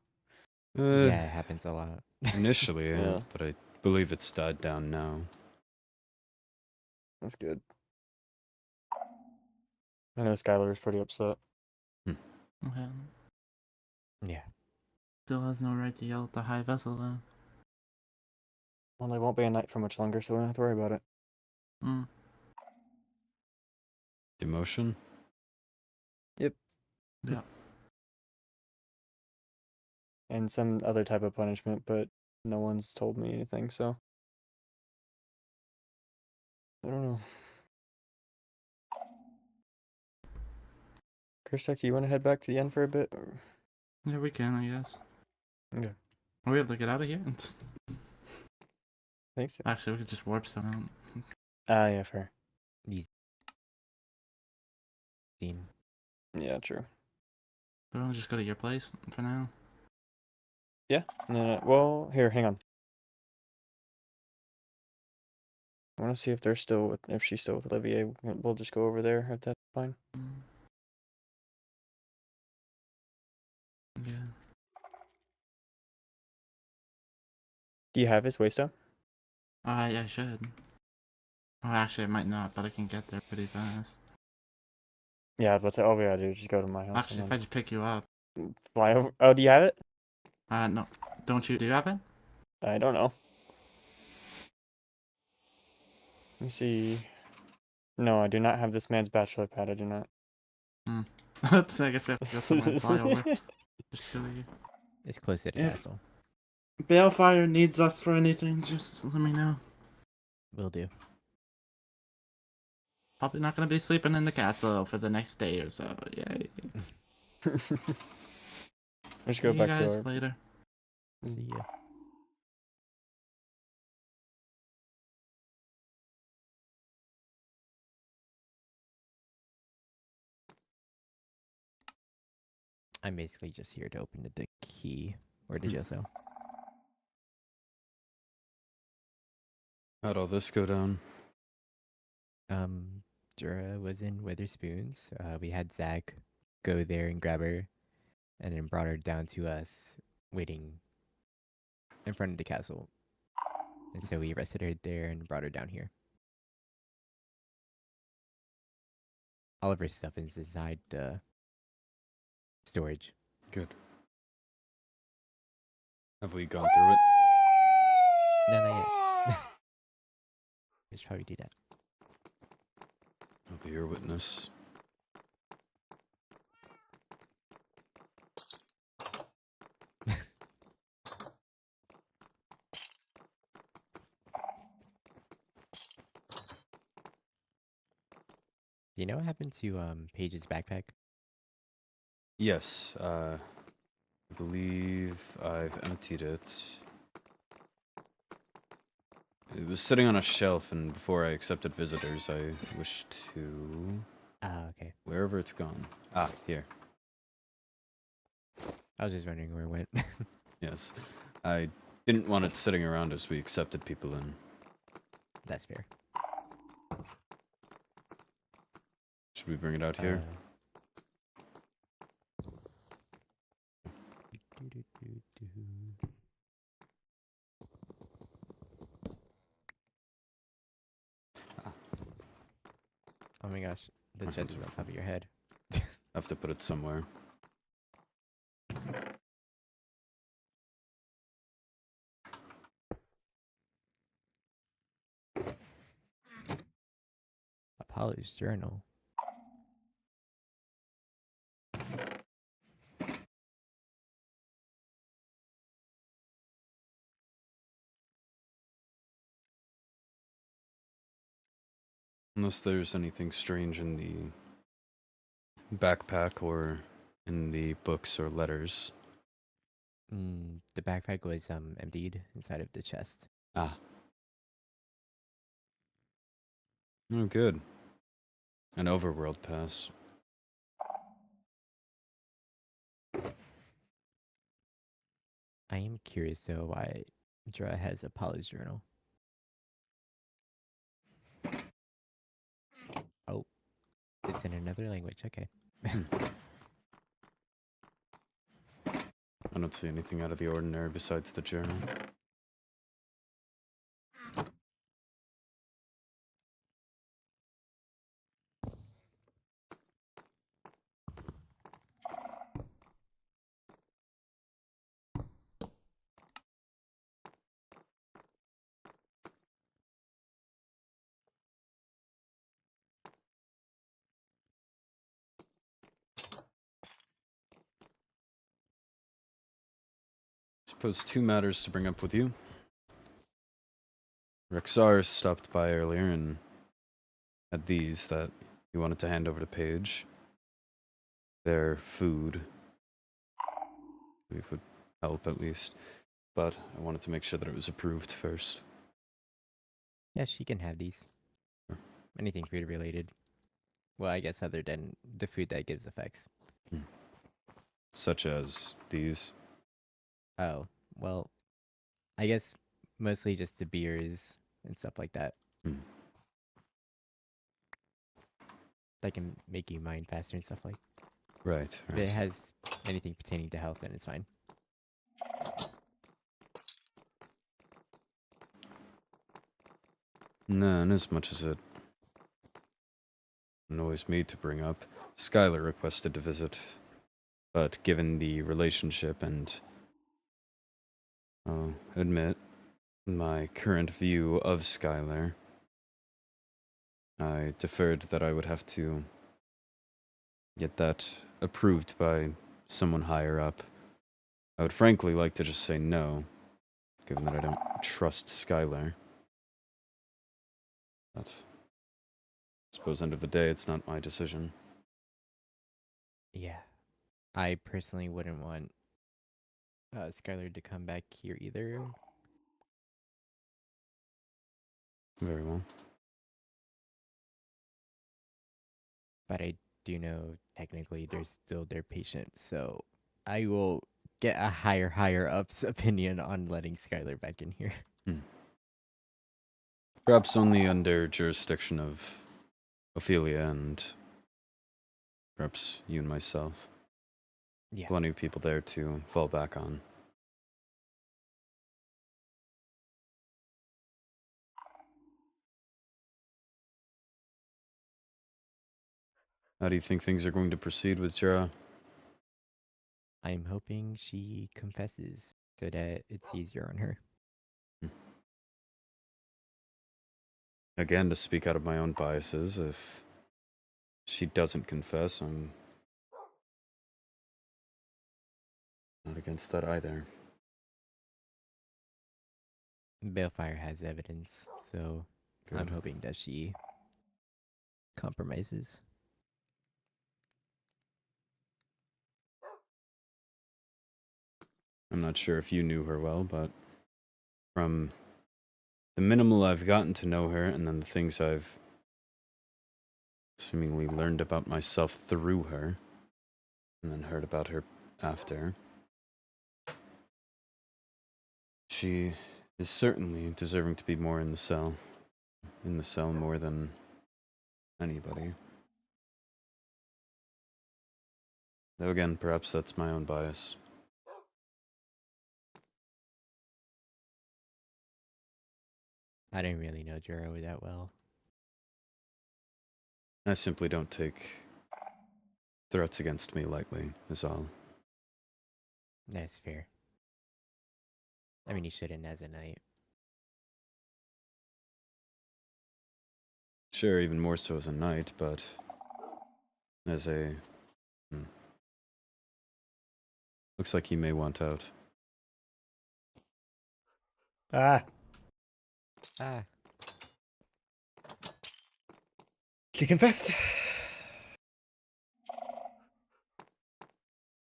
Yeah, it happens a lot. Initially, Yeah. but I believe it's died down now. That's good. I know Skylar is pretty upset. Okay. Yeah. Still has no right to yell at the high vessel though. Well, they won't be a night for much longer, so we don't have to worry about it. Mm. Demotion? Yep. Yeah. And some other type of punishment, but no one's told me anything, so I don't know. Kristek, you want to head back to the inn for a bit? Or... Yeah, we can, I guess. Okay. Are we able to get out of here? Thanks. Actually, we could just warp some. Yeah, fair. Easy. Yeah, true. We don't just go to your place for now. Yeah. No. Well, here, hang on. I want to see if they're still with, if she's still with Olivier. We'll just go over there if that's fine. Yeah. Do you have his waystone? I should. Oh, actually, I might not, but I can get there pretty fast. Yeah, that's all we gotta do is just go to my house. Actually, if I just pick you up. Fly over. Oh, do you have it? No. Don't you? Do you have it? I don't know. Let me see. No, I do not have this man's bachelor pad. I do not. So I guess we have to go somewhere and fly over. Just go here. It's close to the If- castle. Balefire needs us for anything, just let me know. Will do. Probably not gonna be sleeping in the castle for the next day or so. Yay. Let's go See back you to guys our. later. See ya. I'm basically just here to open the key. Where did you so? How'd all this go down? Jura was in Witherspoons. We had Zach go there and grab her, and then brought her down to us, waiting in front of the castle. And so we arrested her there and brought her down here. All of her stuff is inside storage. Good. Have we gone through it? No, not yet. We should probably do that. I'll be your witness. Do you know what happened to Paige's backpack? Yes, I believe I've emptied it. It was sitting on a shelf, and before I accepted visitors, I wished to... Okay. Wherever it's gone. Ah, here. I was just wondering where it went. Yes. I didn't want it sitting around as we accepted people in. That's fair. Should we bring it out here? Oh my gosh, the My chest hands is are on top of your head. I have to put it somewhere. Apollo's journal. Unless there's anything strange in the backpack or in the books or letters. The backpack was emptied inside of the chest. Ah. Oh, good. An overworld pass. I am curious though why Dra has Apollo's journal. Oh, it's in another language. Okay. I don't see anything out of the ordinary besides the journal. Suppose 2 matters to bring up with you. Rexar stopped by earlier and had these that he wanted to hand over to Paige. Their food. I believe would help at least. But I wanted to make sure that it was approved first. Yeah, she can have these. Sure. Anything food related. Well, I guess other than the food that gives effects. Such as these. Oh, well, I guess mostly just the beers and stuff like that. That can make you mine faster and stuff like. Right. If it has anything pertaining to health, then it's fine. No, and as much as it annoys me to bring up, Skylar requested to visit, but given the relationship and, I'll admit, my current view of Skylar, I deferred that I would have to get that approved by someone higher up. I would frankly like to just say no, given that I don't trust Skylar. But I suppose end of the day, it's not my decision. Yeah. I personally wouldn't want Skylar to come back here either. Very well. But I do know technically they're still their patient, so I will get a higher up's opinion on letting Skylar back in here. Perhaps only under jurisdiction of Ophelia and perhaps you and myself. Yeah. Plenty of people there to fall back on. How do you think things are going to proceed with Jera? I'm hoping she confesses so that it's easier on her. Again, to speak out of my own biases, if she doesn't confess, I'm not against that either. Balefire has evidence, so I'm Good. hoping that she compromises. I'm not sure if you knew her well, but from the minimal I've gotten to know her and then the things I've seemingly learned about myself through her, and then heard about her after, she is certainly deserving to be more in the cell. In the cell more than anybody. Though again, perhaps that's my own bias. I didn't really know Jero that well. I simply don't take threats against me lightly, is all. That's fair. I mean, you shouldn't as a knight. Sure, even more so as a knight, but as a... Looks like he may want out. Ah, Ah, she confessed.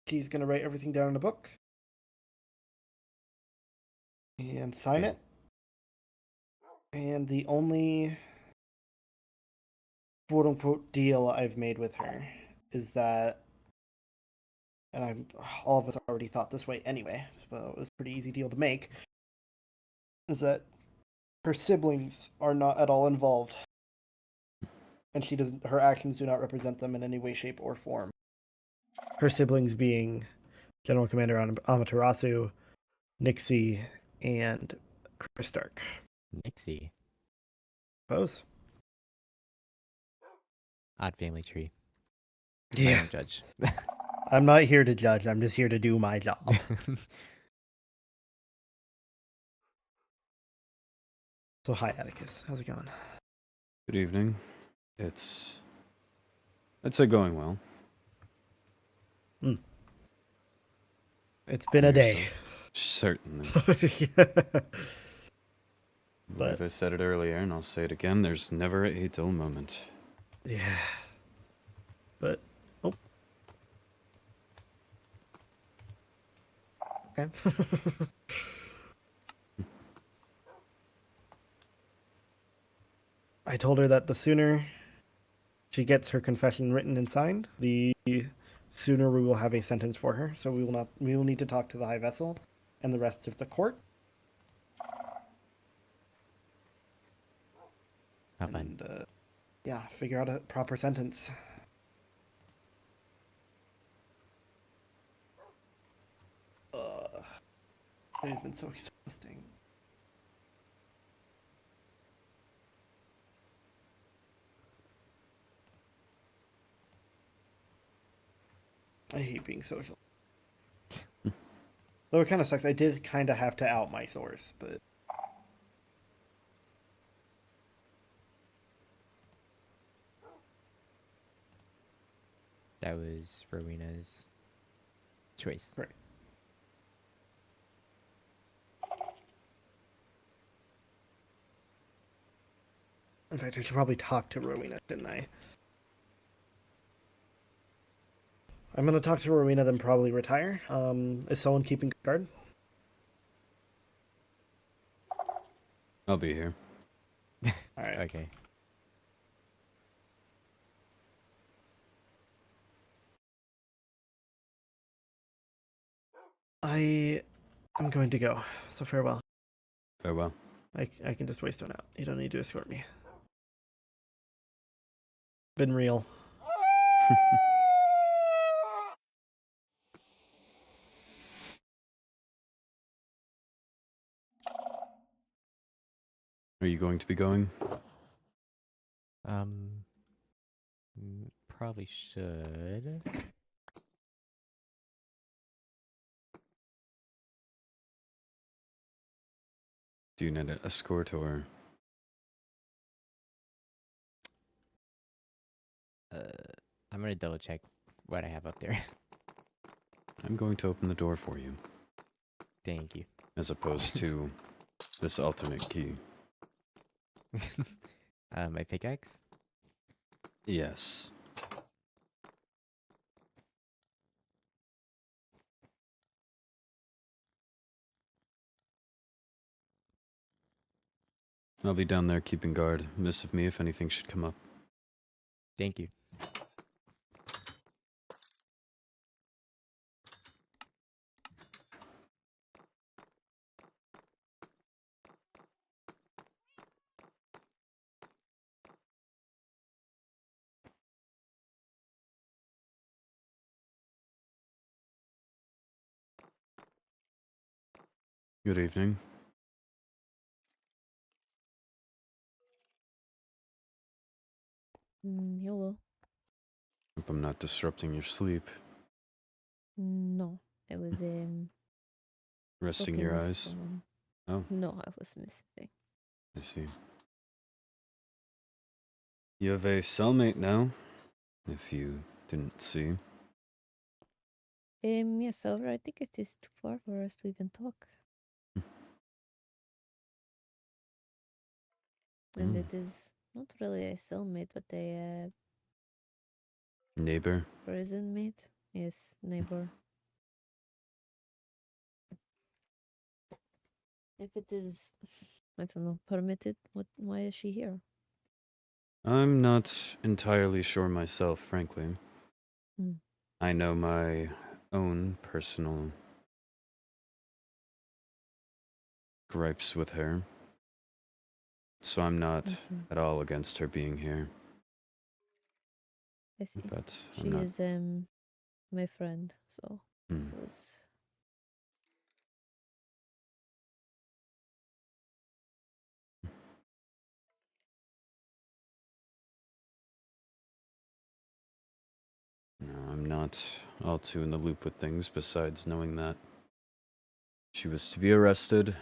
She's gonna write everything down in a book and sign Okay. it. And the only quote unquote deal I've made with her is that, and all of us already thought this way anyway, so it was a pretty easy deal to make, is that her siblings are not at all involved. And her actions do not represent them in any way, shape, or form. Her siblings being General Commander Amaterasu, Nixie, and Chris Stark. Nixie. Suppose. Odd family tree. Yeah. Don't judge. I'm not here to judge. I'm just here to do my job. So hi, Atticus. How's it going? Good evening. I'd say going well. It's been a day. Certainly. Yeah. I believe I said it earlier, and I'll say it again. There's never a dull moment. Yeah. But, oh. Okay. I told her that the sooner she gets her confession written and signed, the sooner we will have a sentence for her. So we will need to talk to the High Vessel and the rest of the court. Have fun. And, yeah, figure out a proper sentence. It has been so exhausting. I hate being social. Though it kind of sucks. I did kind of have to out my source, but That was Rowena's choice. right. In fact, I should probably talk to Rowena, shouldn't I? I'm gonna talk to Rowena, then probably retire. Is someone keeping guard? I'll be here. All right. Okay. I am going to go. So farewell. Farewell. I can just waste one out. You don't need to escort me. Been real. Are you going to be going? Probably should. Do you need an escort or? I'm gonna double check what I have up there. I'm going to open the door for you, Thank you. as opposed to this alternate key. My pickaxe? Yes. I'll be down there keeping guard. Miss of me if anything should come up. Thank you. Good evening. Hello. Hope I'm not disrupting your sleep. No, it was Resting talking your with eyes. someone. Oh, No, I was missing. I see. You have a cellmate now, if you didn't see. Yes, however, I think it is too far for us to even talk. And Mm. it is not really a cellmate, but a Neighbor. prison mate. Yes, neighbor. If it is, I don't know, permitted, why is she here? I'm not entirely sure myself, frankly. Hmm. I know my own personal gripes with her, so I'm not I see. at all against her being here. I see. But She I'm not. is my friend, so Hmm. it was. No, I'm not all too in the loop with things, besides knowing that she was to be arrested,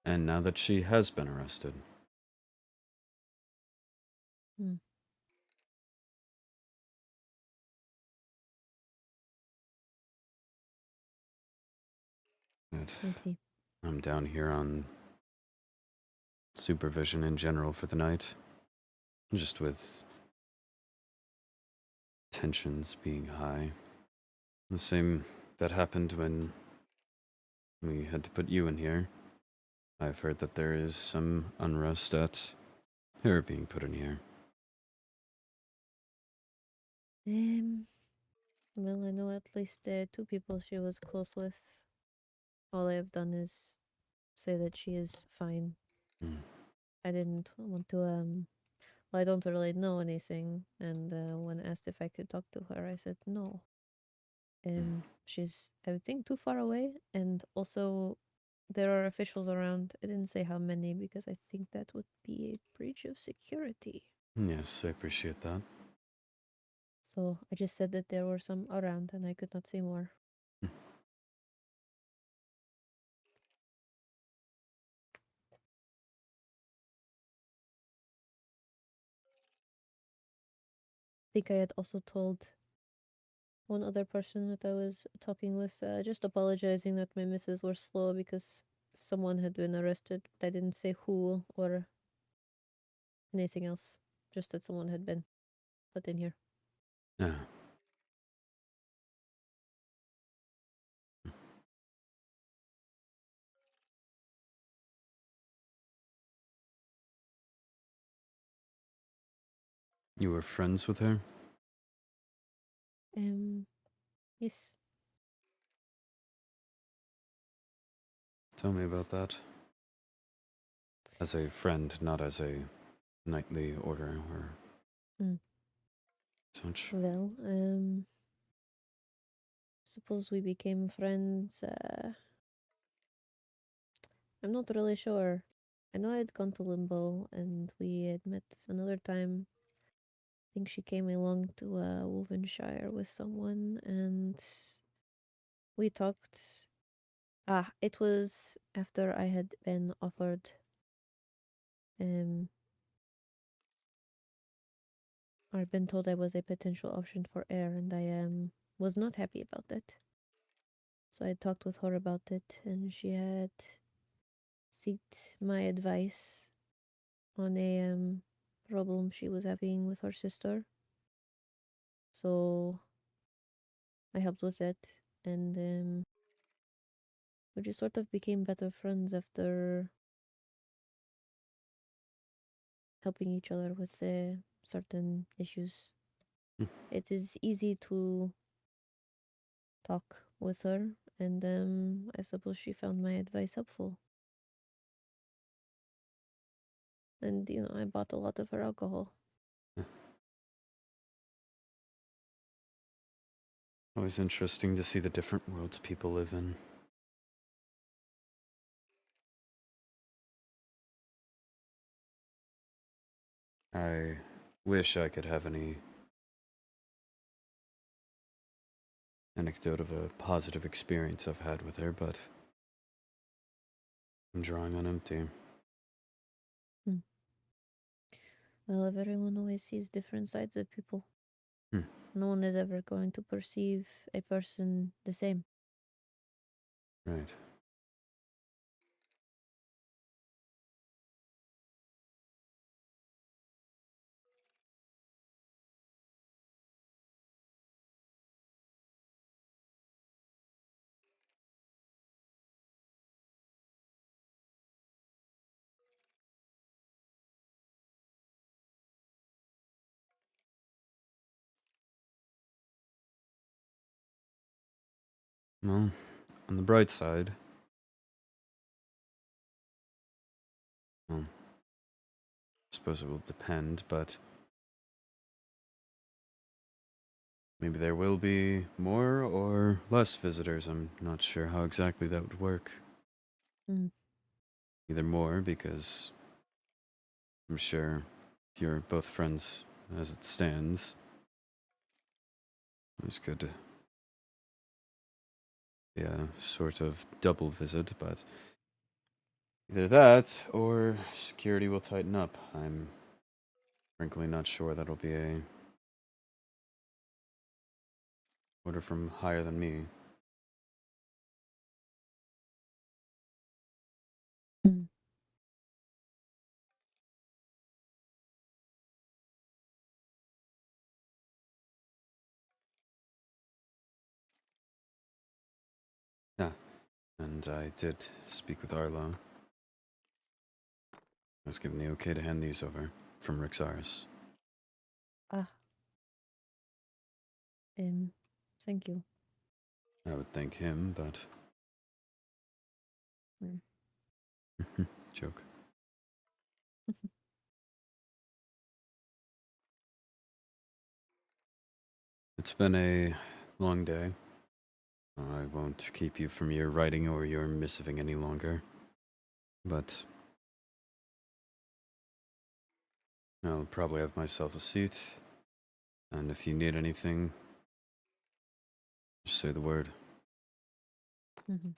and now that she has been arrested. Hmm. But I see. I'm down here on supervision in general for the night, just with tensions being high. The same that happened when we had to put you in here. I've heard that there is some unrest at her being put in here. Well, I know at least two people she was close with. All I have done is say that she is fine. Hmm. I didn't want to well, I don't really know anything, and when asked if I could talk to her, I said no. She's, I would think, too far away, and also there are officials around. I didn't say how many because I think that would be a breach of security. Yes, I appreciate that. So I just said that there were some around and I could not say more. I think I had also told one other person that I was talking with, just apologizing that my misses were slow because someone had been arrested. But I didn't say who or anything else. Just that someone had been put in here. Yeah. You were friends with her? Yes. Tell me about that. As a friend, not as a knightly order or such. Well, suppose we became friends. I'm not really sure. I know I'd gone to Limbo and we had met another time. I think she came along to Wolvenshire with someone and we talked. It was after I had been offered I'd been told I was a potential option for heir and I was not happy about that. So I talked with her about it and she had sought my advice on a problem she was having with her sister. So I helped with it, and we just sort of became better friends after helping each other with certain issues. It is easy to talk with her, and I suppose she found my advice helpful. And, I bought a lot of her alcohol. Always interesting to see the different worlds people live in. I wish I could have any anecdote of a positive experience I've had with her, but I'm drawing on empty. Well, if everyone always sees different sides of people, Hmm. no one is ever going to perceive a person the same. Right. Well, on the bright side, well, I suppose it will depend, but maybe there will be more or less visitors. I'm not sure how exactly that would work. Either more, because I'm sure if you're both friends as it stands, it's good to be a sort of double visit, but either that or security will tighten up. I'm frankly not sure that'll be a order from higher than me. Yeah, and I did speak with Arlo. I was given the okay to hand these over from Rixaris. Thank you. I would thank him, but... Joke. It's been a long day. I won't keep you from your writing or your missiving any longer. But I'll probably have myself a seat And if you need anything, just say the word. Mhm.